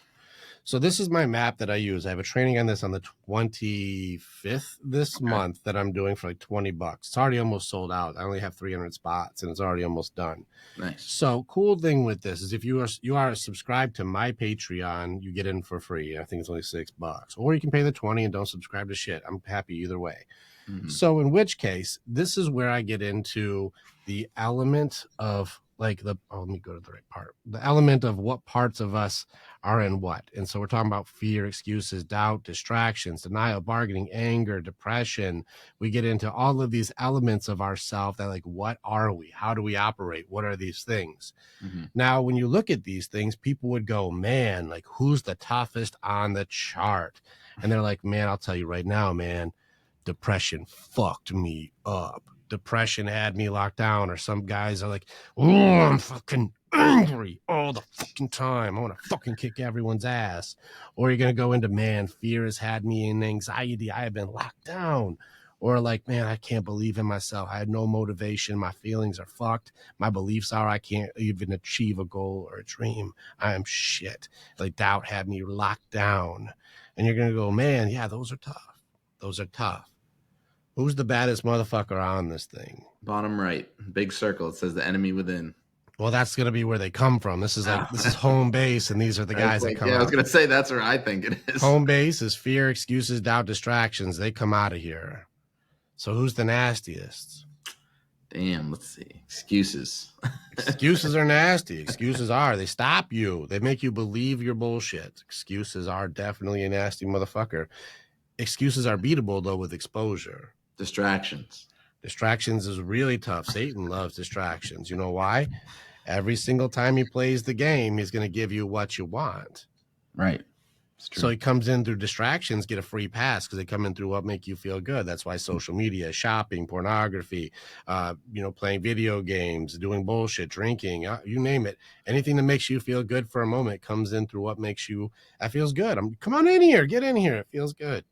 S1: So this is my map that I use. I have a training on this on the 25th this month that I'm doing for like $20. It's already almost sold out. I only have 300 spots and it's already almost done.
S2: Nice.
S1: So cool thing with this is if you are subscribed to my Patreon, you get in for free. I think it's only $6, or you can pay the 20 and don't subscribe to shit. I'm happy either way. Mm-hmm. So in which case, this is where I get into the element of let me go to the right part. The element of what parts of us are in what. And so we're talking about fear, excuses, doubt, distractions, denial, bargaining, anger, depression. We get into all of these elements of ourself that what are we? How do we operate? What are these things? Mm-hmm. Now, when you look at these things, people would go, man, who's the toughest on the chart? And they're like, man, I'll tell you right now, man, depression fucked me up. Depression had me locked down. Or some guys are like, oh, I'm fucking angry all the fucking time. I want to fucking kick everyone's ass. Or you're going to go into, man, fear has had me in anxiety. I have been locked down. Or man, I can't believe in myself. I had no motivation. My feelings are fucked. My beliefs are I can't even achieve a goal or a dream. I am shit. Doubt had me locked down. And you're going to go, man, yeah, those are tough. Those are tough. Who's the baddest motherfucker on this thing?
S2: Bottom right, big circle. It says the enemy within.
S1: Well, that's going to be where they come from. This is this is home base, and these are the guys that come out.
S2: Yeah, I was going to say that's where I think it is.
S1: Home base is fear, excuses, doubt, distractions. They come out of here. So who's the nastiest?
S2: Damn, let's see. Excuses.
S1: Excuses are nasty. Excuses they stop you. They make you believe your bullshit. Excuses are definitely a nasty motherfucker. Excuses are beatable, though, with exposure. Distractions is really tough. Satan loves distractions. You know why? Every single time he plays the game, he's going to give you what you want.
S2: Right.
S1: So he comes in through distractions, get a free pass because they come in through what make you feel good. That's why social media, shopping, pornography, playing video games, doing bullshit, drinking, you name it. Anything that makes you feel good for a moment comes in through what makes you, that feels good. Come on in here, get in here. It feels good.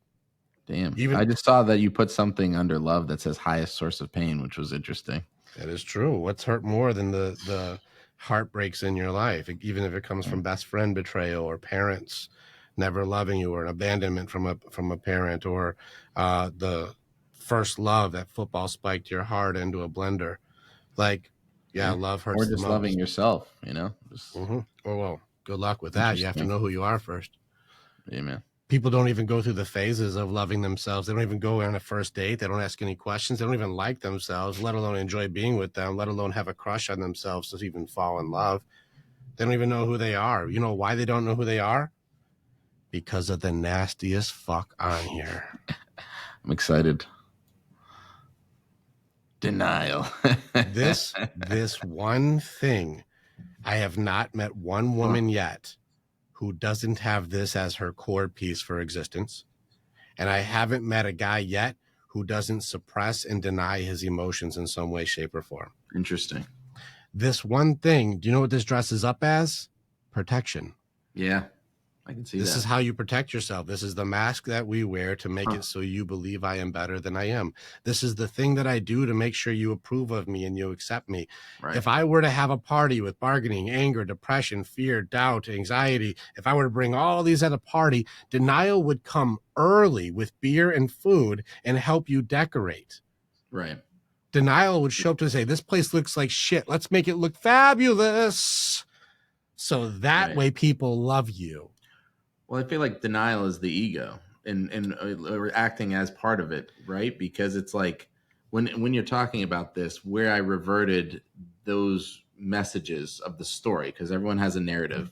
S2: Damn. I just saw that you put something under love that says highest source of pain, which was interesting.
S1: That is true. What's hurt more than the heartbreaks in your life, even if it comes from best friend betrayal or parents never loving you, or an abandonment from a parent, or the first love that football spiked your heart into a blender. Love hurts.
S2: Or just loving yourself,
S1: Mm-hmm. Oh, well, good luck with that. You have to know who you are first.
S2: Amen.
S1: People don't even go through the phases of loving themselves. They don't even go on a first date. They don't ask any questions. They don't even like themselves, let alone enjoy being with them, let alone have a crush on themselves to even fall in love. They don't even know who they are. You know why they don't know who they are? Because of the nastiest fuck on here.
S2: I'm excited. Denial.
S1: This one thing, I have not met one woman yet who doesn't have this as her core piece for existence. And I haven't met a guy yet who doesn't suppress and deny his emotions in some way, shape, or form.
S2: Interesting.
S1: This one thing, do you know what this dresses up as? Protection.
S2: Yeah, I can see
S1: This
S2: that.
S1: is how you protect yourself. This is the mask that we wear to make it so you believe I am better than I am. This is the thing that I do to make sure you approve of me and you accept me.
S2: Right.
S1: If I were to have a party with bargaining, anger, depression, fear, doubt, anxiety, if I were to bring all these at a party, denial would come early with beer and food and help you decorate.
S2: Right.
S1: Denial would show up to say, this place looks like shit. Let's make it look fabulous. So that
S2: Right.
S1: way people love you.
S2: Well, I feel like denial is the ego and acting as part of it, right? Because it's like when you're talking about this, where I reverted those messages of the story, because everyone has a narrative,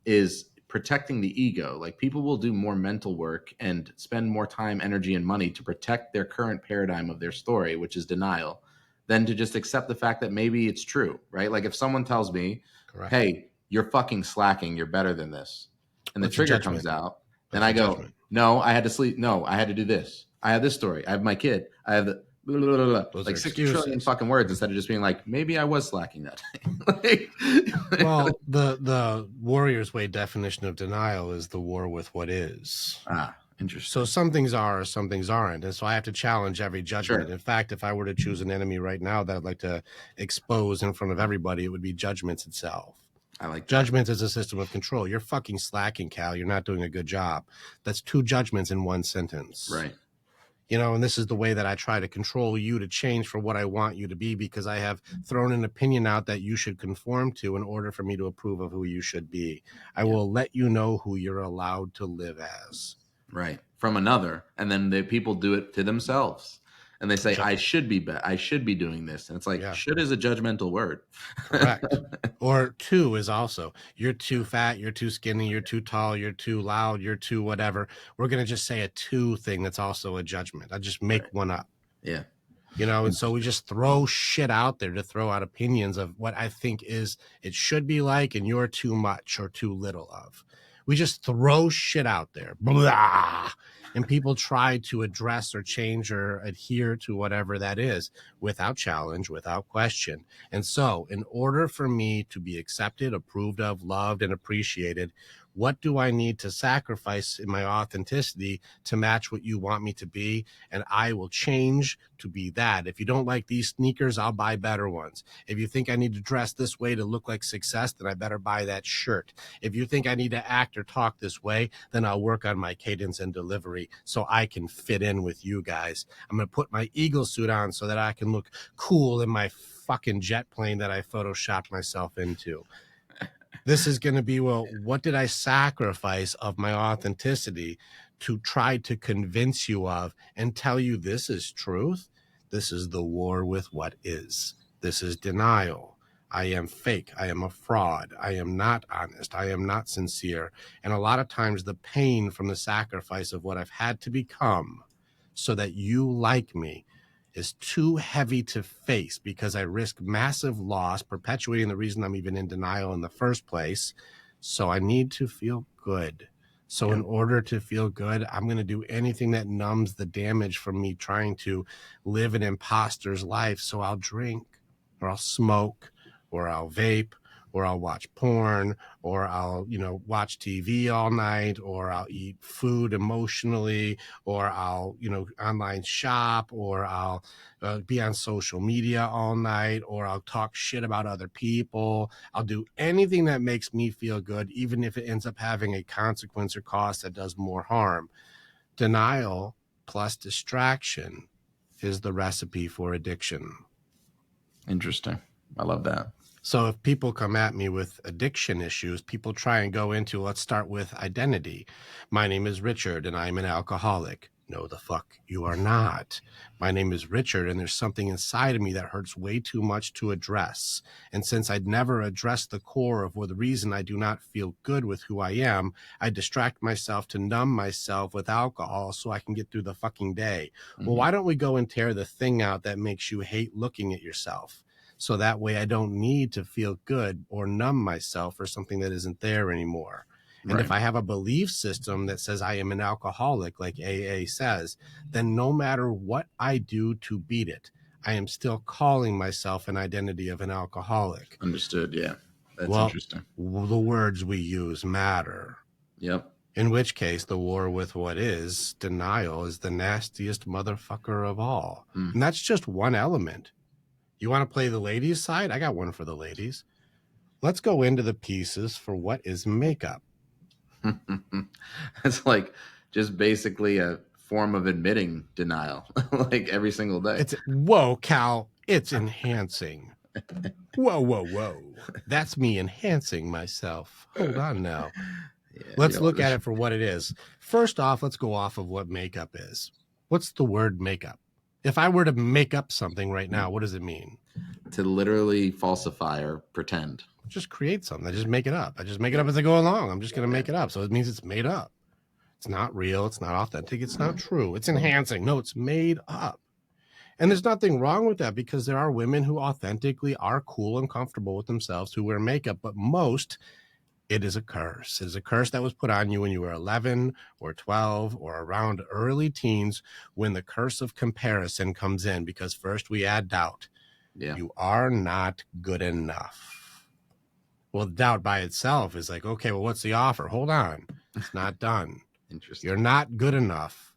S2: is protecting the ego. Like people will do more mental work and spend more time, energy, and money to protect their current paradigm of their story, which is denial, than to just accept the fact that maybe it's true, right? Like if someone tells me,
S1: Correct.
S2: hey, you're fucking slacking, you're better than this, and the
S1: That's a
S2: trigger
S1: judgment.
S2: comes out, then
S1: That's
S2: I
S1: a
S2: go,
S1: judgment.
S2: no, I had to sleep. No, I had to do this. I have this story. I have my kid. I have the blah, blah, blah, blah.
S1: Those
S2: Like
S1: are
S2: 60 trillion
S1: excuses.
S2: fucking words instead of just being like, maybe I was slacking that day.
S1: Well, the Warrior's Way definition of denial is the war with what is.
S2: Interesting.
S1: So some things are or some things aren't. And so I have to challenge every judgment.
S2: Sure.
S1: In fact, if I were to choose an enemy right now that I'd like to expose in front of everybody, it would be judgments itself.
S2: I like that.
S1: Judgment is a system of control. You're fucking slacking, Cal. You're not doing a good job. That's two judgments in one sentence.
S2: Right.
S1: You know, and this is the way that I try to control you to change for what I want you to be, because I have thrown an opinion out that you should conform to in order for me to approve of who you should be. I will let you know who you're allowed to live as.
S2: Right. From another. And then the people do it to themselves. And they say, I should be doing this. And it's like, should is a judgmental word.
S1: Correct. Or too is also, you're too fat, you're too skinny, you're too tall, you're too loud, you're too whatever. We're going to just say a too thing that's also a judgment. I just make one up.
S2: Yeah.
S1: You know, and so we just throw shit out there to throw out opinions of what I think is it should be like, and you're too much or too little of. We just throw shit out there. Blah. And people try to address or change or adhere to whatever that is without challenge, without question. And so in order for me to be accepted, approved of, loved, and appreciated, what do I need to sacrifice in my authenticity to match what you want me to be? And I will change to be that. If you don't like these sneakers, I'll buy better ones. If you think I need to dress this way to look like success, then I better buy that shirt. If you think I need to act or talk this way, then I'll work on my cadence and delivery so I can fit in with you guys. I'm going to put my eagle suit on so that I can look cool in my fucking jet plane that I photoshopped myself into. This is going to be, well, what did I sacrifice of my authenticity to try to convince you of and tell you this is truth? This is the war with what is. This is denial. I am fake. I am a fraud. I am not honest. I am not sincere. And a lot of times the pain from the sacrifice of what I've had to become so that you like me is too heavy to face, because I risk massive loss, perpetuating the reason I'm even in denial in the first place. So I need to feel good. So in order to feel good, I'm going to do anything that numbs the damage from me trying to live an imposter's life. So I'll drink, or I'll smoke, or I'll vape, or I'll watch porn, or I'll, watch TV all night, or I'll eat food emotionally, or I'll, online shop, or I'll be on social media all night, or I'll talk shit about other people. I'll do anything that makes me feel good, even if it ends up having a consequence or cost that does more harm. Denial plus distraction is the recipe for addiction.
S2: Interesting. I love that.
S1: So if people come at me with addiction issues, people try and go into, let's start with identity. My name is Richard and I'm an alcoholic. No, the fuck you are not. My name is Richard and there's something inside of me that hurts way too much to address. And since I'd never addressed the core of the reason I do not feel good with who I am, I distract myself to numb myself with alcohol so I can get through the fucking day. Mm-hmm. Well, why don't we go and tear the thing out that makes you hate looking at yourself? So that way I don't need to feel good or numb myself for something that isn't there anymore. And
S2: Right.
S1: if I have a belief system that says I am an alcoholic, like AA says, then no matter what I do to beat it, I am still calling myself an identity of an alcoholic.
S2: Understood. Yeah. That's
S1: Well,
S2: interesting.
S1: the words we use matter.
S2: Yep.
S1: In which case, the war with what is, denial, is the nastiest motherfucker of all. And that's just one element. You want to play the ladies' side? I got one for the ladies. Let's go into the pieces for what is makeup.
S2: It's like just basically a form of admitting denial, like every single day.
S1: Whoa, Cal, it's enhancing. Whoa. That's me enhancing myself. Hold on now.
S2: Yeah,
S1: Let's look at it for what it is. First off, let's go off of what makeup is. What's the word makeup? If I were to make up something right now, what does it mean?
S2: To literally falsify or pretend.
S1: Just create something. I just make it up. I just make it up as I go along. I'm just going to make it up. So it means it's made up. It's not real. It's not authentic. It's not true. It's enhancing. No, it's made up. And there's nothing wrong with that because there are women who authentically are cool and comfortable with themselves who wear makeup, but most, it is a curse. It is a curse that was put on you when you were 11 or 12 or around early teens when the curse of comparison comes in because first we add doubt.
S2: Yeah.
S1: You are not good enough. Well, doubt by itself is like, okay, well, what's the offer? Hold on. It's not done.
S2: Interesting.
S1: You're not good enough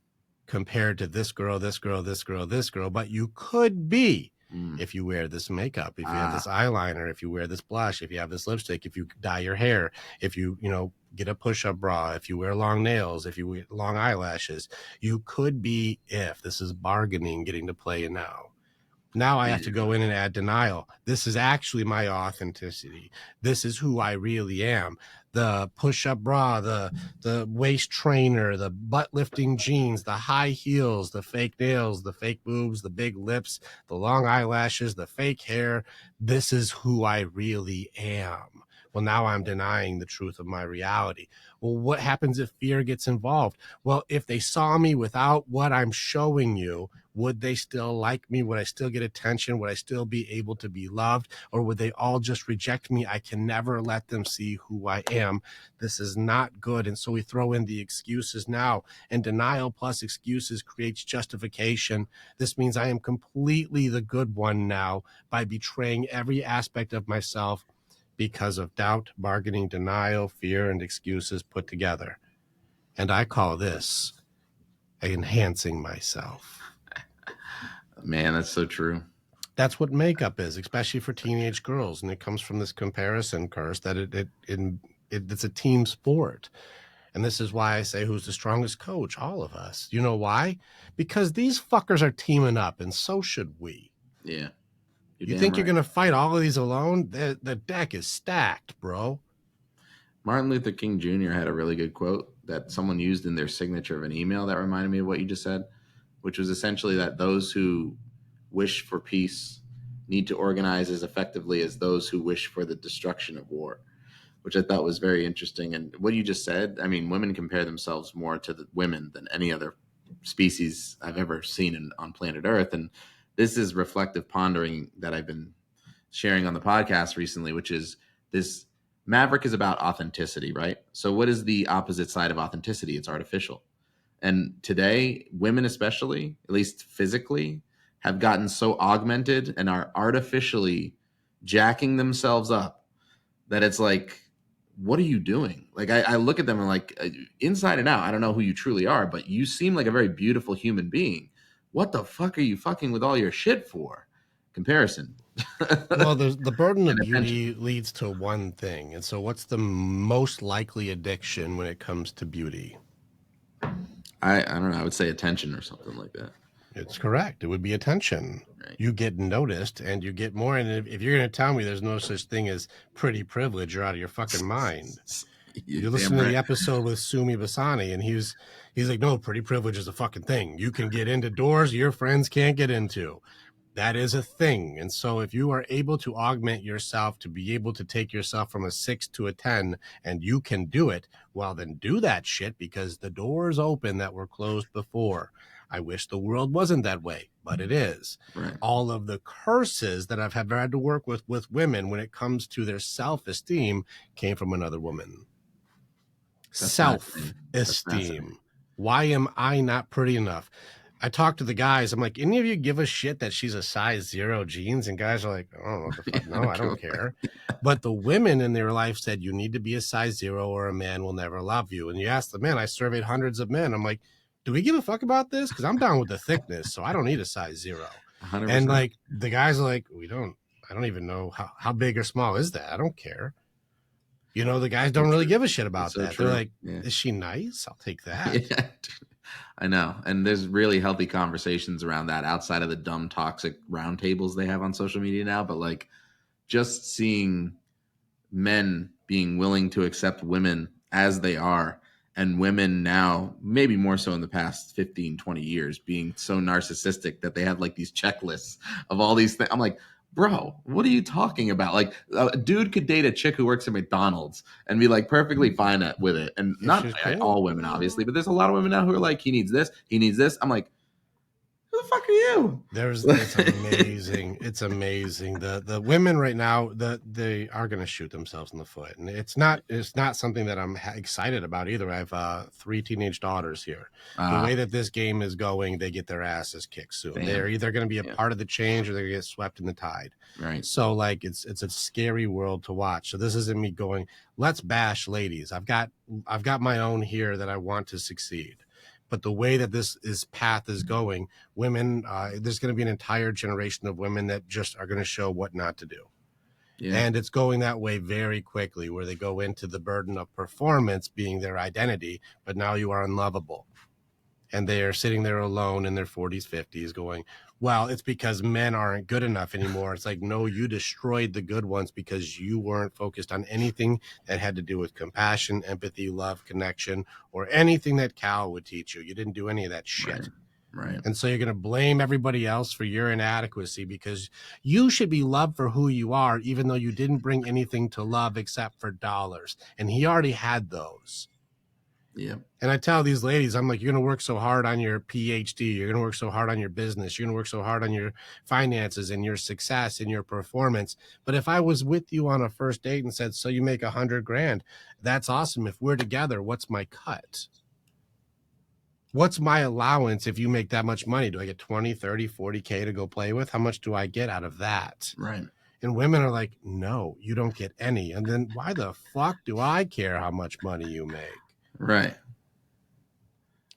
S1: compared to this girl, this girl, this girl, this girl, but you could be if you wear this makeup, if you have this eyeliner, if you wear this blush, if you have this lipstick, if you dye your hair, if you get a push-up bra, if you wear long nails, if you wear long eyelashes, you could be if. This is bargaining getting to play now. Now I have to go in and add denial. This is actually my authenticity. This is who I really am. The push-up bra, the waist trainer, the butt-lifting jeans, the high heels, the fake nails, the fake boobs, the big lips, the long eyelashes, the fake hair. This is who I really am. Well, now I'm denying the truth of my reality. Well, what happens if fear gets involved? Well, if they saw me without what I'm showing you, would they still like me? Would I still get attention? Would I still be able to be loved? Or would they all just reject me? I can never let them see who I am. This is not good. And so we throw in the excuses now. And denial plus excuses creates justification. This means I am completely the good one now by betraying every aspect of myself because of doubt, bargaining, denial, fear, and excuses put together. And I call this enhancing myself.
S2: Man, that's so true.
S1: That's what makeup is, especially for teenage girls. And it comes from this comparison curse that it's a team sport. And this is why I say, who's the strongest coach? All of us. You know why? Because these fuckers are teaming up, and so should we.
S2: Yeah.
S1: You think you're going to fight all of these alone? The deck is stacked, bro.
S2: Martin Luther King Jr. had a really good quote that someone used in their signature of an email that reminded me of what you just said, which was essentially that those who wish for peace need to organize as effectively as those who wish for the destruction of war, which I thought was very interesting. And what you just said, I mean, women compare themselves more to the women than any other species I've ever seen on planet Earth. And this is reflective pondering that I've been sharing on the podcast recently, which is this Maverick is about authenticity, right? So what is the opposite side of authenticity? It's artificial. And today, women especially, at least physically, have gotten so augmented and are artificially jacking themselves up that it's like, what are you doing? Like, I look at them and like, inside and out, I don't know who you truly are, but you seem like a very beautiful human being. What the fuck are you fucking with all your shit for? Comparison.
S1: Well, the burden of beauty leads to one thing. And so what's the most likely addiction when it comes to beauty?
S2: I don't know. I would say attention or something like that.
S1: It's correct. It would be attention. Right. You get noticed and you get more. And if you're going to tell me there's no such thing as pretty privilege, you're out of your fucking mind. You listen to the episode with Sumi Basani, and he's like, no, pretty privilege is a fucking thing. You can get into doors your friends can't get into. That is a thing. And so if you are able to augment yourself to be able to take yourself from a 6 to a 10 and you can do it, well, then do that shit because the doors open that were closed before. I wish the world wasn't that way, but it is. Right. All of the curses that I've had to work with women when it comes to their self-esteem came from another woman.
S2: That's fascinating. That's fascinating.
S1: Self-esteem. Why am I not pretty enough? I talk to the guys. I'm like, any of you give a shit that she's a size 0 jeans? And guys are like, I don't know what the fuck. No, I don't care. But the women in their life said, you need to be a size 0 or a man will never love you. And you ask the men, I surveyed hundreds of men. I'm like, do we give a fuck about this? Because I'm down with the thickness, so I don't need a size 0.
S2: 100%.
S1: And like the guys are like, I don't even know how big or small is that. I don't care. You know, the guys don't really give a shit about that. They're like, is she nice? I'll take that.
S2: Yeah. I know. And there's really healthy conversations around that outside of the dumb, toxic roundtables they have on social media now. But like just seeing men being willing to accept women as they are, and women now, maybe more so in the past 15, 20 years, being so narcissistic that they have like these checklists of all these things. I'm like, bro, what are you talking about? Like a dude could date a chick who works at McDonald's and be like perfectly fine with it. And not
S1: cool.
S2: all women, obviously, but there's a lot of women now who are like, he needs this, he needs this. I'm like, who the fuck are you?
S1: It's amazing. It's amazing. The women right now, they are going to shoot themselves in the foot, and it's not something that I'm excited about either. I have 3 teenage daughters here. The way that this game is going, they get their asses kicked soon. Damn. They're either going to be a part of the change or they're going to get swept in the tide.
S2: Right.
S1: So like it's a scary world to watch. So this isn't me going, let's bash ladies. I've got my own here that I want to succeed. But the way that this path is going, women, there's going to be an entire generation of women that just are going to show what not to do. Yeah. And it's going that way very quickly, where they go into the burden of performance being their identity, but now you are unlovable. And they are sitting there alone in their 40s, 50s going, well, it's because men aren't good enough anymore. It's like, no, you destroyed the good ones because you weren't focused on anything that had to do with compassion, empathy, love, connection, or anything that Cal would teach you. You didn't do any of that shit.
S2: Right.
S1: And so you're going to blame everybody else for your inadequacy because you should be loved for who you are, even though you didn't bring anything to love except for dollars. And he already had those.
S2: Yeah.
S1: And I tell these ladies, I'm like, you're going to work so hard on your PhD. You're going to work so hard on your business. You're going to work so hard on your finances and your success and your performance. But if I was with you on a first date and said, so you make $100,000, that's awesome. If we're together, what's my cut? What's my allowance if you make that much money? Do I get 20, 30, 40K to go play with? How much do I get out of that?
S2: Right.
S1: And women are like, no, you don't get any. And then why the fuck do I care how much money you make?
S2: Right.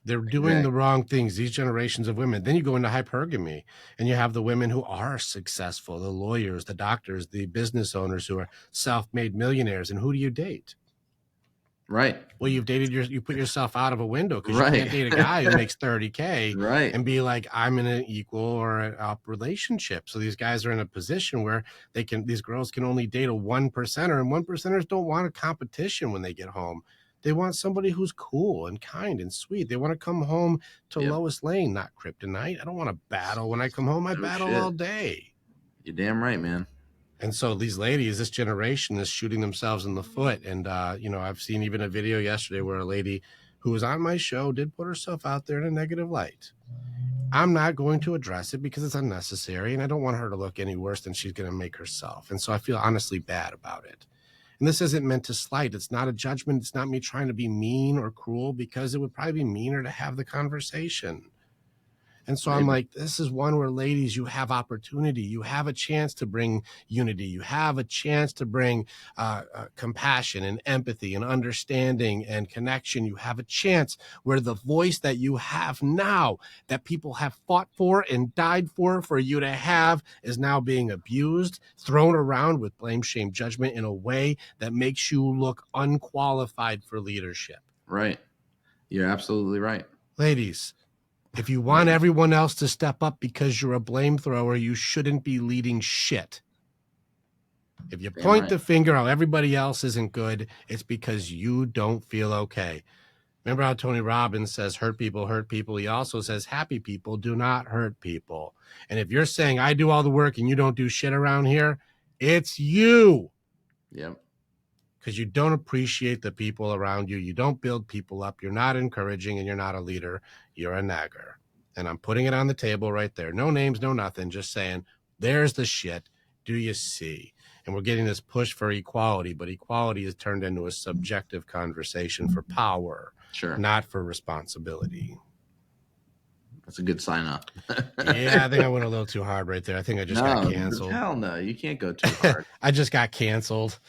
S1: They're doing the wrong things, these generations of women. Then you go into hypergamy and you have the women who are successful, the lawyers, the doctors, the business owners who are self-made millionaires. And who do you date?
S2: Right.
S1: Well, you put yourself out of a window because you can't date a guy who makes 30K and be like, I'm in an equal or an up relationship. So these guys are in a position where these girls can only date a 1%er, and 1%ers don't want a competition when they get home. They want somebody who's cool and kind and sweet. They want to come home to Lois Lane, not kryptonite. I don't want to battle when I come home. I battle all day.
S2: You're damn right, man.
S1: And so these ladies, this generation is shooting themselves in the foot. And, I've seen even a video yesterday where a lady who was on my show did put herself out there in a negative light. I'm not going to address it because it's unnecessary. And I don't want her to look any worse than she's going to make herself. And so I feel honestly bad about it. And this isn't meant to slight. It's not a judgment. It's not me trying to be mean or cruel, because it would probably be meaner to have the conversation. And so I'm like, this is one where, ladies, you have opportunity. You have a chance to bring unity. You have a chance to bring compassion and empathy and understanding and connection. You have a chance where the voice that you have now, that people have fought for and died for you to have, is now being abused, thrown around with blame, shame, judgment in a way that makes you look unqualified for leadership.
S2: Right. You're absolutely right.
S1: Ladies, if you want everyone else to step up because you're a blame thrower, you shouldn't be leading shit. If you point the finger how everybody else isn't good, it's because you don't feel okay. Remember how Tony Robbins says, hurt people hurt people. He also says, happy people do not hurt people. And if you're saying, I do all the work and you don't do shit around here, it's you.
S2: Yep.
S1: Because you don't appreciate the people around you. You don't build people up. You're not encouraging, and you're not a leader. You're a nagger. And I'm putting it on the table right there. No names, no nothing. Just saying, there's the shit. Do you see? and we're getting this push for equality, but equality is turned into a subjective conversation for power,
S2: Sure.
S1: not for responsibility.
S2: That's a good sign up.
S1: Yeah, I think I went a little too hard right there. I think I just got canceled.
S2: Hell no, you can't go too hard.
S1: I just got canceled.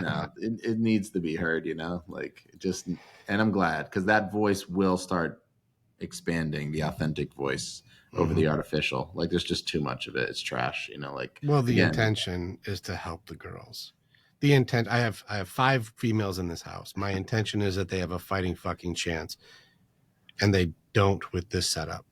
S2: No, it needs to be heard, like just, and I'm glad, because that voice will start expanding, the authentic voice over the artificial. Like there's just too much of it. It's trash, like.
S1: Well, the
S2: again,
S1: intention is to help the girls. The intent, I have 5 females in this house. My intention is that they have a fighting fucking chance, and they don't with this setup.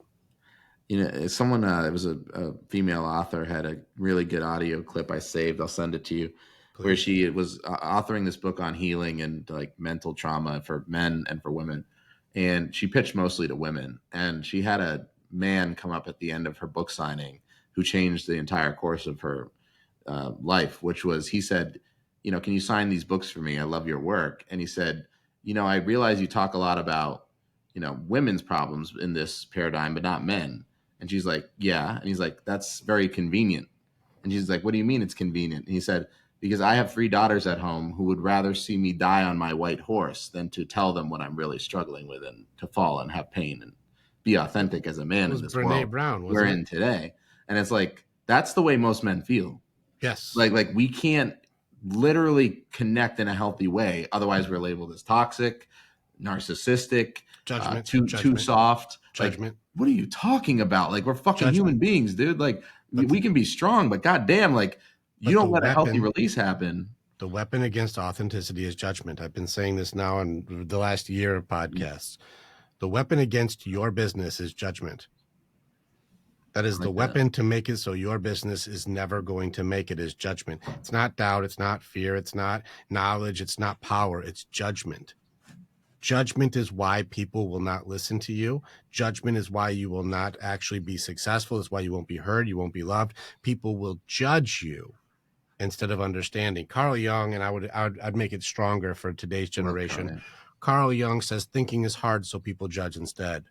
S2: Someone, it was a female author, had a really good audio clip I saved. I'll send it to you. Please. Where she was authoring this book on healing and like mental trauma for men and for women. And she pitched mostly to women. And she had a man come up at the end of her book signing who changed the entire course of her life, which was, he said, can you sign these books for me? I love your work. And he said, I realize you talk a lot about, women's problems in this paradigm, but not men. And she's like, yeah. And he's like, that's very convenient. And she's like, what do you mean it's convenient? And he said, because I have 3 daughters at home who would rather see me die on my white horse than to tell them what I'm really struggling with and to fall and have pain and be authentic as a man in this world we're in today. And it's like, that's the way most men feel.
S1: Yes.
S2: Like we can't literally connect in a healthy way. Otherwise we're labeled as toxic, narcissistic,
S1: judgment,
S2: too soft.
S1: Judgment.
S2: Like, what are you talking about? Like, we're fucking human beings, dude. Like, we can be strong, but goddamn, like, you don't let a healthy release happen.
S1: The weapon against authenticity is judgment. I've been saying this now in the last year of podcasts. The weapon against your business is judgment. That is the weapon to make it so your business is never going to make it, is judgment. It's not doubt. It's not fear. It's not knowledge. It's not power. It's judgment. Judgment is why people will not listen to you. Judgment is why you will not actually be successful. It's why you won't be heard. You won't be loved. People will judge you instead of understanding. Carl Jung, and I'd make it stronger for today's generation. Carl Jung says thinking is hard, so people judge instead.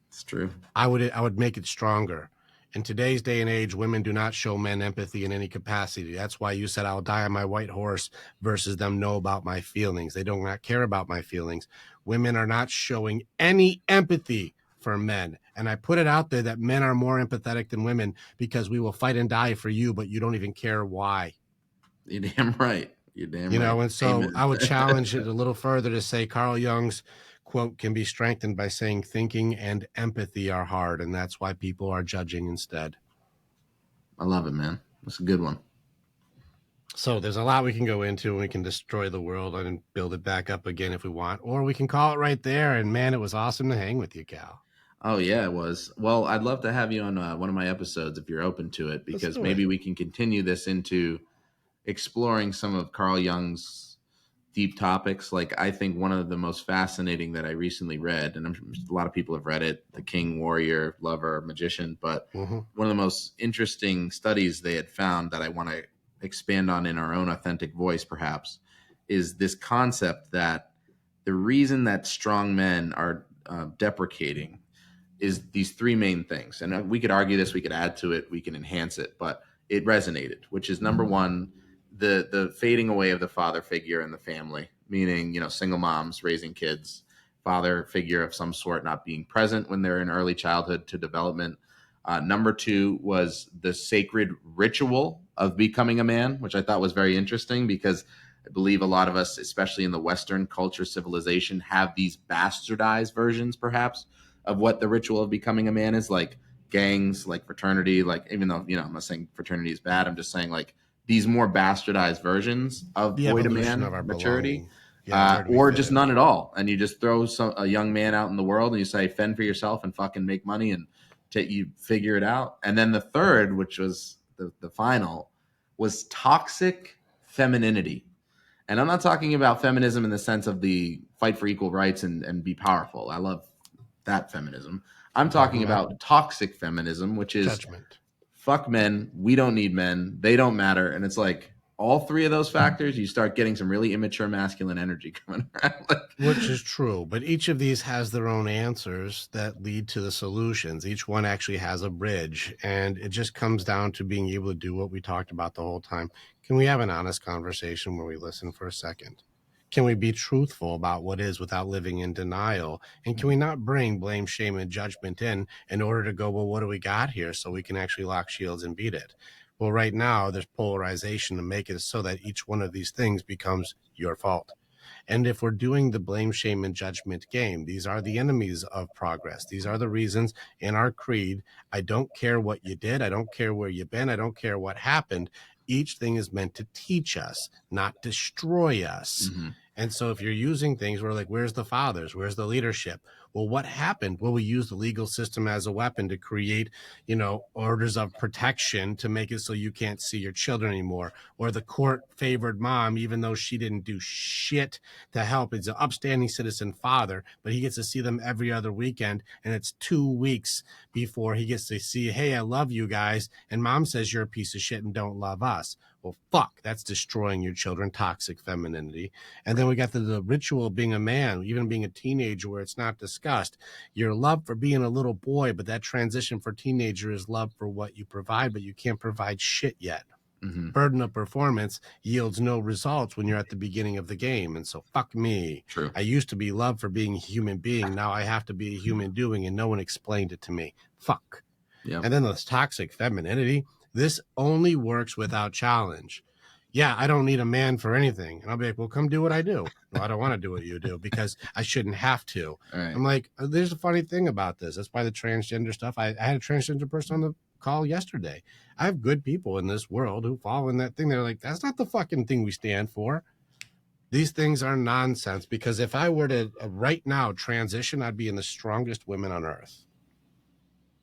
S2: It's true.
S1: I would make it stronger. In today's day and age, women do not show men empathy in any capacity. That's why you said I'll die on my white horse versus them know about my feelings. They do not care about my feelings. Women are not showing any empathy for men. And I put it out there that men are more empathetic than women because we will fight and die for you, but you don't even care why.
S2: You're damn right. You're damn right.
S1: And so Amen. I would challenge it a little further to say Carl Jung's quote can be strengthened by saying thinking and empathy are hard, and that's why people are judging instead.
S2: I love it, man. That's a good one.
S1: So there's a lot we can go into, and we can destroy the world and build it back up again if we want, or we can call it right there. And man, it was awesome to hang with you, Cal.
S2: Oh yeah, it was. Well, I'd love to have you on one of my episodes if you're open to it, because maybe we can continue this into exploring some of Carl Jung's deep topics. Like, I think one of the most fascinating that I recently read, and a lot of people have read it, The King, Warrior, Lover, Magician, but one of the most interesting studies they had found that I want to expand on in our own authentic voice, perhaps, is this concept that the reason that strong men are deprecating is these 3 main things. And we could argue this, we could add to it, we can enhance it, but it resonated, which is number 1, the fading away of the father figure in the family, meaning, single moms raising kids, father figure of some sort not being present when they're in early childhood to development. Number 2 was the sacred ritual of becoming a man, which I thought was very interesting because I believe a lot of us, especially in the Western culture, civilization, have these bastardized versions, perhaps, of what the ritual of becoming a man is, like gangs, like fraternity, like, even though, I'm not saying fraternity is bad, I'm just saying like these more bastardized versions of boy to man maturity, or just none at all. And you just throw a young man out in the world and you say, fend for yourself and fucking make money and you figure it out. And then the third, which was the final, was toxic femininity. And I'm not talking about feminism in the sense of the fight for equal rights and be powerful. I love that feminism. I'm talking about toxic feminism, which is judgment. Fuck men. We don't need men. They don't matter. And it's like, all three of those factors, you start getting some really immature masculine energy coming around.
S1: Which is true, but each of these has their own answers that lead to the solutions. Each one actually has a bridge, and it just comes down to being able to do what we talked about the whole time. Can we have an honest conversation where we listen for a second? Can we be truthful about what is without living in denial? And can we not bring blame, shame, and judgment in order to go, well, what do we got here so we can actually lock shields and beat it? Well, right now, there's polarization to make it so that each one of these things becomes your fault. And if we're doing the blame, shame, and judgment game, these are the enemies of progress. These are the reasons in our creed. I don't care what you did. I don't care where you've been. I don't care what happened. Each thing is meant to teach us, not destroy us.
S2: Mm-hmm.
S1: And so if you're using things, we're like, where's the fathers? Where's the leadership? Well, what happened? Well, we use the legal system as a weapon to create, orders of protection to make it so you can't see your children anymore. Or the court favored mom, even though she didn't do shit to help. It's an upstanding citizen father, but he gets to see them every other weekend. And it's 2 weeks before he gets to see, hey, I love you guys. And mom says you're a piece of shit and don't love us. Well, fuck, that's destroying your children, toxic femininity. And then we got the ritual of being a man, even being a teenager where it's not discussed. Your love for being a little boy, but that transition for teenager is love for what you provide, but you can't provide shit yet.
S2: Mm-hmm.
S1: Burden of performance yields no results when you're at the beginning of the game. And so fuck me.
S2: True.
S1: I used to be loved for being a human being. Now I have to be a human doing, and no one explained it to me. Fuck.
S2: Yep.
S1: And then this toxic femininity. This only works without challenge. Yeah, I don't need a man for anything. And I'll be like, well, come do what I do. No, I don't want to do what you do because I shouldn't have to.
S2: Right.
S1: I'm like, there's a funny thing about this. That's why the transgender stuff. I had a transgender person on the call yesterday. I have good people in this world who fall in that thing. They're like, that's not the fucking thing we stand for. These things are nonsense because if I were to right now transition, I'd be in the strongest women on earth.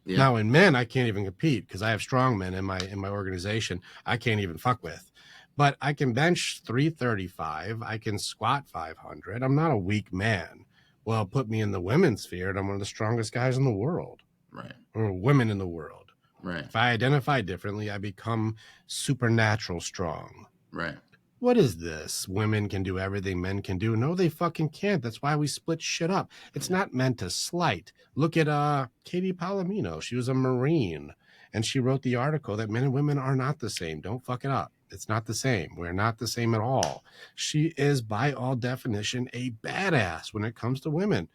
S1: Yeah. Now in men, I can't even compete because I have strong men in my organization. I can't even fuck with, but I can bench 335. I can squat 500. I'm not a weak man. Well, put me in the women's sphere and I'm one of the strongest guys in the world.
S2: Right.
S1: Or women in the world.
S2: Right.
S1: If I identify differently, I become supernatural strong.
S2: Right.
S1: What is this? Women can do everything men can do. No, they fucking can't. That's why we split shit up. It's not meant to slight. Look at Katie Palomino. She was a Marine, and she wrote the article that men and women are not the same. Don't fuck it up. It's not the same. We're not the same at all. She is, by all definition, a badass when it comes to women.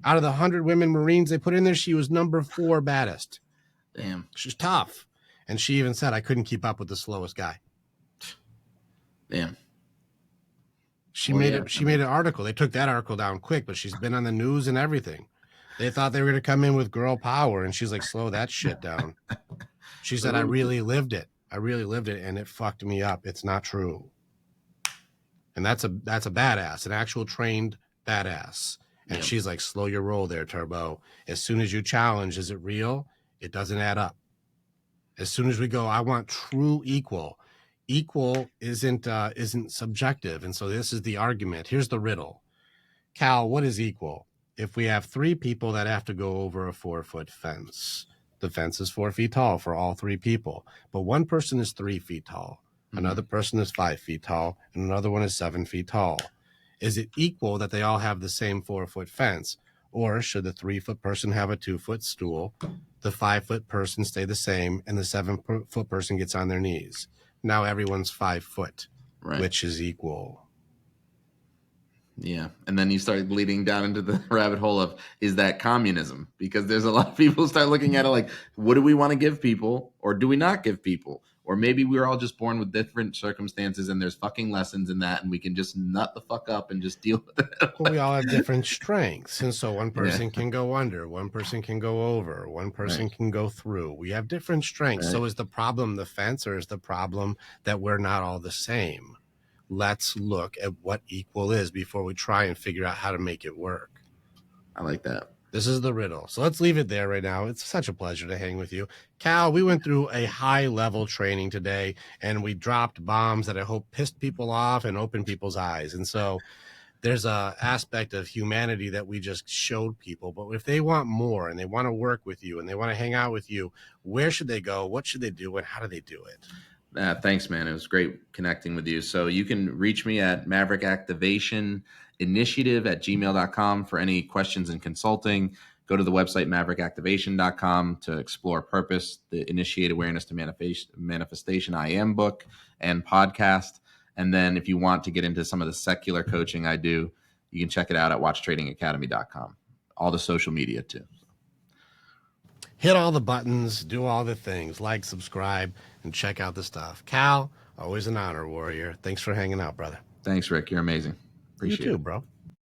S1: Out of the 100 women Marines they put in there, she was number 4 baddest.
S2: Damn.
S1: She's tough. And she even said, I couldn't keep up with the slowest guy.
S2: Damn.
S1: She made an article. They took that article down quick, but she's been on the news and everything. They thought they were going to come in with girl power, and she's like, slow that shit down. She said, I really lived it. I really lived it, and it fucked me up. It's not true. And that's a badass, an actual trained badass. And she's like, slow your roll there, Turbo. As soon as you challenge, is it real? It doesn't add up. As soon as we go, I want true equal. Equal isn't subjective. And so this is the argument. Here's the riddle. Cal, what is equal? If we have 3 people that have to go over a 4-foot fence, the fence is 4 feet tall for all 3 people. But one person is 3 feet tall. Mm-hmm. Another person is 5 feet tall. And another one is 7 feet tall. Is it equal that they all have the same 4-foot fence? Or should the 3-foot person have a 2-foot stool, the 5-foot person stay the same, and the 7-foot person gets on their knees? Now everyone's 5 foot, right, which is equal.
S2: Yeah. And then you start bleeding down into the rabbit hole of, is that communism? Because there's a lot of people start looking at it like, what do we want to give people? Or do we not give people? Or maybe we're all just born with different circumstances and there's fucking lessons in that and we can just nut the fuck up and just deal with it.
S1: Well, we all have different strengths. And so one person can go under, one person can go over, one person can go through. We have different strengths. So is the problem the fence, or is the problem that we're not all the same? Let's look at what equal is before we try and figure out how to make it work.
S2: I like that.
S1: This is the riddle. So let's leave it there right now. It's such a pleasure to hang with you. Cal, we went through a high-level training today, and we dropped bombs that I hope pissed people off and opened people's eyes. And so there's a aspect of humanity that we just showed people. But if they want more and they want to work with you and they want to hang out with you, where should they go? What should they do? And how do they do it?
S2: Thanks, man. It was great connecting with you. So you can reach me at mavericactivationinitiative@gmail.com for any questions and consulting. Go to the website mavericactivation.com to explore purpose, the Initiate Awareness to Manifestation I Am book and podcast. And then if you want to get into some of the secular coaching I do, you can check it out at watchtradingacademy.com. All the social media too.
S1: Hit all the buttons, do all the things, like, subscribe, and check out the stuff. Cal, always an honor, warrior. Thanks for hanging out, brother.
S2: Thanks, Rick. You're amazing. Appreciate it.
S1: You too, bro.